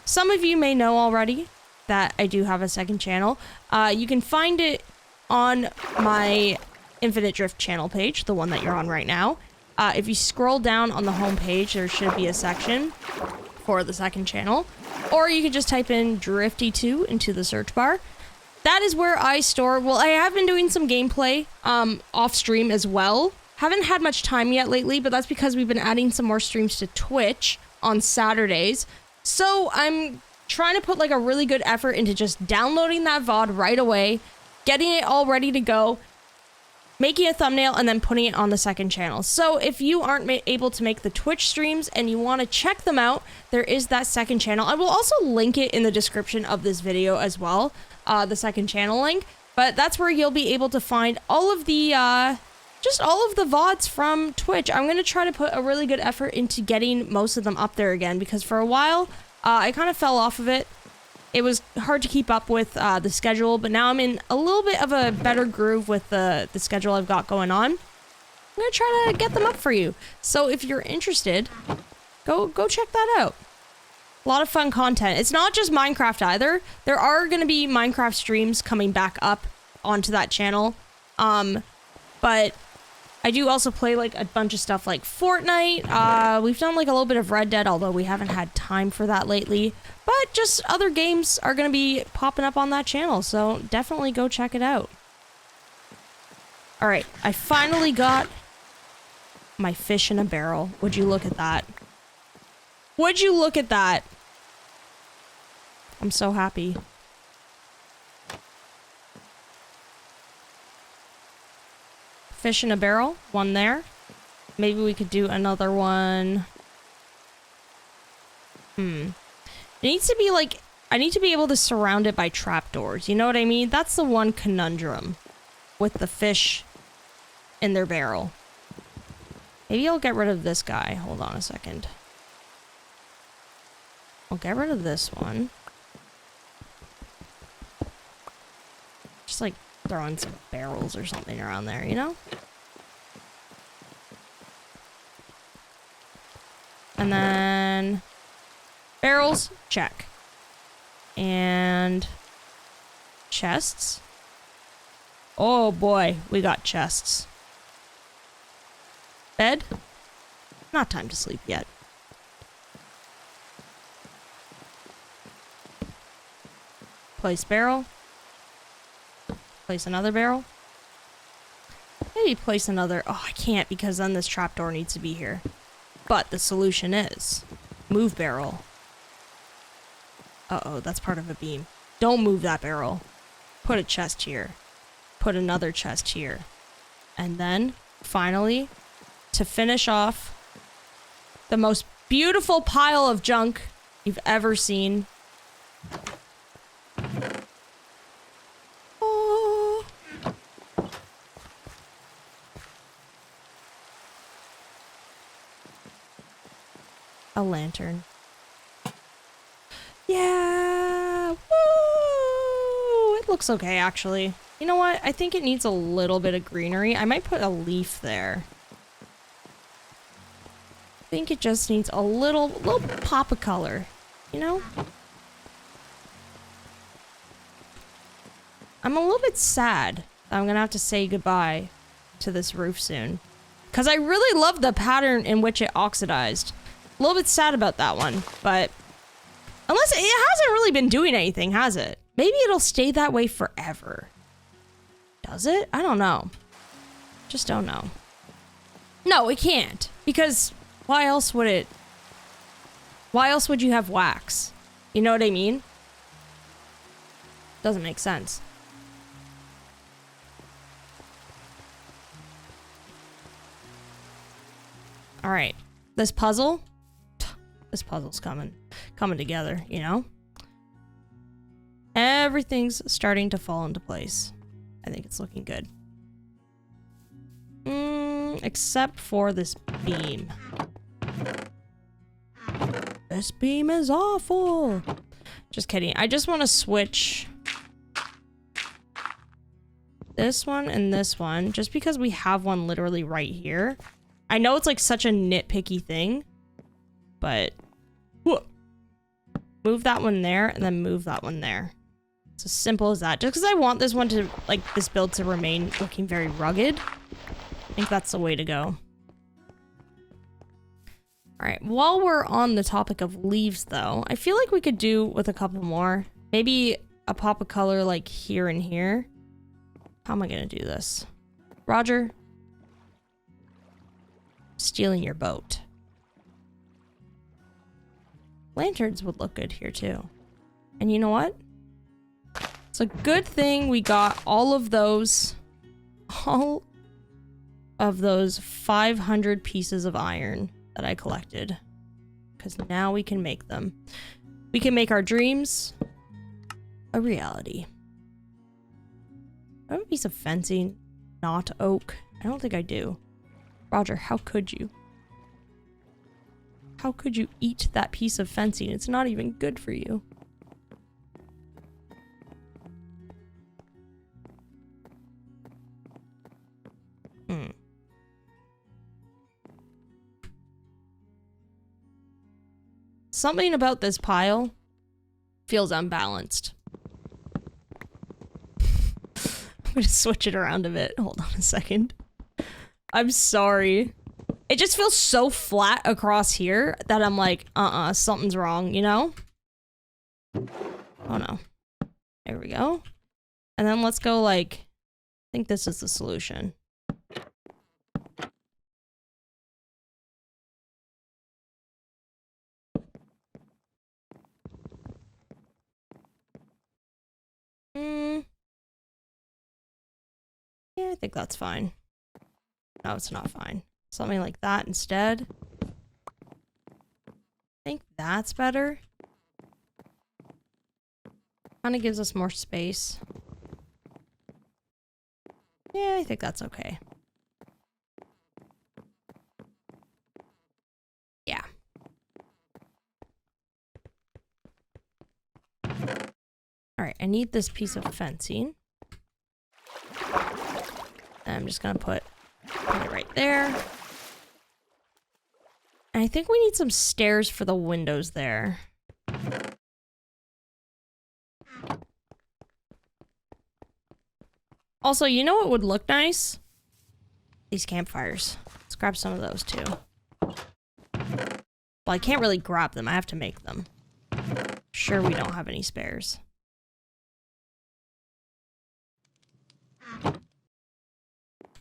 Some of you may know already that I do have a second channel. You can find it on my Infinite Drift channel page, the one that you're on right now. If you scroll down on the home page, there should be a section for the second channel. Or you could just type in Drifty2 into the search bar. That is where I store, well, I have been doing some gameplay off stream as well. Haven't had much time yet lately, but that's because we've been adding some more streams to Twitch on Saturdays. So I'm trying to put like a really good effort into just downloading that VOD right away, getting it all ready to go, making a thumbnail, and then putting it on the second channel. So if you aren't able to make the Twitch streams and you want to check them out, there is that second channel. I will also link it in the description of this video as well. The second channel link, but that's where you'll be able to find all of the just all of the VODs from Twitch. I'm gonna try to put a really good effort into getting most of them up there again, because for a while I kind of fell off of it. It was hard to keep up with the schedule, but now I'm in a little bit of a better groove with the schedule I've got going on. I'm gonna try to get them up for you. So if you're interested, go check that out. A lot of fun content. It's not just Minecraft either. There are going to be Minecraft streams coming back up onto that channel. But I do also play like a bunch of stuff like Fortnite. We've done like a little bit of Red Dead, although we haven't had time for that lately. But just other games are going to be popping up on that channel, so definitely go check it out. All right, I finally got my fish in a barrel. Would you look at that? Would you look at that? I'm so happy. Fish in a barrel, one there. Maybe we could do another one It needs to be like, I need to be able to surround it by trapdoors. You know what I mean? That's the one conundrum with the fish in their barrel. Maybe I'll get rid of this guy. Hold on a second. I'll get rid of this one. Just like throwing some barrels or something around there, you know? And then barrels, check. And chests. Oh boy, we got chests. Bed? Not time to sleep yet. Place barrel. Place another barrel. Maybe place another. Oh, I can't because then this trapdoor needs to be here. But the solution is move barrel. Uh-oh, that's part of a beam. Don't move that barrel. Put a chest here. Put another chest here. And then, finally, to finish off the most beautiful pile of junk you've ever seen. Oh. A lantern. Yeah! Woo! It looks okay, actually. You know what? I think it needs a little bit of greenery. I might put a leaf there. I think it just needs a little pop of color, you know? I'm a little bit sad that I'm gonna have to say goodbye to this roof soon. Because I really love the pattern in which it oxidized. A little bit sad about that one, but unless it hasn't really been doing anything, has it? Maybe it'll stay that way forever. Does it? I don't know. Just don't know. No, it can't. Because why else would it... Why else would you have wax? You know what I mean? Doesn't make sense. Alright. This puzzle's coming together, you know? Everything's starting to fall into place. I think it's looking good. Except for this beam. This beam is awful. Just kidding. I just want to switch this one and this one just because we have one literally right here. I know it's like such a nitpicky thing, but move that one there and then move that one there. It's as simple as that. Just because I want this one to, like, this build to remain looking very rugged. I think that's the way to go. Alright, while we're on the topic of leaves, though, I feel like we could do with a couple more. Maybe a pop of color, like, here and here. How am I gonna do this? Roger? Stealing your boat. Lanterns would look good here, too. And you know what? It's a good thing we got all of those 500 pieces of iron that I collected. Because now we can make them. We can make our dreams a reality. I have a piece of fencing, not oak. I don't think I do. Roger, how could you? How could you eat that piece of fencing? It's not even good for you. Something about this pile feels unbalanced. I'm gonna switch it around a bit. Hold on a second. I'm sorry. It just feels so flat across here that I'm like, something's wrong, you know? Oh no. There we go. And then let's go like, I think this is the solution. Yeah, I think that's fine. No, it's not fine. Something like that instead. think that's better. Kind of gives us more space. Yeah, I think that's okay. Yeah. Alright, I need this piece of fencing. I'm just gonna put it right there. And I think we need some stairs for the windows there. Also, you know what would look nice? These campfires. Let's grab some of those too. Well, I can't really grab them. I have to make them. Sure, we don't have any spares.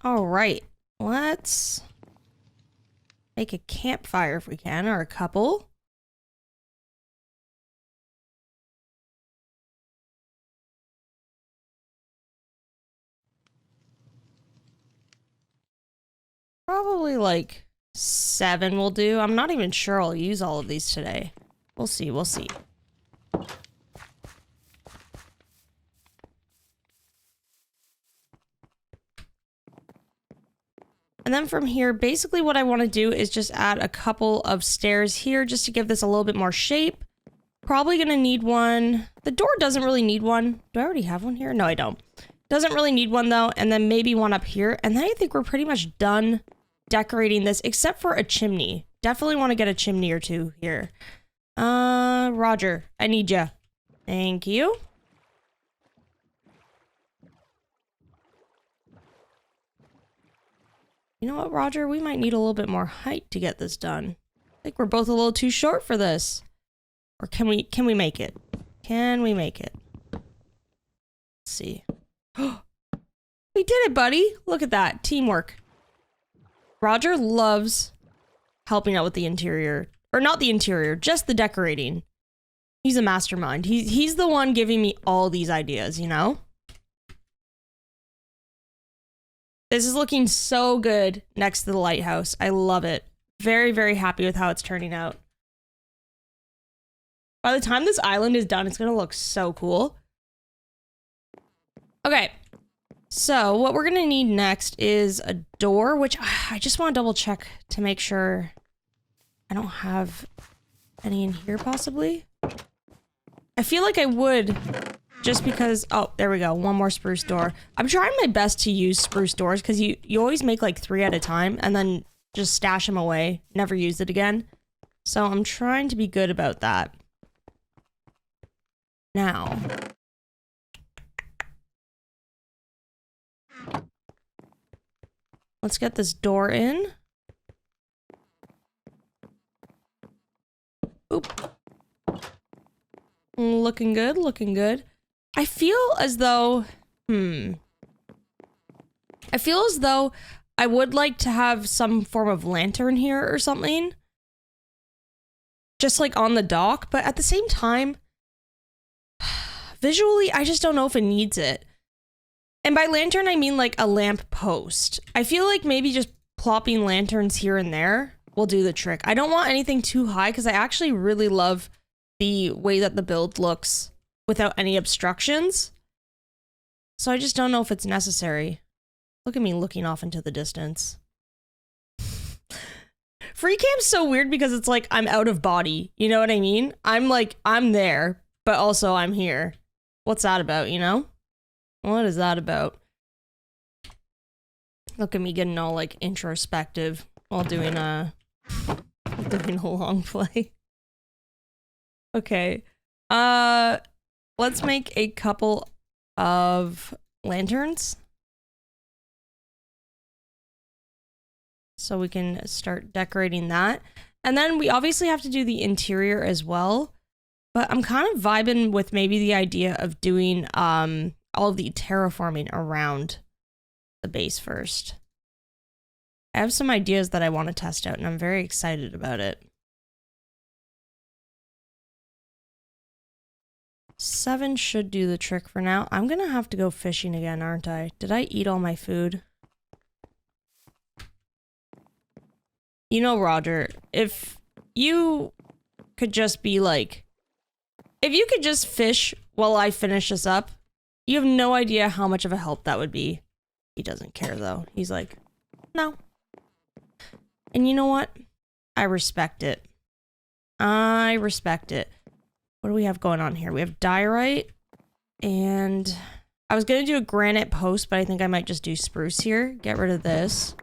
All right, let's make a campfire if we can, or a couple. Probably like 7 will do. I'm not even sure I'll use all of these today. We'll see, we'll see. And then from here, basically what I want to do is just add a couple of stairs here just to give this a little bit more shape. Probably going to need one. The door doesn't really need one. Do I already have one here? No, I don't. Doesn't really need one though. And then maybe one up here. And then I think we're pretty much done decorating this, except for a chimney. Definitely want to get a chimney or two here. Roger, I need ya. Thank you. You know what, Roger? We might need a little bit more height to get this done. I think we're both a little too short for this. Or can we make it? Can we make it? Let's see. We did it, buddy. Look at that. Teamwork. Roger loves helping out with the interior. Or not the interior, just the decorating. He's a mastermind. He's the one giving me all these ideas, you know? This is looking so good next to the lighthouse. I love it. Very, very happy with how it's turning out. By the time this island is done, it's going to look so cool. Okay. So what we're going to need next is a door, which I just want to double check to make sure I don't have any in here possibly. I feel like I would just because, oh, there we go. One more spruce door. I'm trying my best to use spruce doors because you always make like 3 at a time and then just stash them away, never use it again. So I'm trying to be good about that. Now, let's get this door in. Oop. Looking good, looking good. I feel as though, I feel as though I would like to have some form of lantern here or something. Just like on the dock, but at the same time, visually, I just don't know if it needs it. And by lantern, I mean like a lamp post. I feel like maybe just plopping lanterns here and there will do the trick. I don't want anything too high because I actually really love the way that the build looks without any obstructions. So I just don't know if it's necessary. Look at me looking off into the distance. Free camp's so weird because it's like I'm out of body. You know what I mean? I'm like, I'm there, but also I'm here. What's that about, you know? What is that about? Look at me getting all like introspective while doing a long play. Okay. Let's make a couple of lanterns. So we can start decorating that. And then we obviously have to do the interior as well. But I'm kind of vibing with maybe the idea of doing all of the terraforming around the base first. I have some ideas that I want to test out and I'm very excited about it. 7 should do the trick for now. I'm gonna have to go fishing again, aren't I? Did I eat all my food? You know, Roger, if you could just be like, if you could just fish while I finish this up, you have no idea how much of a help that would be. He doesn't care though. He's like, no. And you know what? I respect it. I respect it. What do we have going on here? We have diorite, and I was gonna do a granite post, but I think I might just do spruce here. Get rid of this.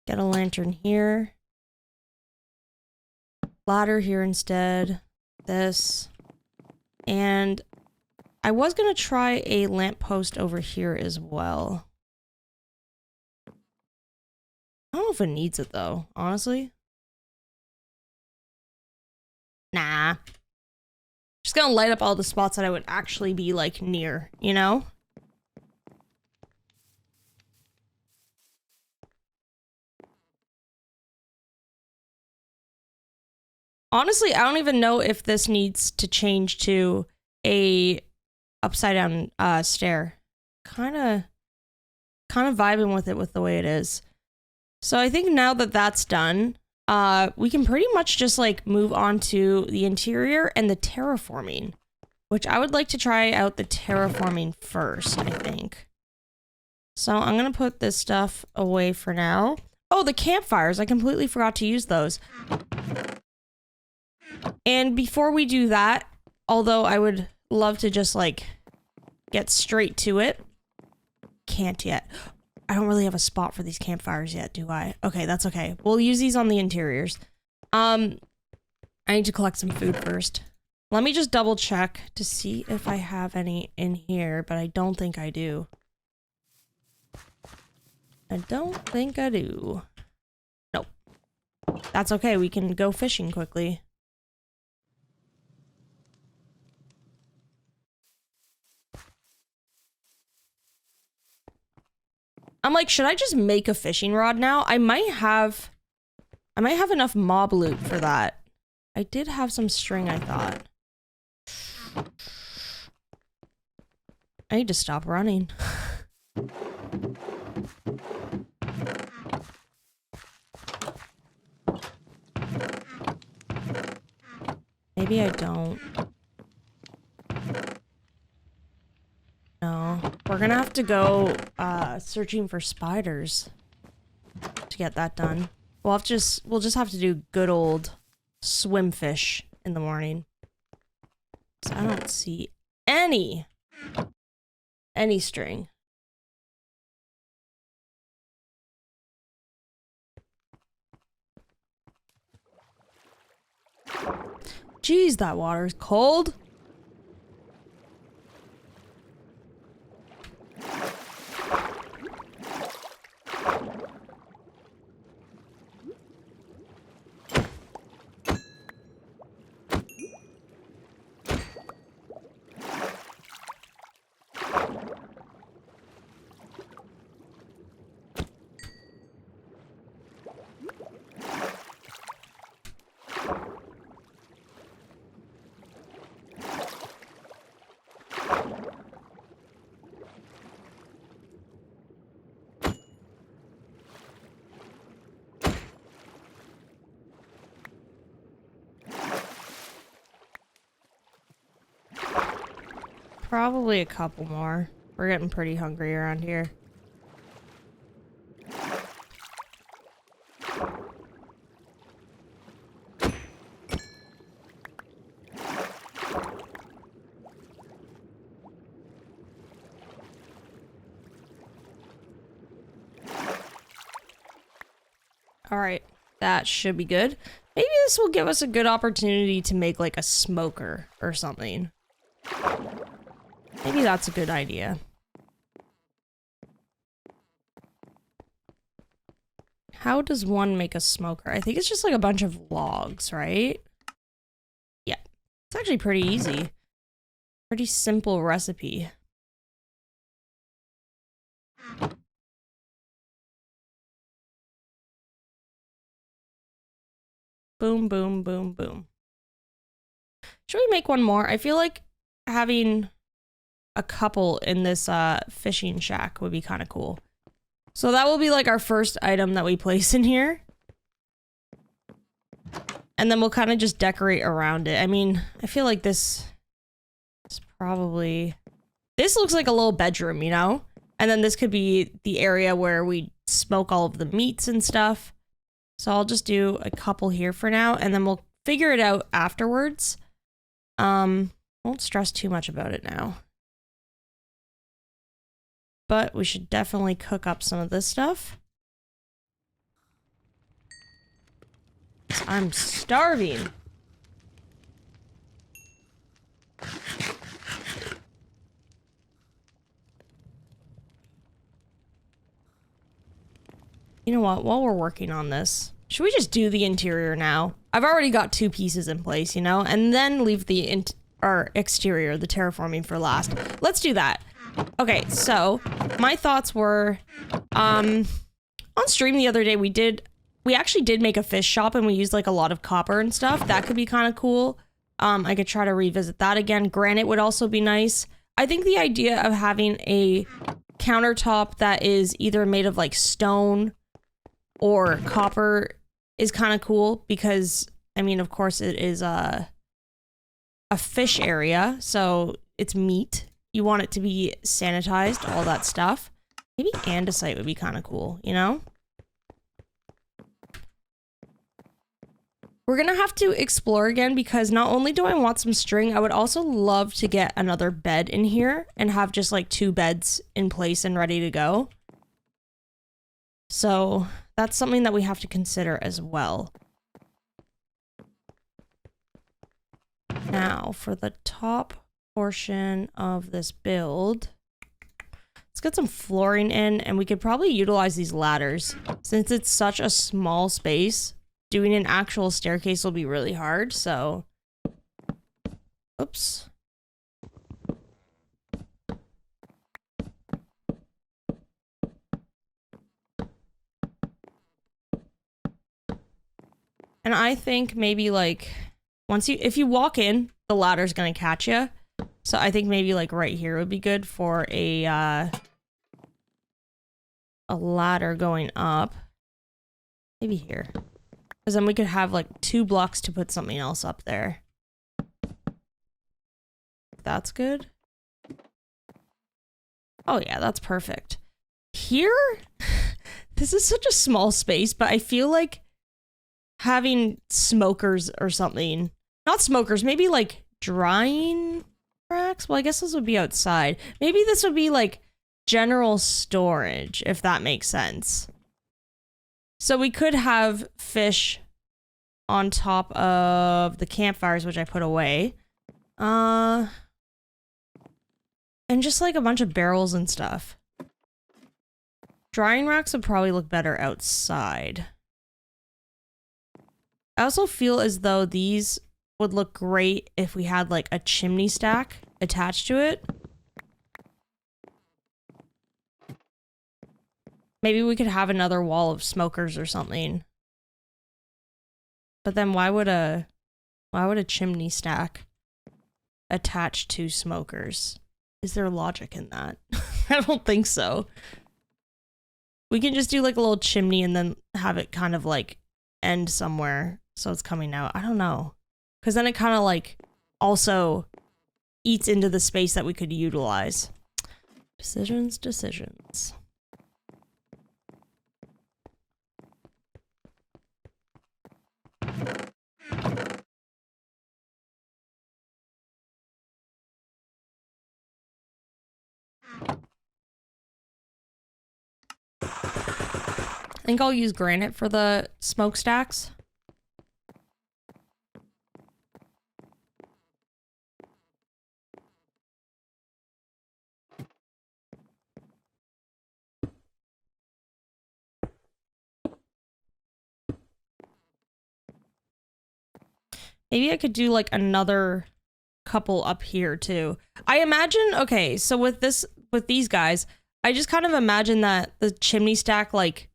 Get a lantern here. Ladder here instead. This. And I was gonna try a lamppost over here as well. I don't know if it needs it though, honestly. Nah. Just gonna light up all the spots that I would actually be like near, you know? Honestly, I don't even know if this needs to change to a upside down stair. Kind of vibing with it with the way it is. So I think now that that's done, we can pretty much just like move on to the interior and the terraforming, which I would like to try out the terraforming first, I think. So I'm gonna put this stuff away for now. Oh, the campfires, I completely forgot to use those. And before we do that, although I would love to just like get straight to it, can't yet. I don't really have a spot for these campfires yet, do I? Okay, that's okay. We'll use these on the interiors. I need to collect some food first. Let me just double check to see if I have any in here, but I don't think I do. I don't think I do. Nope. That's okay, we can go fishing quickly. I'm like, should I just make a fishing rod now? I might have enough mob loot for that. I did have some string, I thought. I need to stop running. Maybe I don't. No, we're gonna have to go searching for spiders to get that done. We'll just have to do good old swim fish in the morning. So I don't see any string. Jeez, that water is cold. Probably a couple more. We're getting pretty hungry around here. All right, that should be good. Maybe this will give us a good opportunity to make like a smoker or something. Maybe that's a good idea. How does one make a smoker? I think it's just like a bunch of logs, right? Yeah, it's actually pretty easy. Pretty simple recipe. Boom, boom, boom, boom. Should we make one more? I feel like having a couple in this fishing shack would be kind of cool. So that will be like our first item that we place in here. And And then we'll kind of just decorate around it. I mean, I feel like this is probably... This looks like a little bedroom, you know? And then this could be the area where we smoke all of the meats and stuff. So I'll just do a couple here for now, and then we'll figure it out afterwards. Won't stress too much about it now. But we should definitely cook up some of this stuff. I'm starving. You know what? While we're working on this, should we just do the interior now? I've already got 2 pieces in place, you know, and then leave the exterior, the terraforming, for last. Let's do that. Okay, so my thoughts were, on stream the other day, we actually did make a fish shop, and we used like a lot of copper and stuff. That could be kind of cool. I could try to revisit that again. Granite would also be nice. I think the idea of having a countertop that is either made of like stone or copper is kind of cool because, I mean, of course it is a fish area, so it's meat. You want it to be sanitized, all that stuff. Maybe andesite would be kind of cool, you know? We're gonna have to explore again because not only do I want some string, I would also love to get another bed in here and have just like 2 beds in place and ready to go. So that's something that we have to consider as well. Now, for the top portion of this build, let's get some flooring in, and we could probably utilize these ladders. Since it's such a small space, doing an actual staircase will be really hard, so... Oops. And I think maybe like if you walk in, the ladder's gonna catch you. So I think maybe like right here would be good for a ladder going up. Maybe here. Because then we could have like 2 blocks to put something else up there. That's good. Oh yeah, that's perfect. Here? This is such a small space, but I feel like having smokers or something. Not smokers, maybe like drying racks? Well, I guess this would be outside. Maybe this would be like general storage, if that makes sense. So we could have fish on top of the campfires, which I put away. And just like a bunch of barrels and stuff. Drying racks would probably look better outside. I also feel as though these would look great if we had like a chimney stack attached to it. Maybe we could have another wall of smokers or something. But then why would a chimney stack attach to smokers? Is there logic in that? I don't think so. We can just do like a little chimney and then have it kind of like end somewhere so it's coming out. I don't know. Because then it kind of like also eats into the space that we could utilize. Decisions. I think I'll use granite for the smokestacks. Maybe I could do like another couple up here too. I imagine, okay, so with these guys, I just kind of imagine that the chimney stack like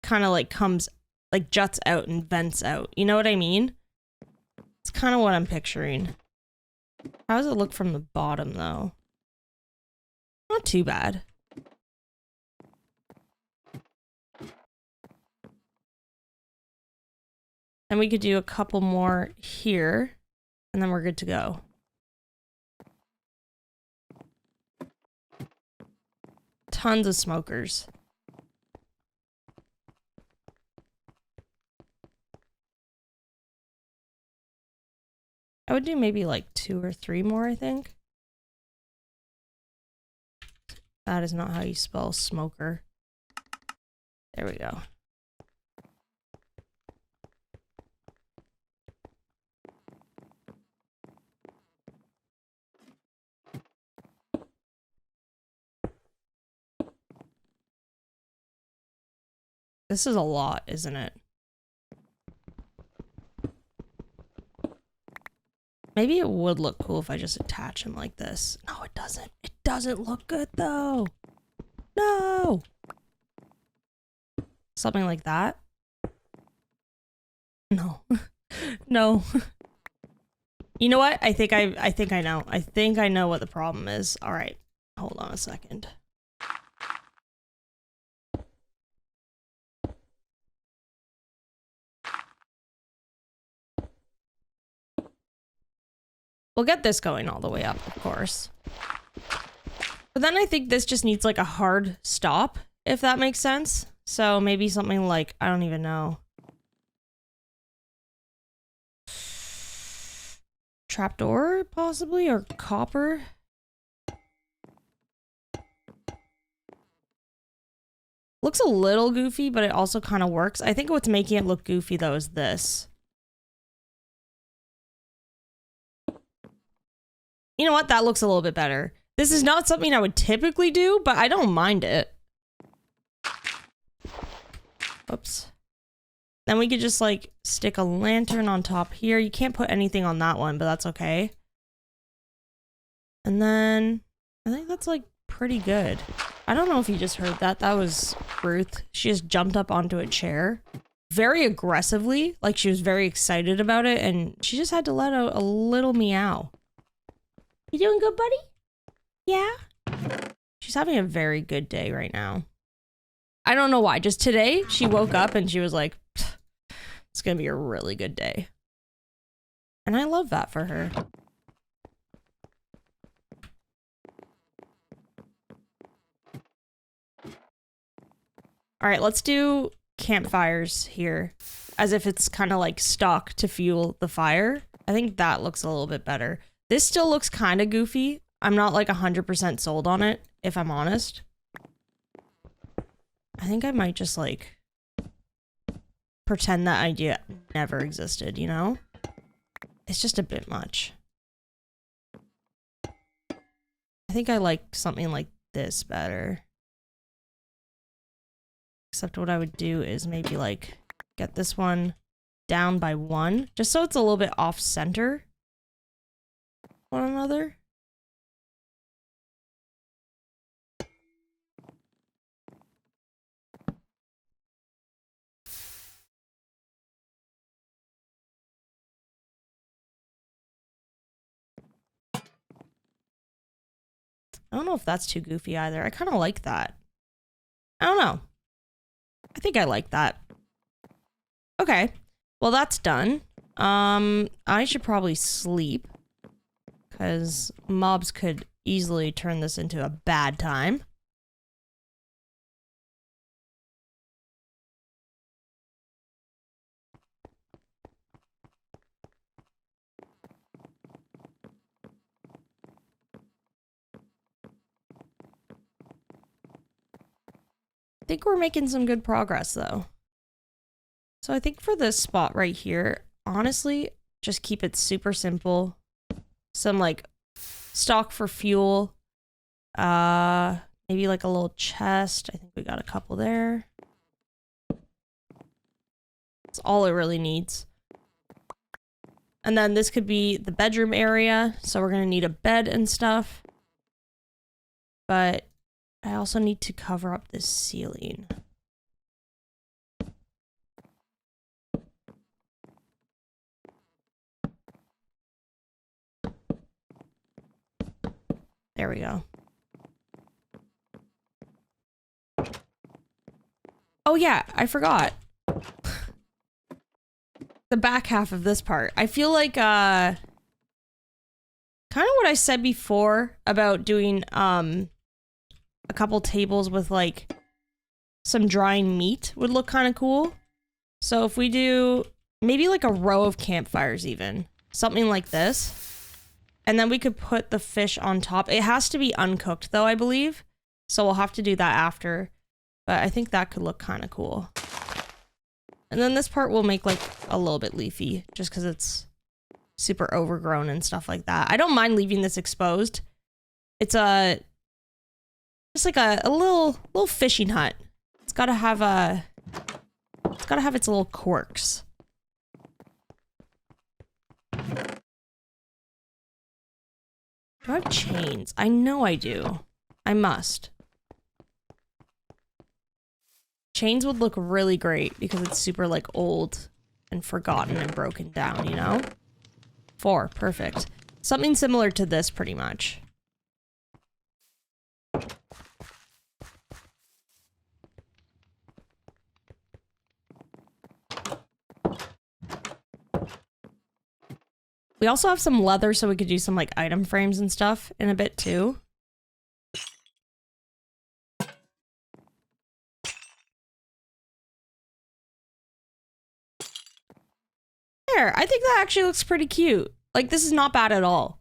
kind of like comes, like juts out and vents out. You know what I mean? It's kind of what I'm picturing. How does it look from the bottom though? Not too bad. And we could do a couple more here, and then we're good to go. Tons of smokers. I would do maybe like 2 or 3 more, I think. That is not how you spell smoker. There we go. This is a lot, isn't it? Maybe it would look cool if I just attach him like this. No, it doesn't. It doesn't look good though. No. Something like that. No. No. You know what? I think I know. I think I know what the problem is. All right. Hold on a second. We'll get this going all the way up, of course. But then I think this just needs like a hard stop, if that makes sense. So maybe something like, I don't even know. Trapdoor, possibly, or copper. Looks a little goofy, but it also kind of works. I think what's making it look goofy, though, is this. You know what? That looks a little bit better. This is not something I would typically do, but I don't mind it. Oops. Then we could just, like, stick a lantern on top here. You can't put anything on that one, but that's okay. And then I think that's, like, pretty good. I don't know if you just heard that. That was Ruth. She just jumped up onto a chair very aggressively. Like, she was very excited about it, and she just had to let out a little meow. You doing good, buddy? Yeah? She's having a very good day right now. I don't know why. Just today, she woke up and she was like, it's gonna be a really good day. And I love that for her. All right, let's do campfires here, as if it's kind of like stock to fuel the fire. I think that looks a little bit better. This still looks kind of goofy. I'm not like 100% sold on it, if I'm honest. I think I might just like pretend that idea never existed, you know? It's just a bit much. I think I like something like this better. Except what I would do is maybe like get this one down by 1, just so it's a little bit off center one another. I don't know if that's too goofy either. I kind of like that. I don't know. I think I like that. Okay. Well, that's done. I should probably sleep, because mobs could easily turn this into a bad time. I think we're making some good progress, though. So I think for this spot right here, honestly, just keep it super simple. Some like stock for fuel. Maybe like a little chest. I think we got a couple there. That's all it really needs. And then this could be the bedroom area. So we're going to need a bed and stuff. But I also need to cover up this ceiling. There we go. Oh yeah, I forgot. the back half of this part. I feel like kind of what I said before about doing a couple tables with like some drying meat would look kind of cool. So if we do maybe like a row of campfires even, something like this, and then we could put the fish on top. It has to be uncooked though, I believe. So we'll have to do that after, but I think that could look kind of cool. And then this part will make like a little bit leafy just because it's super overgrown and stuff like that. I don't mind leaving this exposed. It's just like a little fishing hut. It's gotta have its little quirks. Do I have chains? I know I do. I must. Chains would look really great because it's super like old and forgotten and broken down, you know? 4, perfect. Something similar to this pretty much. We also have some leather so we could do some like item frames and stuff in a bit too. There, I think that actually looks pretty cute. Like this is not bad at all.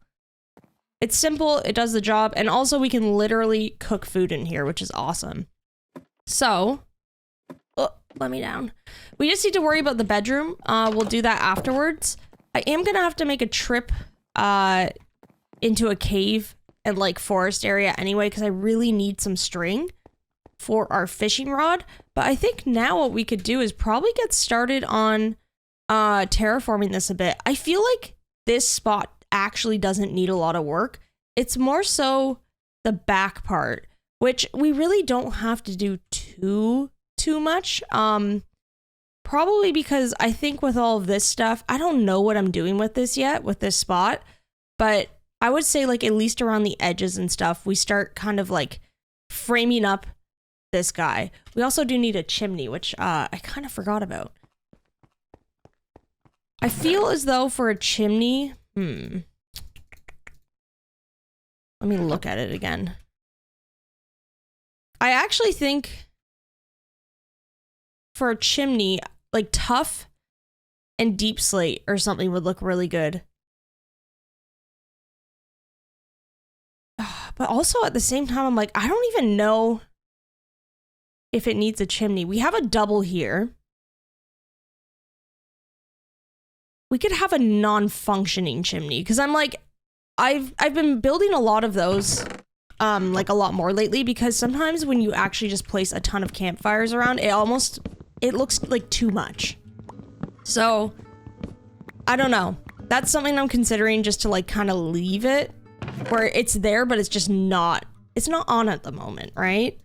It's simple, it does the job, and also we can literally cook food in here, which is awesome. So, oh, let me down. We just need to worry about the bedroom. We'll do that afterwards. I am gonna have to make a trip into a cave and like forest area anyway, because I really need some string for our fishing rod. But I think now what we could do is probably get started on terraforming this a bit. I feel like this spot actually doesn't need a lot of work. It's more so the back part, which we really don't have to do too much. Probably because I think with all of this stuff, I don't know what I'm doing with this yet, with this spot, but I would say like at least around the edges and stuff, we start kind of like framing up this guy. We also do need a chimney, which I kind of forgot about. I feel as though for a chimney, let me look at it again. I actually think for a chimney, like tough and deep slate or something would look really good. But also at the same time, I'm like, I don't even know if it needs a chimney. We have a double here. We could have a non-functioning chimney because I'm like, I've been building a lot of those, like a lot more lately, because sometimes when you actually just place a ton of campfires around, it looks like too much. So I don't know. That's something I'm considering, just to like kind of leave it where it's there, but it's not on at the moment, right?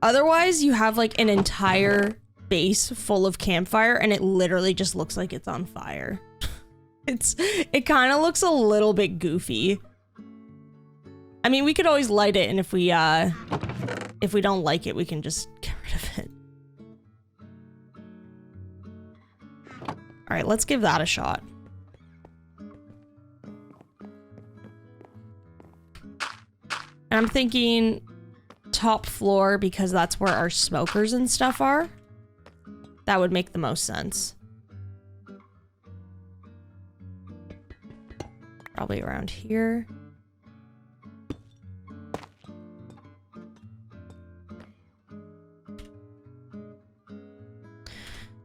Otherwise you have like an entire base full of campfire and it literally just looks like it's on fire. It kind of looks a little bit goofy. I mean, we could always light it, and if we don't like it, we can just get rid of it. All right, let's give that a shot. And I'm thinking top floor because that's where our smokers and stuff are. That would make the most sense. Probably around here.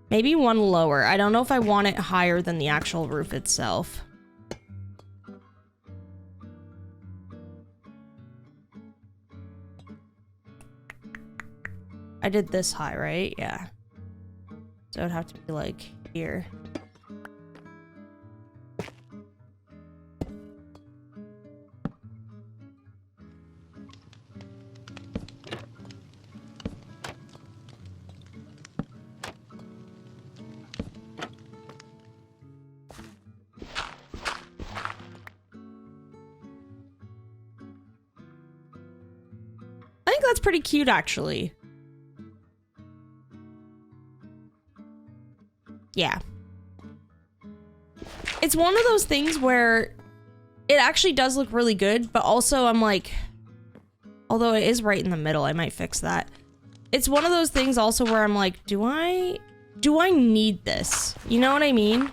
Maybe one lower. I don't know if I want it higher than the actual roof itself. I did this high, right? Yeah. So it would have to be like here. I think that's pretty cute, actually. Yeah. It's one of those things where it actually does look really good, but also I'm like, although it is right in the middle, I might fix that. It's one of those things also where I'm like, do I need this? You know what I mean?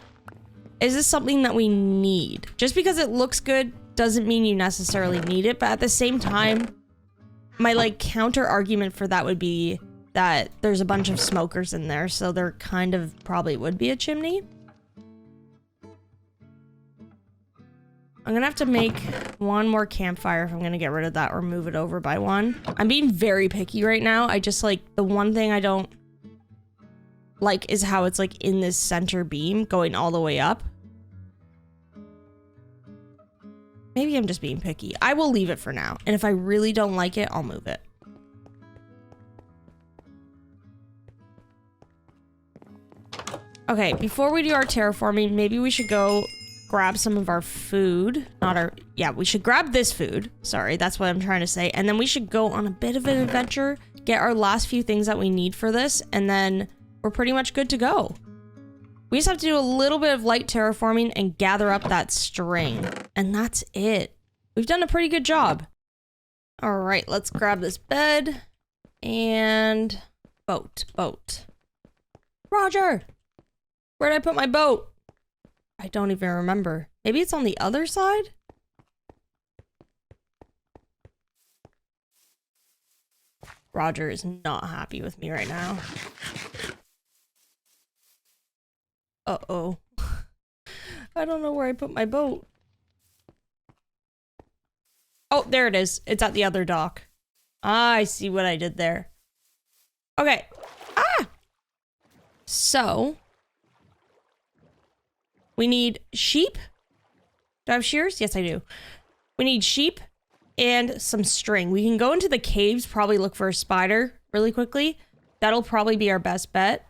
Is this something that we need? Just because it looks good doesn't mean you necessarily need it, but at the same time, my like counter argument for that would be that there's a bunch of smokers in there, so there kind of probably would be a chimney. I'm gonna have to make one more campfire if I'm gonna get rid of that or move it over by one. I'm being very picky right now. I just like, the one thing I don't like is how it's like in this center beam going all the way up. Maybe I'm just being picky. I will leave it for now. And if I really don't like it, I'll move it. Okay, before we do our terraforming, maybe we should go grab some of our food. We should grab this food. Sorry, that's what I'm trying to say. And then we should go on a bit of an adventure, get our last few things that we need for this, and then we're pretty much good to go. We just have to do a little bit of light terraforming and gather up that string. And that's it. We've done a pretty good job. All right, let's grab this bed and boat. Roger, where'd I put my boat? I don't even remember. Maybe it's on the other side? Roger is not happy with me right now. Uh-oh. I don't know where I put my boat. Oh, there it is. It's at the other dock. Ah, I see what I did there. Okay. Ah! So, we need sheep. Do I have shears? Yes, I do. We need sheep and some string. We can go into the caves, probably look for a spider really quickly. That'll probably be our best bet.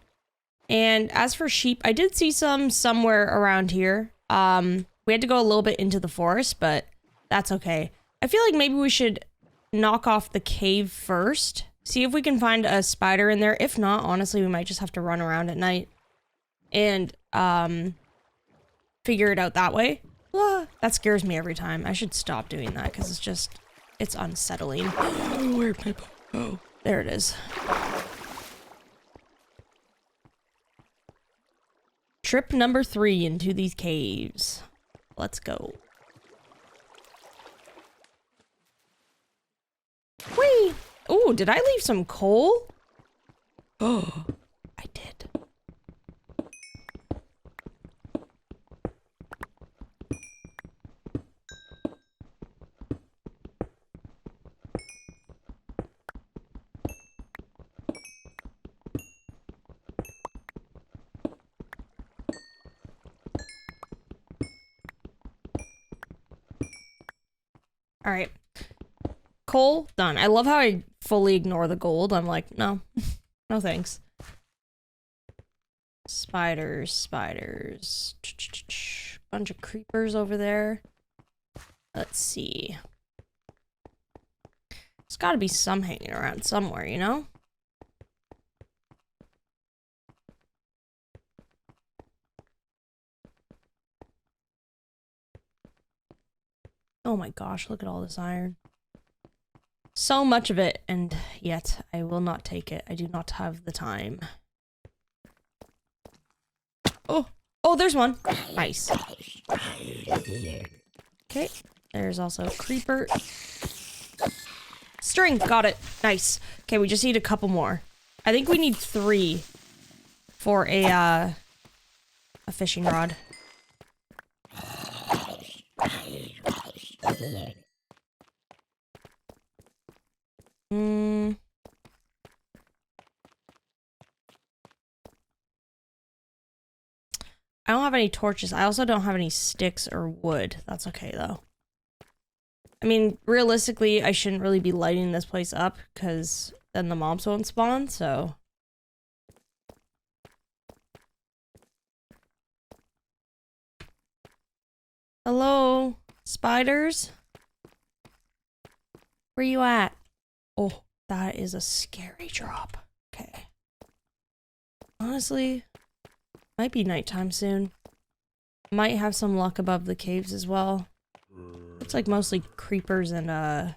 And as for sheep, I did see some somewhere around here. We had to go a little bit into the forest, but that's okay. I feel like maybe we should knock off the cave first. See if we can find a spider in there. If not, honestly, we might just have to run around at night and figure it out that way. Ah, that scares me every time. I should stop doing that because it's unsettling. Where'd my boat go? There it is. Trip number 3 into these caves. Let's go. Whee! Oh, did I leave some coal? Oh, I did. All right. Coal, done. I love how I fully ignore the gold. I'm like, no. No thanks. Spiders. Bunch of creepers over there. Let's see. There's gotta be some hanging around somewhere, you know? Oh my gosh, look at all this iron. So much of it, and yet I will not take it. I do not have the time. Oh, there's one. Nice. Okay, there's also a creeper. String, got it. Nice. Okay, we just need a couple more. I think we need 3 for a fishing rod. I don't have any torches. I also don't have any sticks or wood. That's okay, though. I mean, realistically, I shouldn't really be lighting this place up, because then the mobs won't spawn, so... Hello? Spiders? Where you at? Oh, that is a scary drop. Okay. Honestly, might be nighttime soon. Might have some luck above the caves as well. Looks like mostly creepers and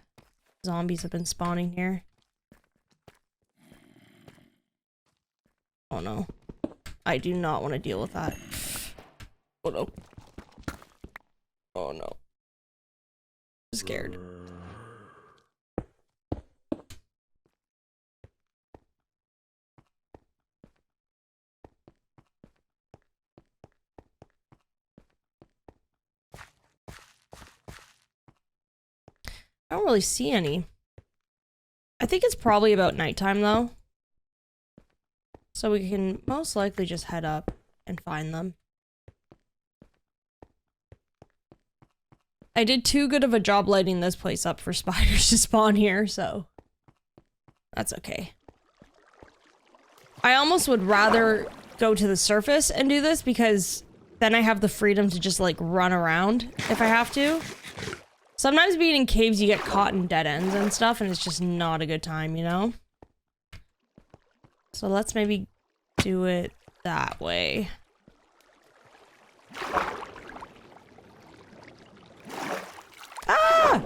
zombies have been spawning here. Oh no. I do not want to deal with that. Oh no. Oh no. I'm scared. I don't really see any. I think it's probably about nighttime though. So we can most likely just head up and find them. I did too good of a job lighting this place up for spiders to spawn here, so that's okay. I almost would rather go to the surface and do this because then I have the freedom to just like run around if I have to. Sometimes being in caves, you get caught in dead ends and stuff, and it's just not a good time, you know? So let's maybe do it that way. Ah!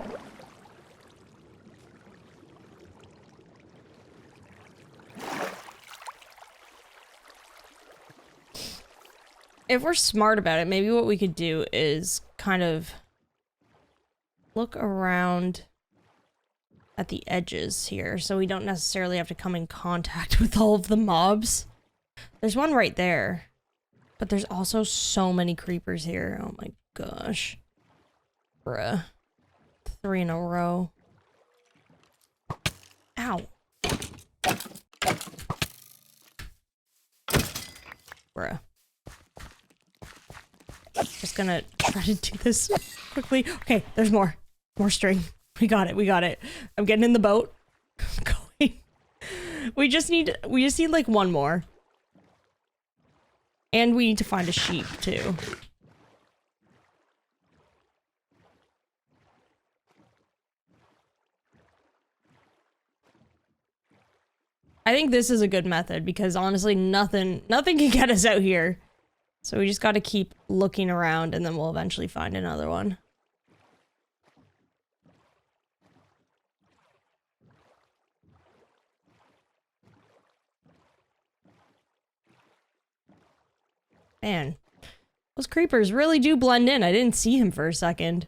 If we're smart about it, maybe what we could do is kind of look around at the edges here so we don't necessarily have to come in contact with all of the mobs. There's one right there, but there's also so many creepers here. Oh my gosh. Bruh. 3 in a row. Ow. Bruh. Just gonna try to do this quickly. Okay, there's more. More string. We got it, we got it. I'm getting in the boat. I'm going. We just need like one more. And we need to find a sheep too. I think this is a good method because honestly nothing can get us out here. So we just gotta keep looking around and then we'll eventually find another one. Man, those creepers really do blend in. I didn't see him for a second.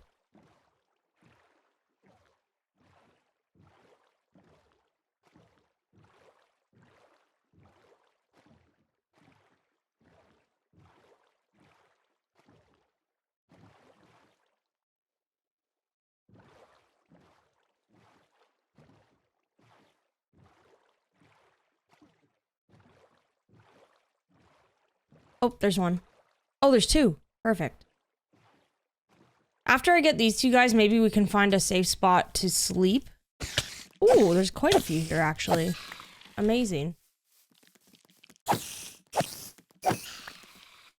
Oh, there's one. Oh, there's two. Perfect. After I get these two guys, maybe we can find a safe spot to sleep. Ooh, there's quite a few here, actually. Amazing.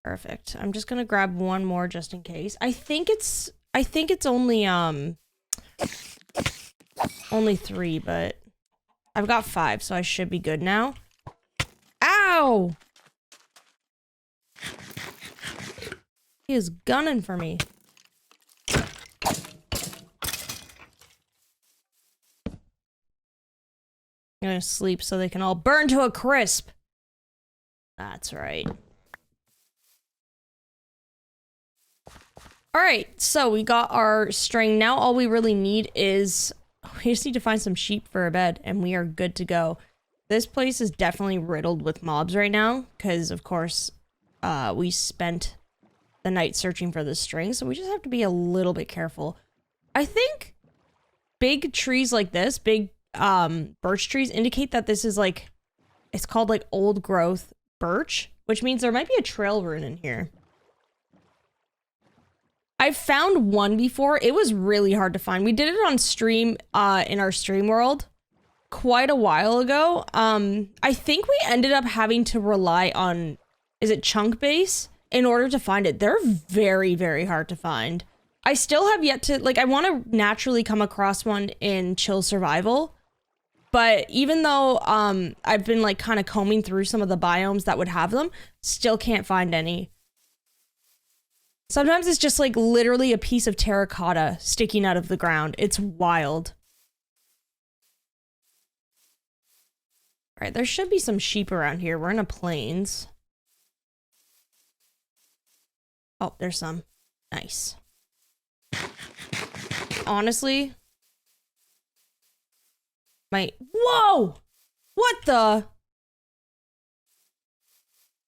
Perfect. I'm just gonna grab one more just in case. I think it's only 3, but I've got 5, so I should be good now. Ow! He is gunning for me. I'm gonna sleep so they can all burn to a crisp. That's right. Alright, so we got our string. Now all we really need is... we just need to find some sheep for a bed, and we are good to go. This place is definitely riddled with mobs right now, because, of course, we spent the night searching for the string, so we just have to be a little bit careful. I think big trees like this, big birch trees, indicate that this is like, it's called like old growth birch, which means there might be a trail rune in here. I've found one before. It was really hard to find. We did it on stream in our stream world quite a while ago. I think we ended up having to rely on, is it chunk base? In order to find it. They're very, very hard to find. I still have yet to, like, I want to naturally come across one in chill survival, but even though I've been like kind of combing through some of the biomes that would have them, still can't find any. Sometimes it's just like literally a piece of terracotta sticking out of the ground. It's wild. All right, there should be some sheep around here. We're in a plains. Oh, there's some. Nice. Honestly, whoa! What the?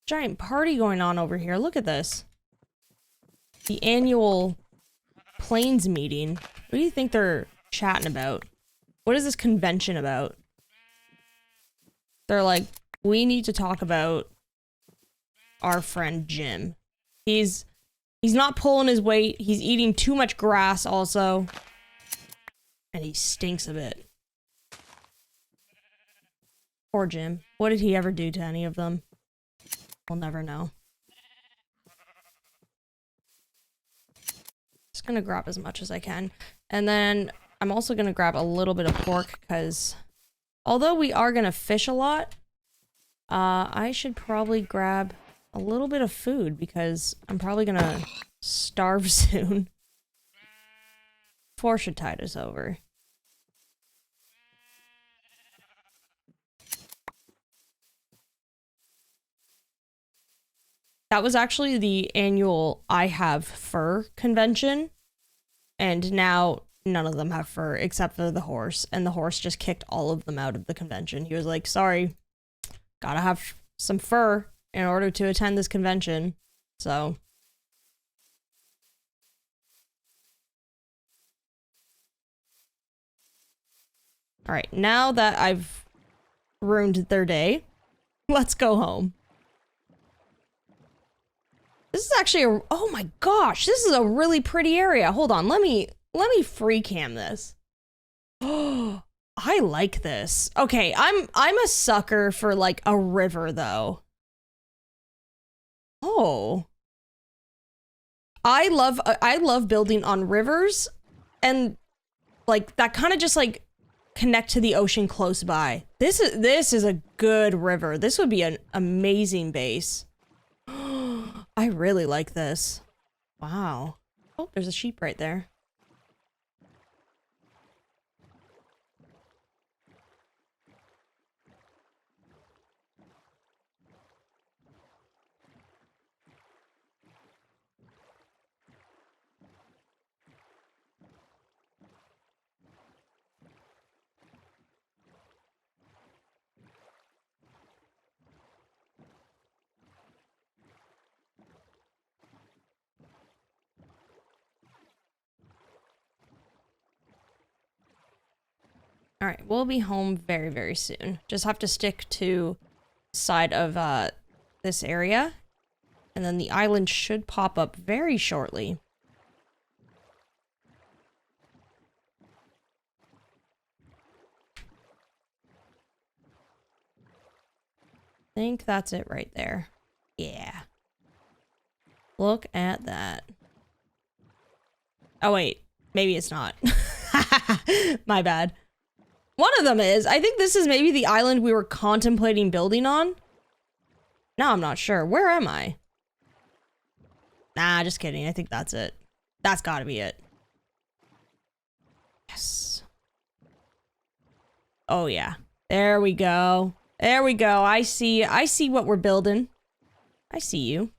Giant party going on over here. Look at this. The annual Plains meeting. What do you think they're chatting about? What is this convention about? They're like, we need to talk about our friend Jim. He's not pulling his weight. He's eating too much grass also. And he stinks a bit. Poor Jim. What did he ever do to any of them? We'll never know. Just gonna grab as much as I can. And then I'm also gonna grab a little bit of pork because although we are gonna fish a lot, I should probably grab a little bit of food because I'm probably gonna starve soon. 4 should tide us over. That was actually the annual I Have Fur convention, and now none of them have fur except for the horse, and the horse just kicked all of them out of the convention. He was like, sorry, gotta have some fur in order to attend this convention, so. Alright, now that I've ruined their day, let's go home. This is actually a, oh my gosh, this is a really pretty area. Hold on, let me free cam this. Oh, I like this. Okay, I'm a sucker for like a river though. Oh. I love building on rivers and like that kind of just like connect to the ocean close by. This is a good river. This would be an amazing base. I really like this. Wow. Oh, there's a sheep right there. All right, we'll be home very, very soon. Just have to stick to the side of this area, and then the island should pop up very shortly. I think that's it right there. Yeah. Look at that. Oh wait, maybe it's not. My bad. One of them is. I think this is maybe the island we were contemplating building on. No, I'm not sure. Where am I? Nah, just kidding. I think that's it. That's gotta be it. Yes. Oh yeah. There we go. There we go. I see what we're building. I see you.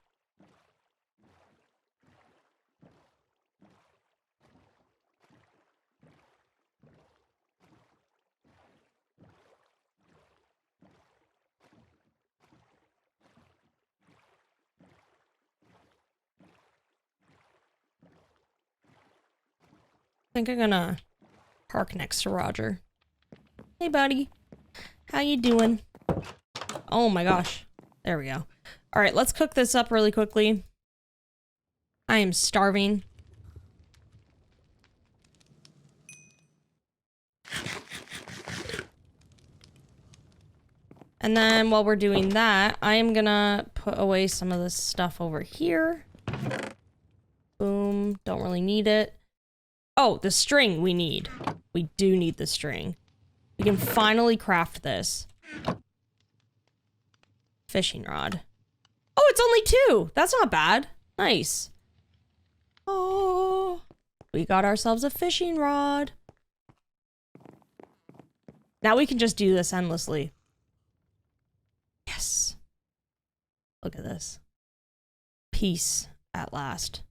I think I'm gonna park next to Roger. Hey, buddy. How you doing? Oh my gosh. There we go. All right, let's cook this up really quickly. I am starving. And then while we're doing that, I am gonna put away some of this stuff over here. Boom. Don't really need it. Oh, the string we need. We do need the string. We can finally craft this. Fishing rod. Oh, it's only 2. That's not bad. Nice. Oh, we got ourselves a fishing rod. Now we can just do this endlessly. Yes. Look at this. Peace at last.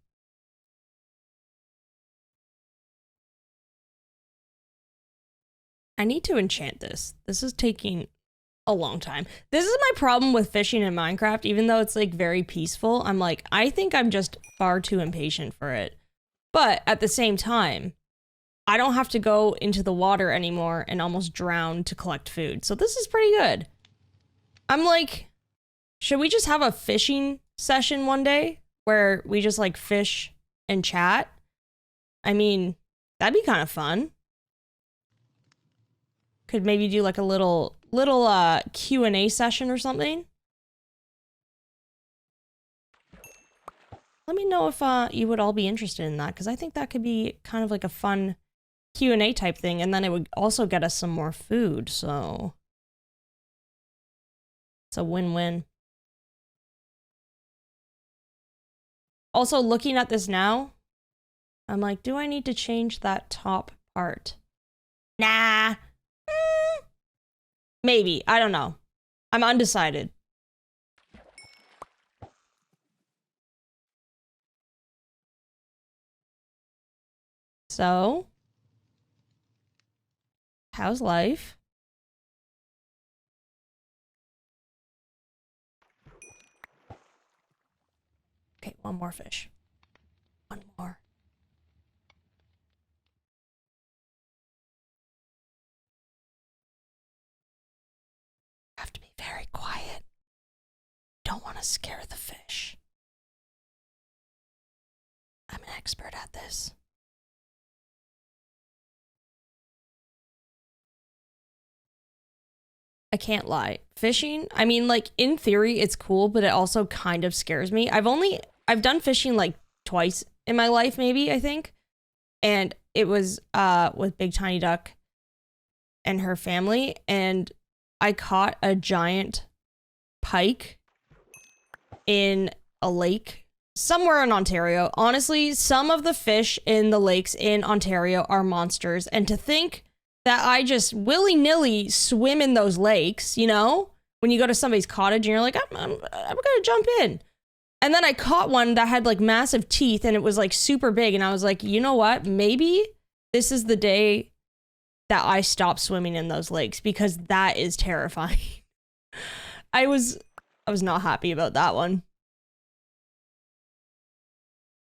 I need to enchant this. This is taking a long time. This is my problem with fishing in Minecraft, even though it's like very peaceful. I'm like, I think I'm just far too impatient for it. But at the same time, I don't have to go into the water anymore and almost drown to collect food. So this is pretty good. I'm like, should we just have a fishing session one day where we just like fish and chat? I mean, that'd be kind of fun. Could maybe do like a little Q&A session or something. Let me know if you would all be interested in that, because I think that could be kind of like a fun Q&A type thing, and then it would also get us some more food, so it's a win-win. Also, looking at this now, I'm like, do I need to change that top part? Nah. Maybe. I don't know. I'm undecided. So, how's life? Okay, one more fish. One more. Have to be very quiet. Don't want to scare the fish. I'm an expert at this. I can't lie. Fishing, I mean, like, in theory, it's cool, but it also kind of scares me. I've done fishing, like, twice in my life, maybe, I think. And it was, with Big Tiny Duck and her family, and I caught a giant pike in a lake somewhere in Ontario. Honestly, some of the fish in the lakes in Ontario are monsters, and to think that I just willy-nilly swim in those lakes, you know? When you go to somebody's cottage and you're like, I'm gonna jump in. And then I caught one that had like massive teeth and it was like super big, and I was like, you know what? Maybe this is the day that I stop swimming in those lakes, because that is terrifying. I was not happy about that one.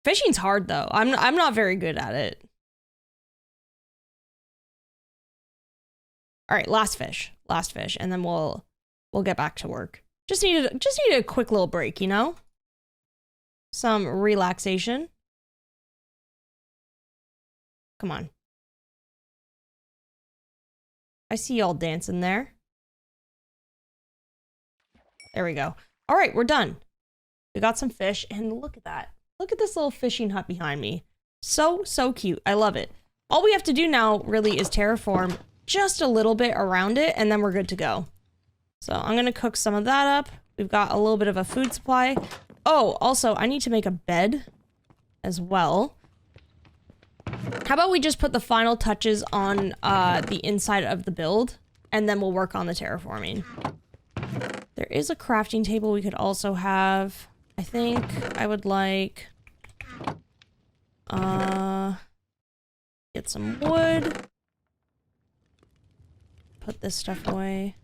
Fishing's hard though. I'm not very good at it. All right, last fish, and then we'll get back to work. Just needed a quick little break, you know? Some relaxation. Come on. I see y'all dancing there. There we go. All right, we're done. We got some fish, and look at that. Look at this little fishing hut behind me. So cute. I love it. All we have to do now really is terraform just a little bit around it, and then we're good to go. So I'm gonna cook some of that up. We've got a little bit of a food supply. Oh, also, I need to make a bed as well. How about we just put the final touches on the inside of the build, and then we'll work on the terraforming. There is a crafting table we could also have. I think I would like get some wood. Put this stuff away.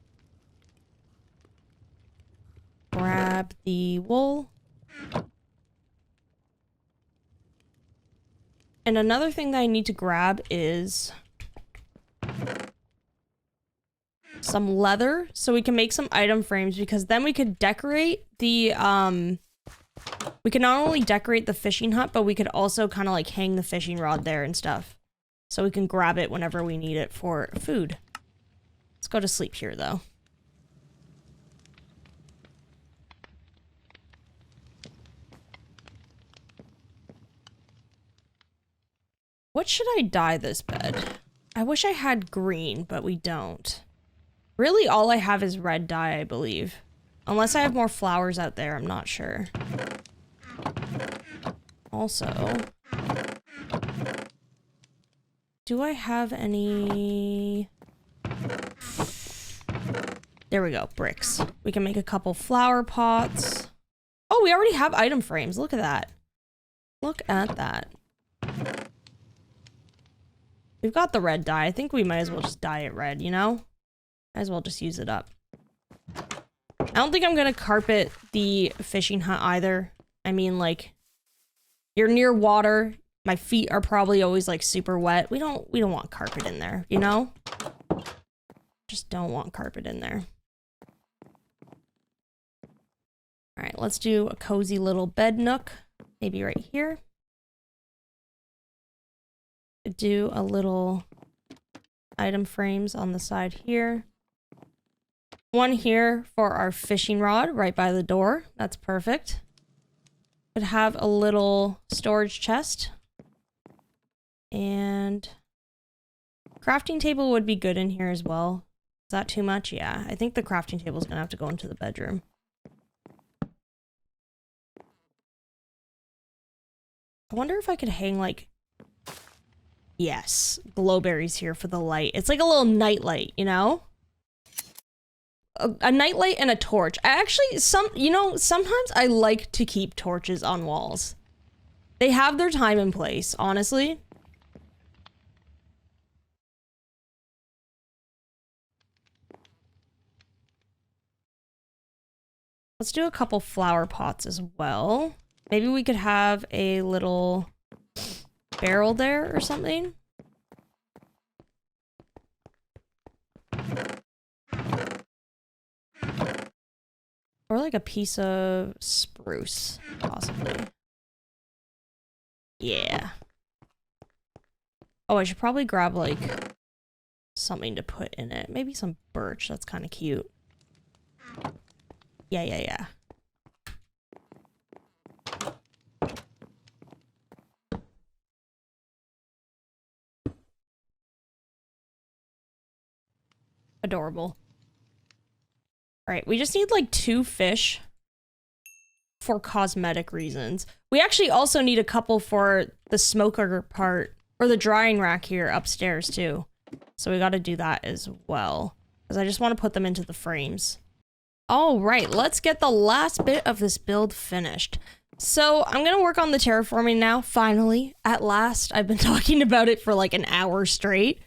Grab the wool. And another thing that I need to grab is some leather, so we can make some item frames, because then we could decorate the, we can not only decorate the fishing hut, but we could also kind of like hang the fishing rod there and stuff. So we can grab it whenever we need it for food. Let's go to sleep here, though. What should I dye this bed? I wish I had green, but we don't. Really, all I have is red dye, I believe. Unless I have more flowers out there, I'm not sure. Also, Do I have any... There we go, bricks. We can make a couple flower pots. Oh, we already have item frames. Look at that. Look at that. We've got the red dye. I think we might as well just dye it red, you know? Might as well just use it up. I don't think I'm gonna carpet the fishing hut either. I mean, like, you're near water. My feet are probably always like super wet. We don't want carpet in there, you know? Just don't want carpet in there. All right, let's do a cozy little bed nook. Maybe right here. Do a little item frames on the side here. One here for our fishing rod right by the door. That's perfect. Could have a little storage chest. And crafting table would be good in here as well. Is that too much? Yeah, I think the crafting table is gonna have to go into the bedroom. I wonder if I could hang like, yes, glowberries here for the light. It's like a little night light, you know? A night light and a torch. I actually, sometimes I like to keep torches on walls. They have their time and place, honestly. Let's do a couple flower pots as well. Maybe we could have a little barrel there or something. Or like a piece of spruce, possibly. Yeah. Oh, I should probably grab like something to put in it. Maybe some birch. That's kind of cute. Yeah. Adorable. All right, we just need like 2 fish for cosmetic reasons. We actually also need a couple for the smoker part, or the drying rack here upstairs too. So we got to do that as well, because I just want to put them into the frames. All right, let's get the last bit of this build finished. So I'm gonna work on the terraforming now, finally, at last. I've been talking about it for like an hour straight.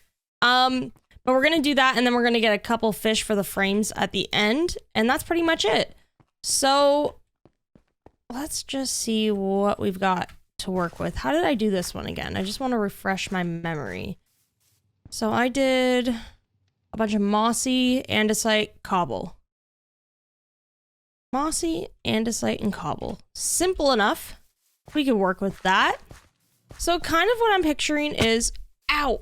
But we're gonna do that, and then we're gonna get a couple fish for the frames at the end, and that's pretty much it. So let's just see what we've got to work with. How did I do this one again? I just want to refresh my memory. So I did a bunch of mossy, andesite, cobble. Mossy, andesite, and cobble. Simple enough. We can work with that. So kind of what I'm picturing is, ow.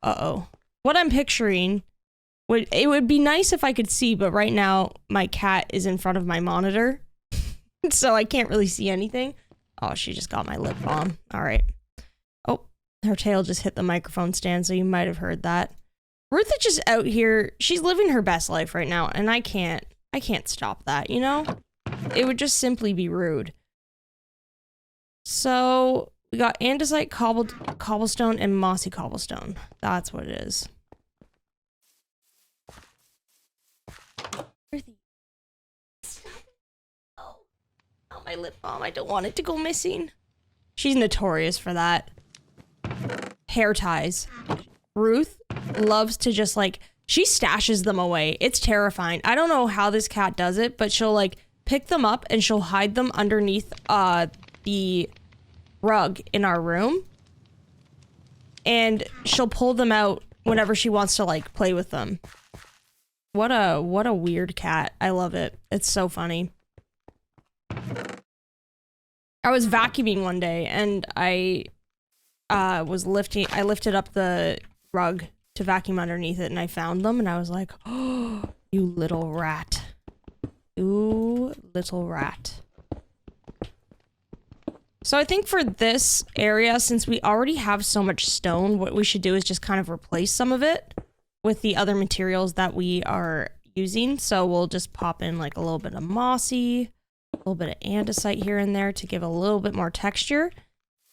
Uh-oh. What I'm picturing, it would be nice if I could see, but right now my cat is in front of my monitor, so I can't really see anything. Oh, she just got my lip balm. All right. Oh, her tail just hit the microphone stand, so you might have heard that. Ruth is just out here. She's living her best life right now, and I can't stop that, you know? It would just simply be rude. So we got andesite, cobblestone, and mossy cobblestone. That's what it is. Oh, my lip balm. I don't want it to go missing. She's notorious for that. Hair ties. Ruth loves to just like, she stashes them away. It's terrifying. I don't know how this cat does it, but she'll like pick them up and she'll hide them underneath the rug in our room, and she'll pull them out whenever she wants to like play with them. What a weird cat. I love it. It's so funny. I was vacuuming one day and I lifted up the rug to vacuum underneath it, and I found them, and I was like, oh, you little rat. You little rat. So I think for this area, since we already have so much stone, what we should do is just kind of replace some of it with the other materials that we are using. So we'll just pop in like a little bit of mossy, a little bit of andesite here and there to give a little bit more texture.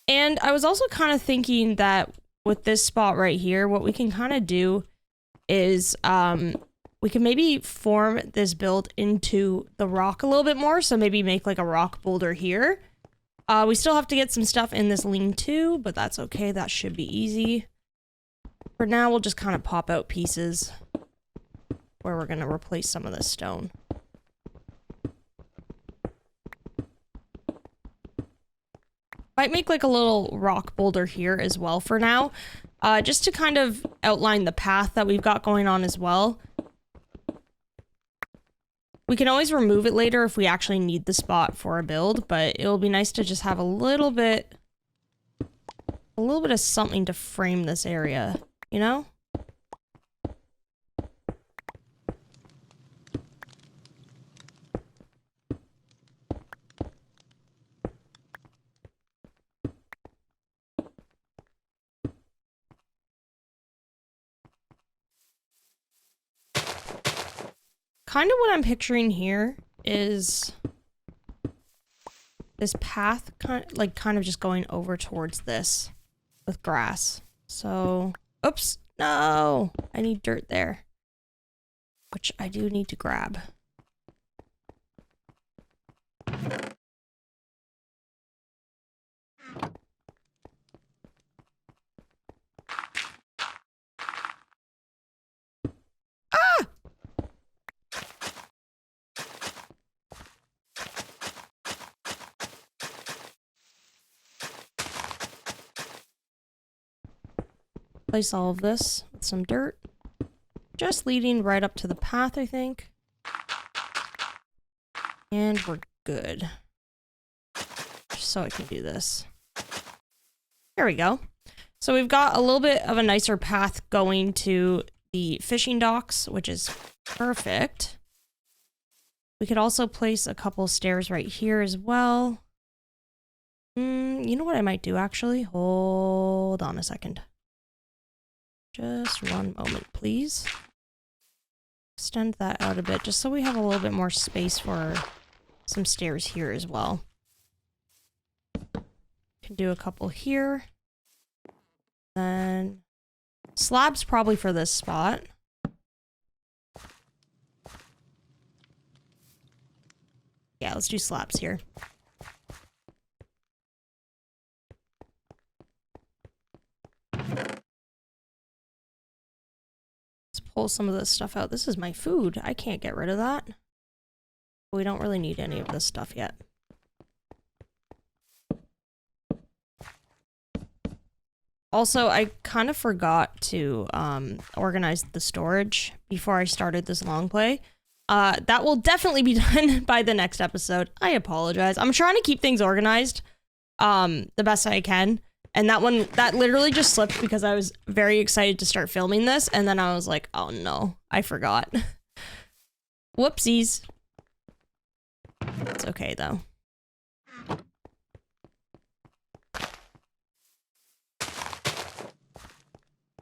And I was also kind of thinking that with this spot right here, what we can kind of do is we can maybe form this build into the rock a little bit more. So maybe make like a rock boulder here. We still have to get some stuff in this lean-to, but that's okay. That should be easy. For now, we'll just kind of pop out pieces where we're going to replace some of this stone. Might make like a little rock boulder here as well for now, just to kind of outline the path that we've got going on as well. We can always remove it later if we actually need the spot for a build, but it'll be nice to just have a little bit of something to frame this area, you know? Kind of what I'm picturing here is this path kind of just going over towards this with grass. So, oops, no, I need dirt there, which I do need to grab. Place all of this with some dirt, just leading right up to the path, I think. And we're good. Just so I can do this. There we go. So we've got a little bit of a nicer path going to the fishing docks, which is perfect. We could also place a couple stairs right here as well. You know what I might do, actually? Hold on a second. Just one moment, please. Extend that out a bit, just so we have a little bit more space for some stairs here as well. Can do a couple here. Then slabs probably for this spot. Yeah, let's do slabs here. Pull some of this stuff out. This is my food. I can't get rid of that. We don't really need any of this stuff yet. Also, I kind of forgot to organize the storage before I started this long play. That will definitely be done by the next episode. I apologize. I'm trying to keep things organized the best I can. And that literally just slipped because I was very excited to start filming this. And then I was like, oh no, I forgot. Whoopsies. It's okay though.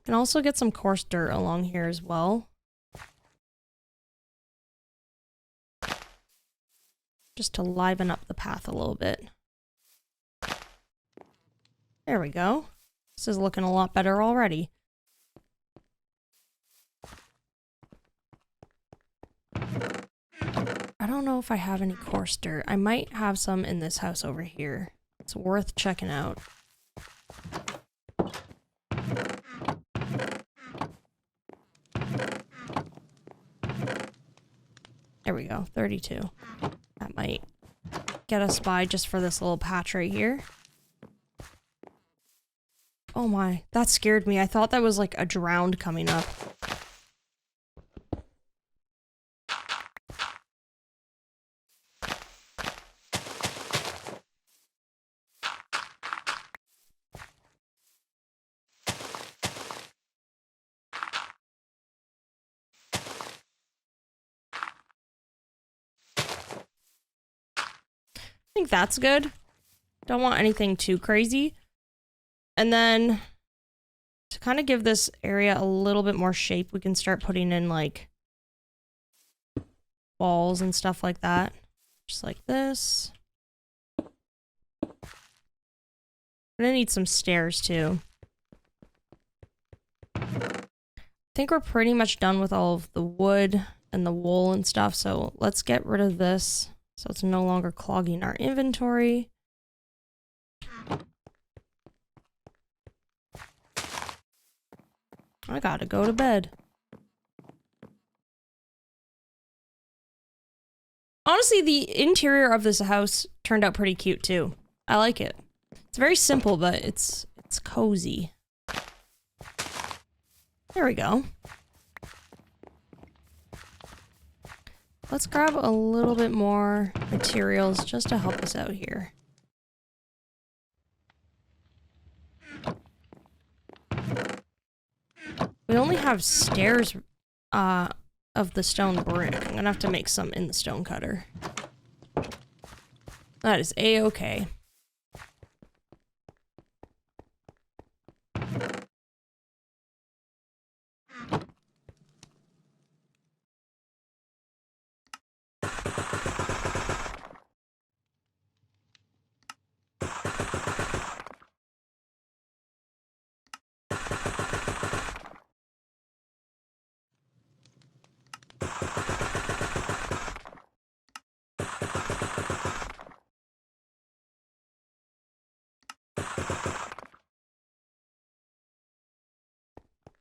Can also get some coarse dirt along here as well. Just to liven up the path a little bit. There we go. This is looking a lot better already. I don't know if I have any coarse dirt. I might have some in this house over here. It's worth checking out. There we go, 32. That might get us by just for this little patch right here. Oh my, that scared me. I thought that was like a drowned coming up. I think that's good. Don't want anything too crazy. And then to kind of give this area a little bit more shape, we can start putting in like walls and stuff like that. Just like this. I'm gonna need some stairs too. think we're pretty much done with all of the wood and the wool and stuff, so let's get rid of this so it's no longer clogging our inventory. I gotta go to bed. Honestly, the interior of this house turned out pretty cute too. I like it. It's very simple, but it's cozy. There we go. Let's grab a little bit more materials just to help us out here. We only have stairs of the stone brick. I'm gonna have to make some in the stone cutter. That is a-okay.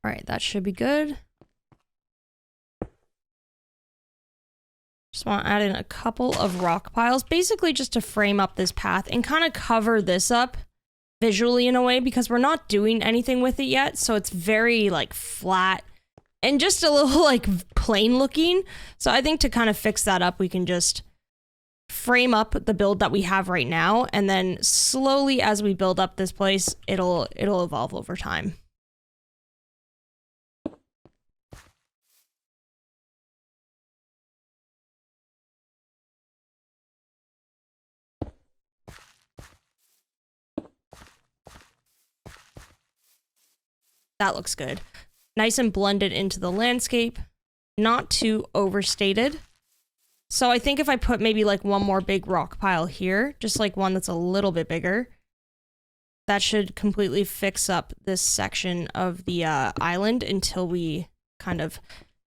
All right, that should be good. Just want to add in a couple of rock piles, basically just to frame up this path and kind of cover this up visually in a way, because we're not doing anything with it yet, so it's very like flat and just a little like plain looking. So I think to kind of fix that up, we can just frame up the build that we have right now, and then slowly as we build up this place, it'll evolve over time. That looks good. Nice and blended into the landscape, not too overstated. So I think if I put maybe like one more big rock pile here, just like one that's a little bit bigger, that should completely fix up this section of the island until we kind of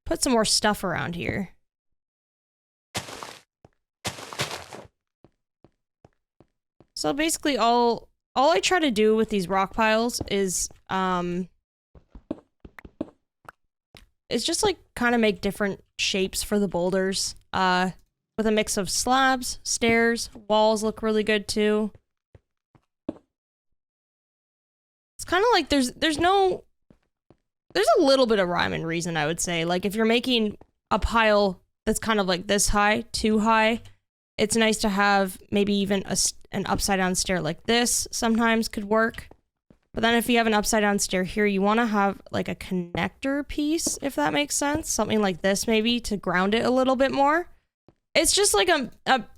put some more stuff around here. So basically all I try to do with these rock piles is it's just like kind of make different shapes for the boulders, with a mix of slabs, stairs, walls look really good too. It's kind of like there's a little bit of rhyme and reason, I would say. Like if you're making a pile that's kind of like this high, too high, it's nice to have maybe even an upside down stair like this sometimes could work. But then if you have an upside down stair here, you want to have like a connector piece, if that makes sense. Something like this maybe to ground it a little bit more. It's just like a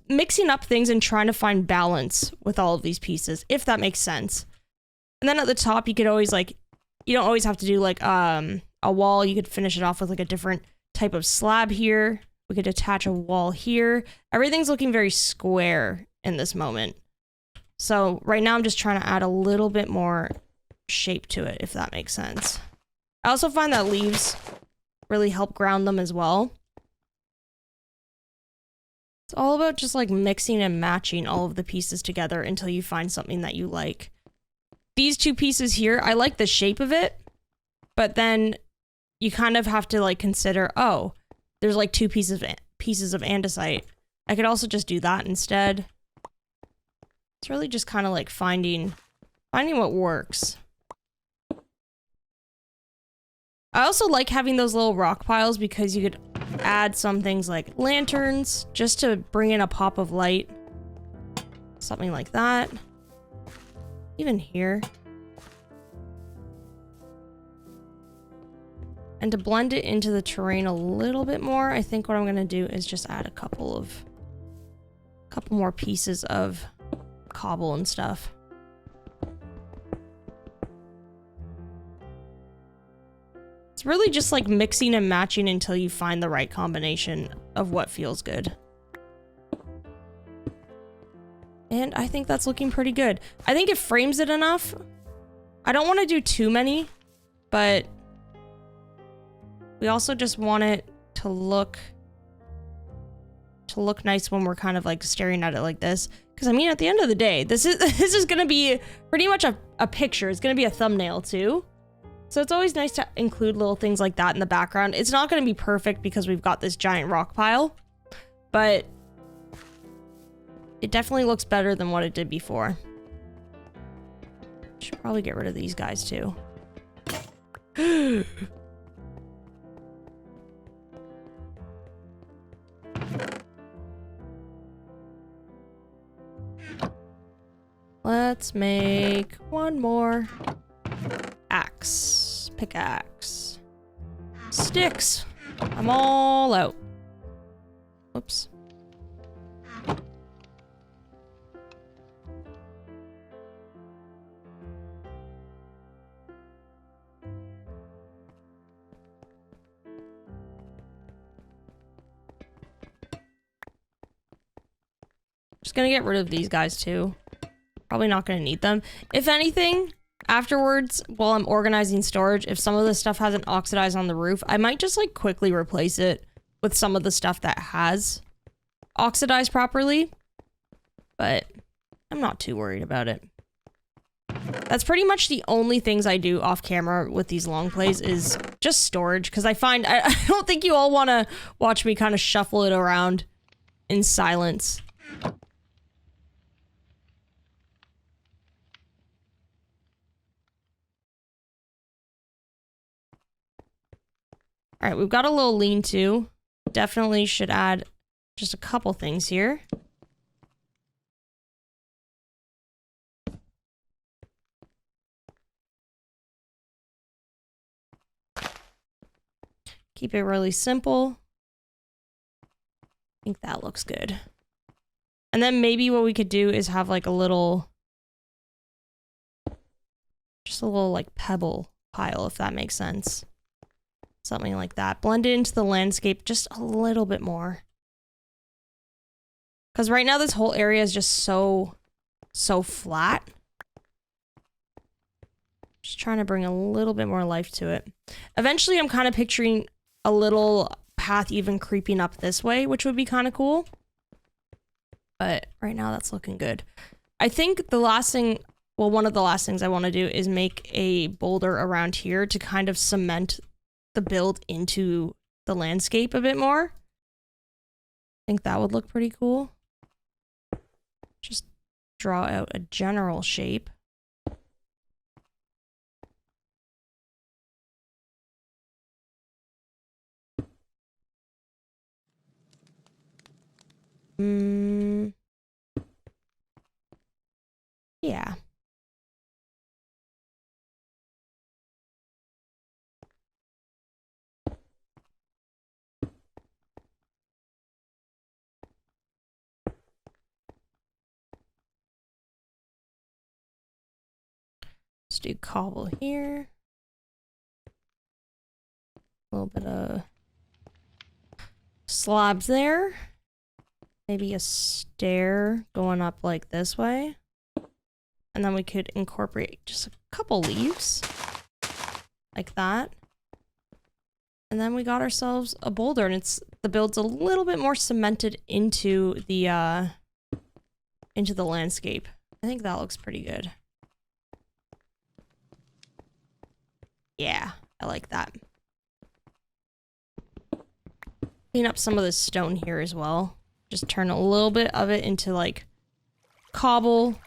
mixing up things and trying to find balance with all of these pieces, if that makes sense. And then at the top, you could always like, you don't always have to do like a wall. You could finish it off with like a different type of slab here. We could attach a wall here. Everything's looking very square in this moment. So right now I'm just trying to add a little bit more shape to it, if that makes sense. I also find that leaves really help ground them as well. It's all about just like mixing and matching all of the pieces together until you find something that you like. These two pieces here, I like the shape of it, but then you kind of have to like consider, oh, there's like two pieces of andesite. I could also just do that instead. It's really just kind of like finding what works. I also like having those little rock piles because you could add some things like lanterns just to bring in a pop of light. Something like that. Even here. And to blend it into the terrain a little bit more, I think what I'm gonna do is just add a couple more pieces of cobble and stuff. It's really just like mixing and matching until you find the right combination of what feels good. And I think that's looking pretty good. I think it frames it enough. I don't want to do too many, but We also just want it to look nice when we're kind of like staring at it like this. Because I mean, at the end of the day, this is gonna be pretty much a picture. It's gonna be a thumbnail too. So it's always nice to include little things like that in the background. It's not gonna be perfect because we've got this giant rock pile, but it definitely looks better than what it did before. Should probably get rid of these guys too. Let's make one more axe, pickaxe, sticks. I'm all out. Whoops. Just gonna get rid of these guys too. Probably not gonna need them. If anything, afterwards, while I'm organizing storage, if some of the stuff hasn't oxidized on the roof, I might just like quickly replace it with some of the stuff that has oxidized properly. But I'm not too worried about it. That's pretty much the only things I do off camera with these long plays is just storage, because I find I don't think you all want to watch me kind of shuffle it around in silence. All right, we've got a little lean-to. Definitely should add just a couple things here. Keep it really simple. I think that looks good. And then maybe what we could do is have like a little, just a little like pebble pile, if that makes sense. Something like that. Blend it into the landscape just a little bit more. Because right now this whole area is just so flat. Just trying to bring a little bit more life to it. Eventually I'm kind of picturing a little path even creeping up this way, which would be kind of cool. But right now that's looking good. I think the last thing, well, one of the last things I want to do is make a boulder around here to kind of cement the build into the landscape a bit more. I think that would look pretty cool. Just draw out a general shape. Yeah. Let's do cobble here. A little bit of slabs there. Maybe a stair going up like this way. And then we could incorporate just a couple leaves. Like that. And then we got ourselves a boulder, and the build's a little bit more cemented into the landscape. I think that looks pretty good. Yeah, I like that. Clean up some of this stone here as well. Just turn a little bit of it into like cobble,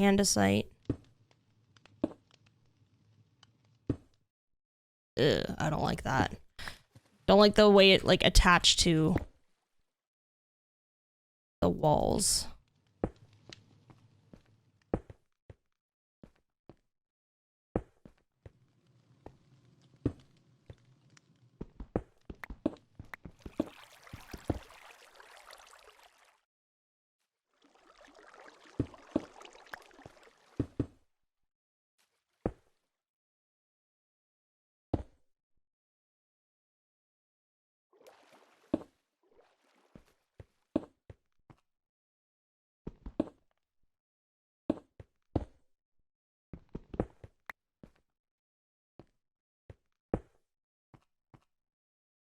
andesite. Ugh, I don't like that. Don't like the way it like attached to the walls.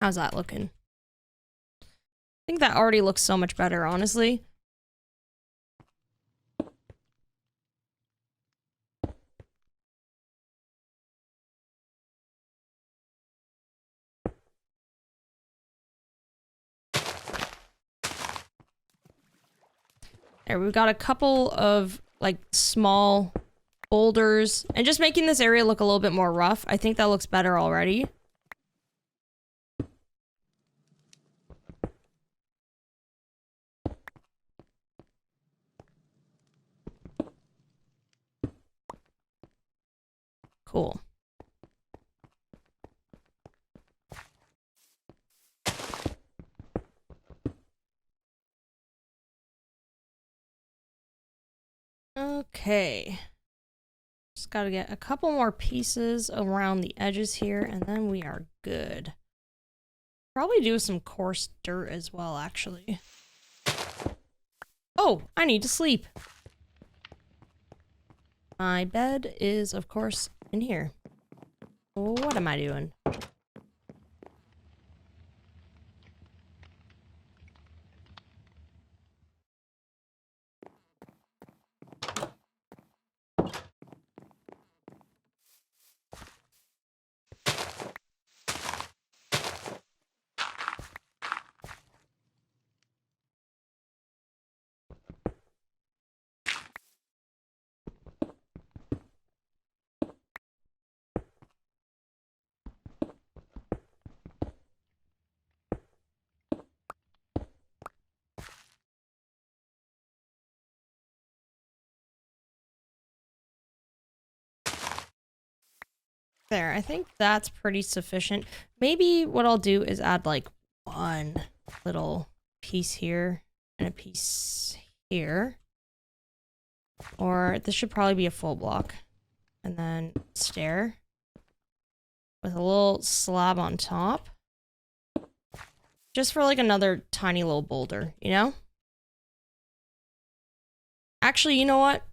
How's that looking? I think that already looks so much better, honestly. There, we've got a couple of like small boulders and just making this area look a little bit more rough. I think that looks better already. Cool. Okay. Just gotta get a couple more pieces around the edges here, and then we are good. Probably do some coarse dirt as well, actually. Oh, I need to sleep. My bed is, of course, in here. What am I doing? There, I think that's pretty sufficient. Maybe what I'll do is add like one little piece here and a piece here. Or this should probably be a full block. And then stair with a little slab on top. Just for like another tiny little boulder, you know? Actually, you know what?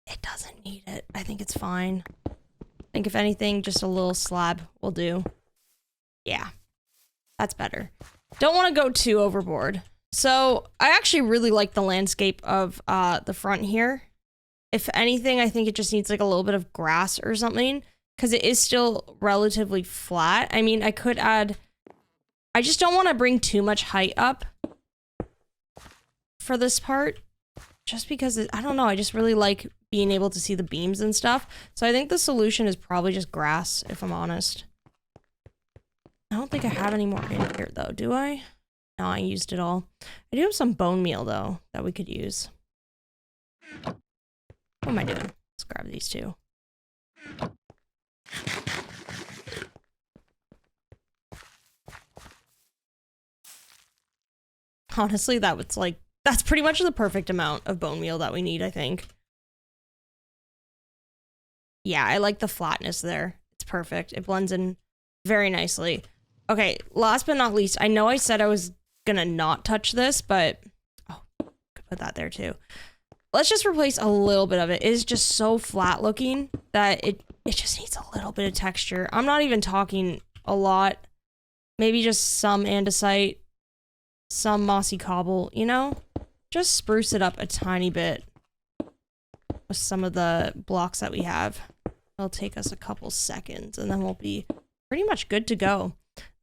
It doesn't need it. I think it's fine. I think if anything, just a little slab will do. Yeah, that's better. Don't want to go too overboard. So I actually really like the landscape of the front here. If anything, I think it just needs like a little bit of grass or something because it is still relatively flat. I mean, I could add... I just don't want to bring too much height up for this part. Just because, I don't know, I just really like being able to see the beams and stuff. So I think the solution is probably just grass, if I'm honest. I don't think I have any more in here, though, do I? No, I used it all. I do have some bone meal, though, that we could use. What am I doing? Let's grab these two. Honestly, that was like... That's pretty much the perfect amount of bone meal that we need, I think. Yeah, I like the flatness there. It's perfect. It blends in very nicely. Okay, last but not least, I know I said I was gonna not touch this, but... Oh, could put that there too. Let's just replace a little bit of it. It is just so flat looking that it just needs a little bit of texture. I'm not even talking a lot. Maybe just some andesite, some mossy cobble, you know? Just spruce it up a tiny bit with some of the blocks that we have. It'll take us a couple seconds and then we'll be pretty much good to go.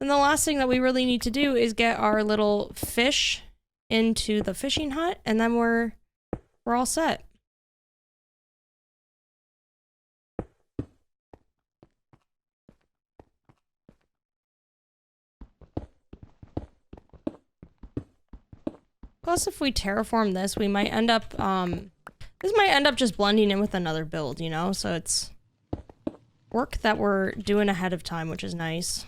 And the last thing that we really need to do is get our little fish into the fishing hut and then we're all set. Plus, if we terraform this, we might end up, this might end up just blending in with another build, you know? So it's work that we're doing ahead of time, which is nice.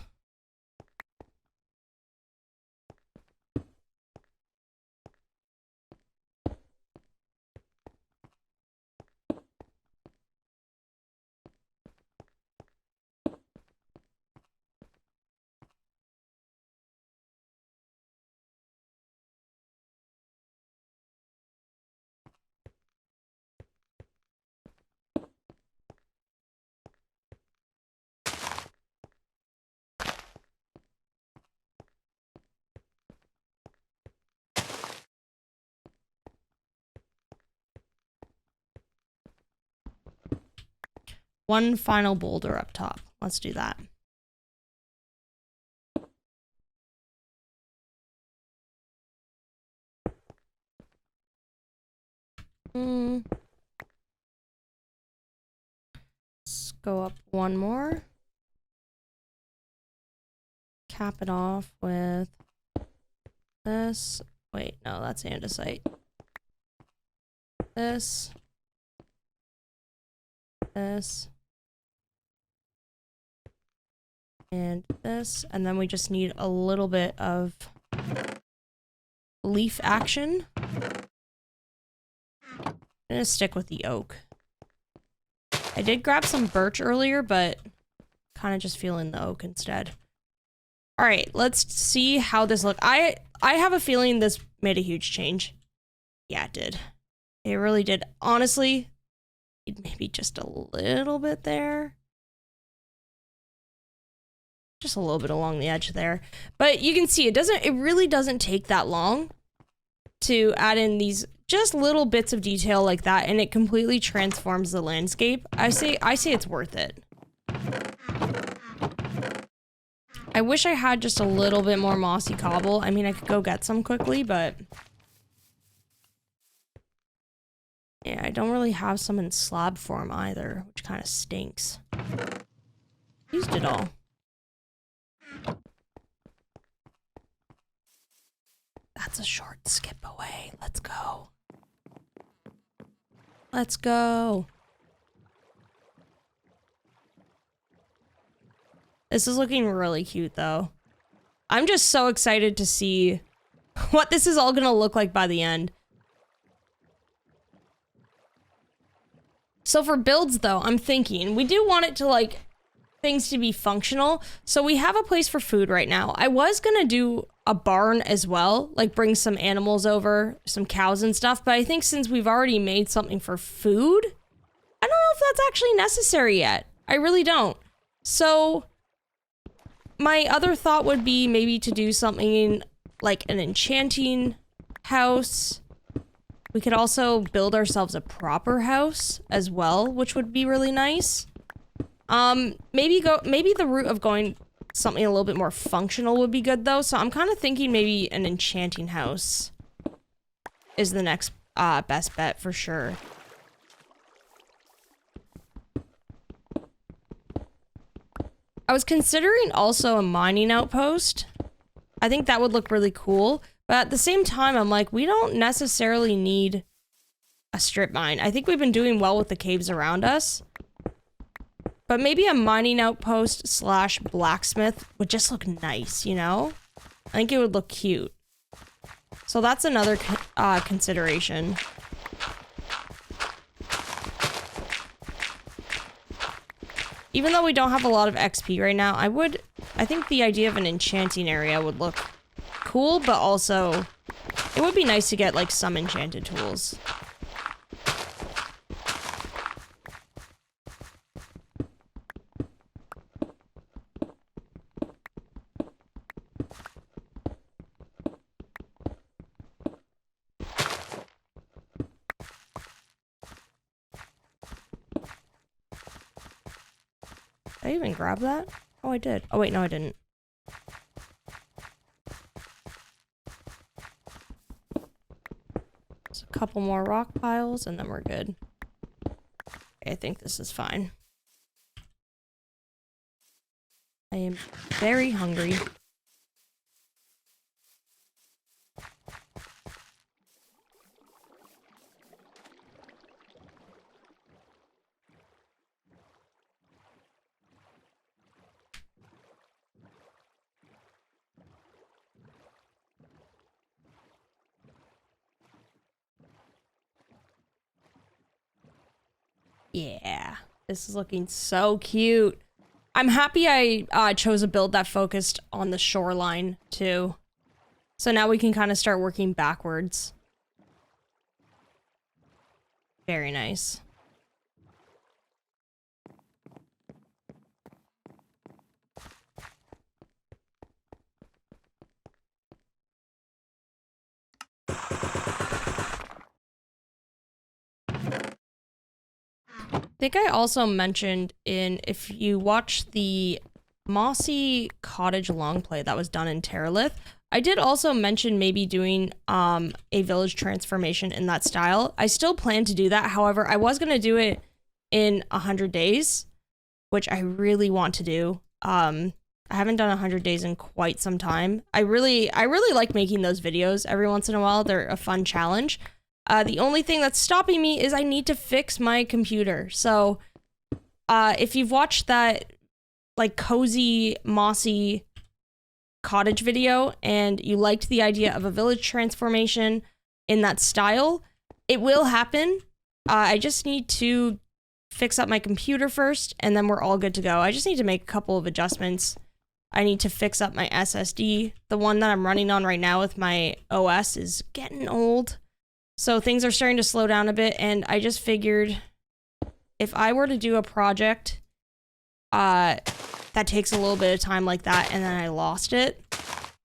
one final boulder up top. Let's do that. Let's go up one more. Cap it off with this. Wait, no, that's andesite. This. This. And this. And then we just need a little bit of leaf action. I'm gonna stick with the oak. I did grab some birch earlier, but kind of just feeling the oak instead. All right, let's see how this looks. I have a feeling this made a huge change. Yeah, it did. It really did. Honestly, maybe just a little bit there. Just a little bit along the edge there. But you can see it really doesn't take that long to add in these just little bits of detail like that, and it completely transforms the landscape. I say it's worth it. I wish I had just a little bit more mossy cobble. I mean, I could go get some quickly, but yeah, I don't really have some in slab form either, which kind of stinks. Used it all. That's a short skip away. Let's go. Let's go. This is looking really cute, though. I'm just so excited to see what this is all gonna look like by the end. So for builds, though, I'm thinking we do want it to, like, things to be functional. So we have a place for food right now. I was gonna do a barn as well, like bring some animals over, some cows and stuff, but I think since we've already made something for food, I don't know if that's actually necessary yet. I really don't. So my other thought would be maybe to do something like an enchanting house. We could also build ourselves a proper house as well, which would be really nice. Maybe the route of going something a little bit more functional would be good, though. So I'm kind of thinking maybe an enchanting house is the next best bet for sure. I was considering also a mining outpost. I think that would look really cool. But at the same time, I'm like, we don't necessarily need a strip mine. I think we've been doing well with the caves around us. But maybe a mining outpost / blacksmith would just look nice, you know? I think it would look cute. So that's another consideration. Even though we don't have a lot of XP right now, I think the idea of an enchanting area would look cool, but also it would be nice to get like some enchanted tools. Did I even grab that? Oh, I did. Oh, wait, no, I didn't. Just a couple more rock piles, and then we're good. Okay, I think this is fine. I am very hungry. Yeah, this is looking so cute. I'm happy I chose a build that focused on the shoreline too. So now we can kind of start working backwards. Very nice. I think I also mentioned if you watch the mossy cottage long play that was done in Terraforming, I did also mention maybe doing a village transformation in that style. I still plan to do that. However, I was going to do it in 100 days, which I really want to do. I haven't done 100 days in quite some time. I really like making those videos every once in a while. They're a fun challenge. The only thing that's stopping me is I need to fix my computer. So if you've watched that like cozy, mossy cottage video and you liked the idea of a village transformation in that style, it will happen. I just need to fix up my computer first and then we're all good to go. I just need to make a couple of adjustments. I need to fix up my SSD. The one that I'm running on right now with my OS is getting old. So things are starting to slow down a bit, and I just figured if I were to do a project that takes a little bit of time like that and then I lost it,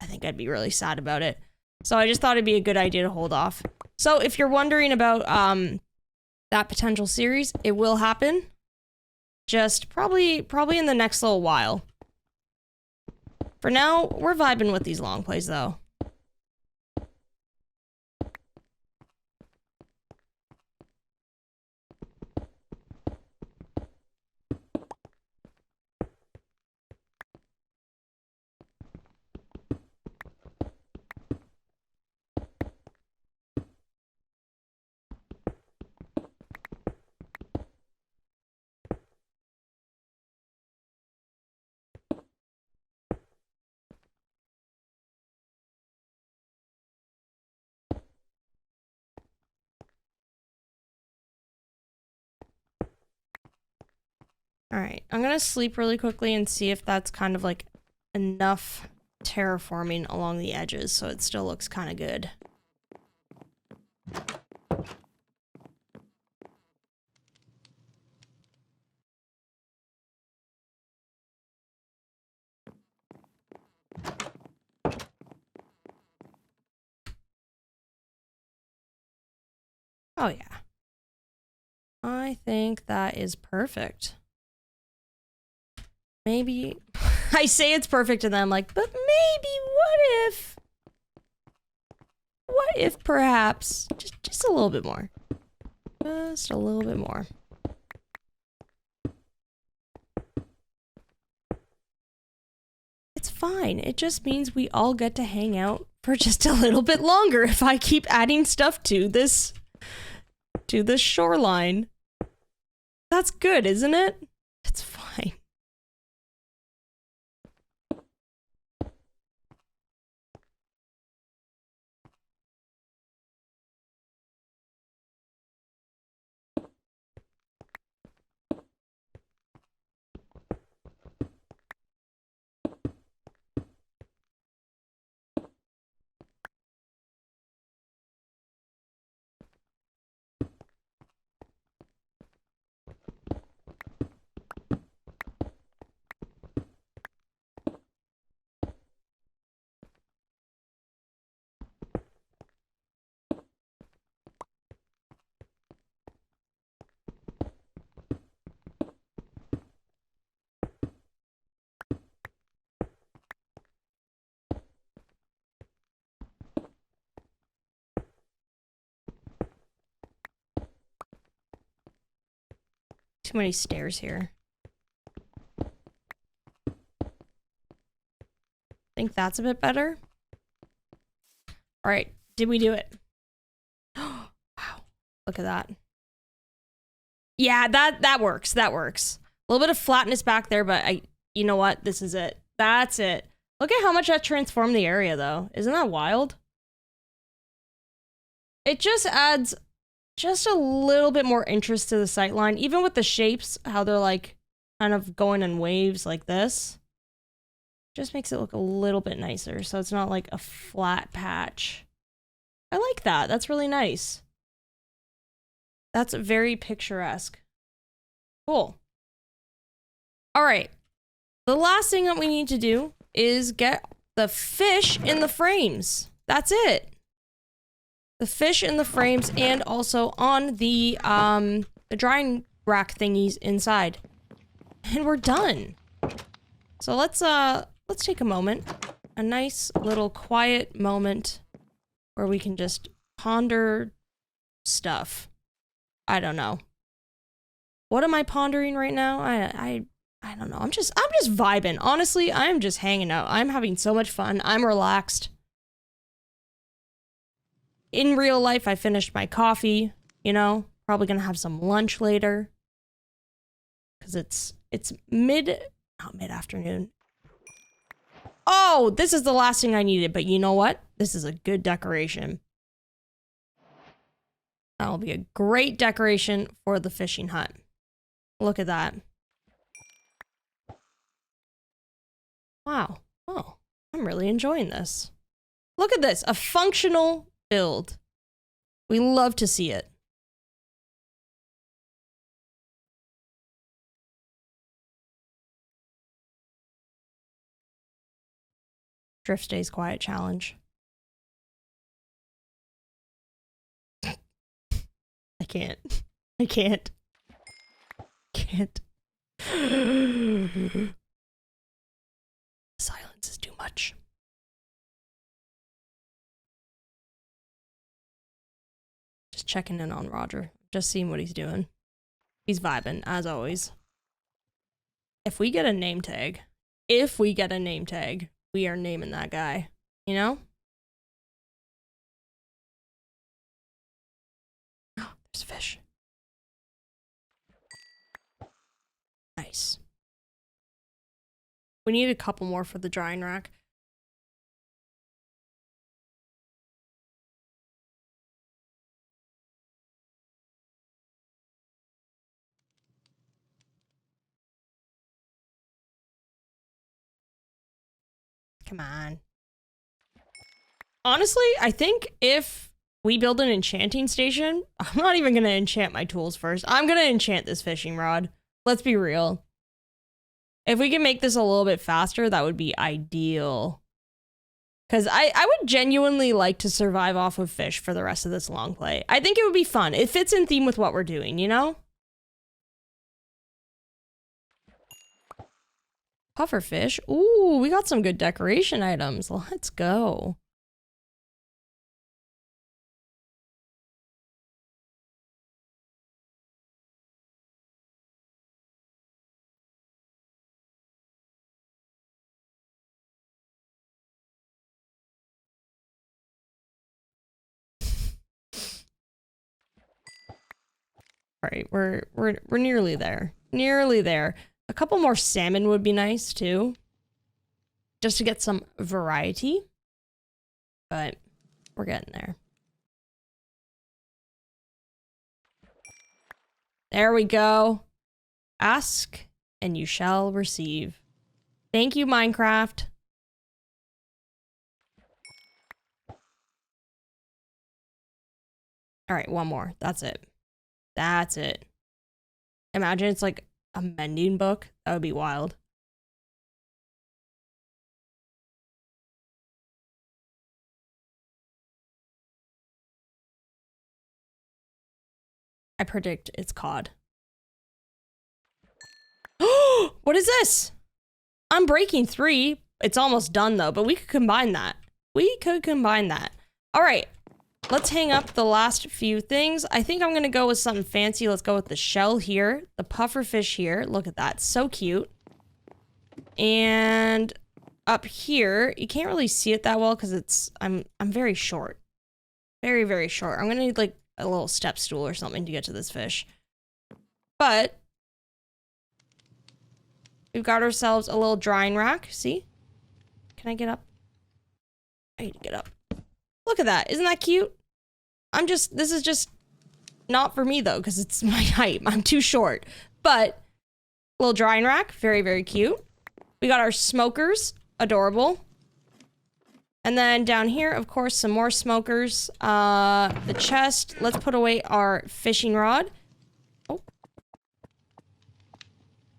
I think I'd be really sad about it. So I just thought it'd be a good idea to hold off. So if you're wondering about that potential series, it will happen. Just probably in the next little while. For now, we're vibing with these long plays though. All right, I'm gonna sleep really quickly and see if that's kind of like enough terraforming along the edges so it still looks kind of good. Oh yeah. I think that is perfect. Maybe I say it's perfect and then I'm like, but maybe what if perhaps just a little bit more. Just a little bit more. It's fine. It just means we all get to hang out for just a little bit longer if I keep adding stuff to this shoreline. That's good, isn't it? It's fine. Too many stairs here. Think that's a bit better. All right, did we do it? Wow, look at that. Yeah, that works. That works. A little bit of flatness back there, but you know what? This is it. That's it. Look at how much that transformed the area, though. Isn't that wild? It just adds just a little bit more interest to the sightline, even with the shapes, how they're like kind of going in waves like this. Just makes it look a little bit nicer, so it's not like a flat patch. I like that. That's really nice. That's very picturesque. Cool. All right. The last thing that we need to do is get the fish in the frames. That's it. The fish in the frames and also on the drying rack thingies inside. And we're done. So let's take a moment. A nice little quiet moment where we can just ponder stuff. I don't know. What am I pondering right now? I don't know. I'm just vibing. Honestly, I'm just hanging out. I'm having so much fun. I'm relaxed. In real life, I finished my coffee, you know, probably gonna have some lunch later. Cause it's not mid-afternoon. Oh, this is the last thing I needed, but you know what? This is a good decoration. That'll be a great decoration for the fishing hut. Look at that. Wow. Oh, I'm really enjoying this. Look at this, a functional build. We love to see it. Drift stays quiet challenge. I can't. I can't. Can't. Silence is too much. Just checking in on Roger. Just seeing what he's doing. He's vibing, as always. If we get a name tag, we are naming that guy. You know? Oh, there's fish. Nice. We need a couple more for the drying rack. Come on. Honestly, I think if we build an enchanting station, I'm not even gonna enchant my tools first. I'm gonna enchant this fishing rod. Let's be real. If we can make this a little bit faster, that would be ideal. Because I would genuinely like to survive off of fish for the rest of this long play. I think it would be fun. It fits in theme with what we're doing, you know? Pufferfish. Ooh, we got some good decoration items. Let's go. All right, we're nearly there. Nearly there. A couple more salmon would be nice too. Just to get some variety. But we're getting there. There we go. Ask and you shall receive. Thank you, Minecraft. All right, one more. That's it. That's it. Imagine it's like a mending book. That would be wild. I predict it's cod. What is this? I'm breaking 3. It's almost done though, but we could combine that. All right. Let's hang up the last few things. I think I'm gonna go with something fancy. Let's go with the shell here, the pufferfish here. Look at that, so cute. And up here, you can't really see it that well because I'm very short. Very, very short. I'm gonna need like a little step stool or something to get to this fish. But we've got ourselves a little drying rack. See? Can I get up? I need to get up. Look at that. Isn't that cute? This is just not for me though, because it's my height. I'm too short. But little drying rack, very, very cute. We got our smokers, adorable. And then down here, of course, some more smokers. The chest, let's put away our fishing rod. Oh.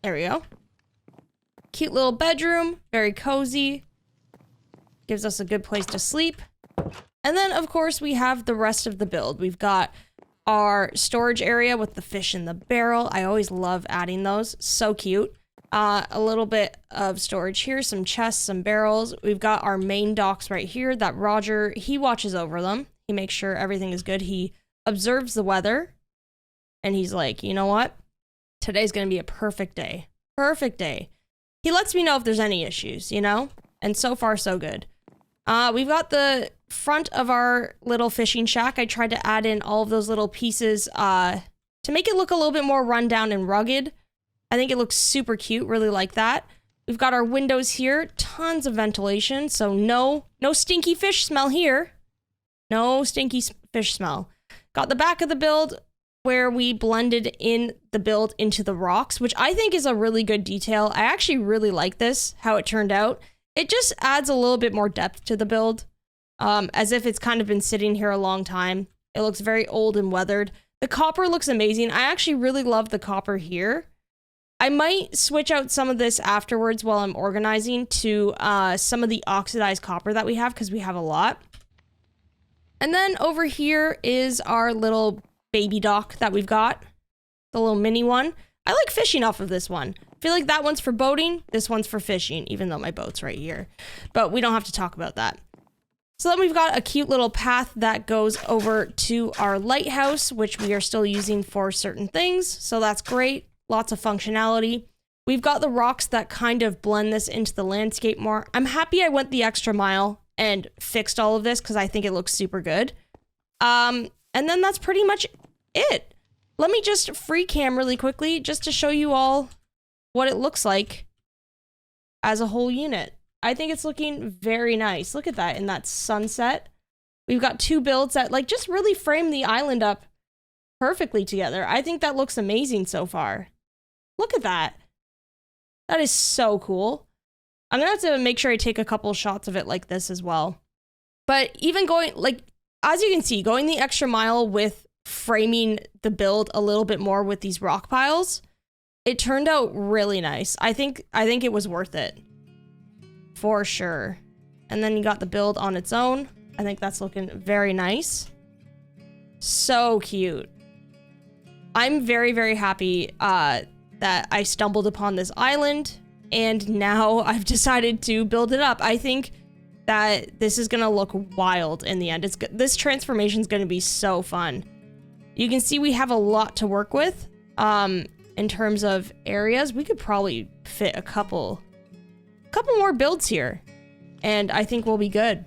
There we go. Cute little bedroom, very cozy. Gives us a good place to sleep. And then, of course, we have the rest of the build. We've got our storage area with the fish in the barrel. I always love adding those. So cute. A little bit of storage here, some chests, some barrels. We've got our main docks right here that Roger, he watches over them. He makes sure everything is good. He observes the weather and he's like, you know what? Today's going to be a perfect day. Perfect day. He lets me know if there's any issues, you know? And so far, so good. We've got the front of our little fishing shack. I tried to add in all of those little pieces to make it look a little bit more rundown and rugged. I think it looks super cute. Really like that. We've got our windows here. Tons of ventilation. So no stinky fish smell here. No stinky fish smell. Got the back of the build where we blended in the build into the rocks, which I think is a really good detail. I actually really like this, how it turned out. It just adds a little bit more depth to the build, as if it's kind of been sitting here a long time. It looks very old and weathered. The copper looks amazing. I actually really love the copper here. I might switch out some of this afterwards while I'm organizing to some of the oxidized copper that we have, because we have a lot. And then over here is our little baby dock that we've got. The little mini one. I like fishing off of this one. I feel like that one's for boating, this one's for fishing, even though my boat's right here. But we don't have to talk about that. So then we've got a cute little path that goes over to our lighthouse, which we are still using for certain things. So that's great. Lots of functionality. We've got the rocks that kind of blend this into the landscape more. I'm happy I went the extra mile and fixed all of this because I think it looks super good. And then that's pretty much it. Let me just free cam really quickly just to show you all what it looks like as a whole unit. I think it's looking very nice. Look at that in that sunset. We've got two builds that like just really frame the island up perfectly together. I think that looks amazing so far. Look at that. That is so cool. I'm gonna have to make sure I take a couple shots of it like this as well. But even going, like, as you can see, going the extra mile with framing the build a little bit more with these rock piles, it turned out really nice. I think it was worth it. For sure. And then you got the build on its own. I think that's looking very nice. So cute. I'm very, very happy that I stumbled upon this island and now I've decided to build it up. I think that this is gonna look wild in the end. This transformation is gonna be so fun. You can see we have a lot to work with in terms of areas. We could probably fit a couple more builds here and I think we'll be good.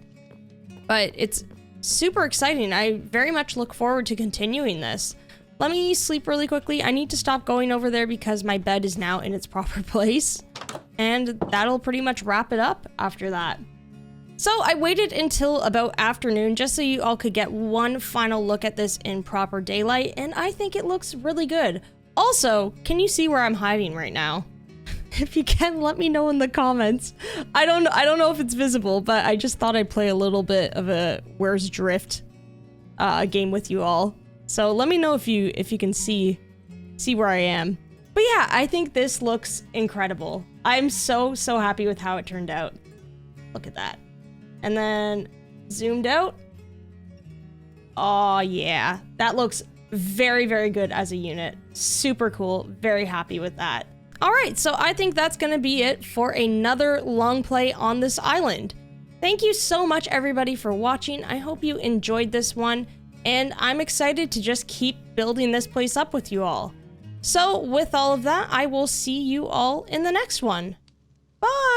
But it's super exciting. I very much look forward to continuing this. Let me sleep really quickly. I need to stop going over there because my bed is now in its proper place. And that'll pretty much wrap it up after that. So I waited until about afternoon just so you all could get one final look at this in proper daylight. And I think it looks really good. Also, can you see where I'm hiding right now? If you can, let me know in the comments. I don't know if it's visible, but I just thought I'd play a little bit of a Where's Drift game with you all. So let me know if you can see where I am. But yeah, I think this looks incredible. I'm so happy with how it turned out. Look at that. And then zoomed out. Oh yeah, that looks very, very good as a unit. Super cool. Very happy with that. All right, so I think that's gonna be it for another long play on this island. Thank you so much everybody for watching. I hope you enjoyed this one. And I'm excited to just keep building this place up with you all. So with all of that, I will see you all in the next one. Bye!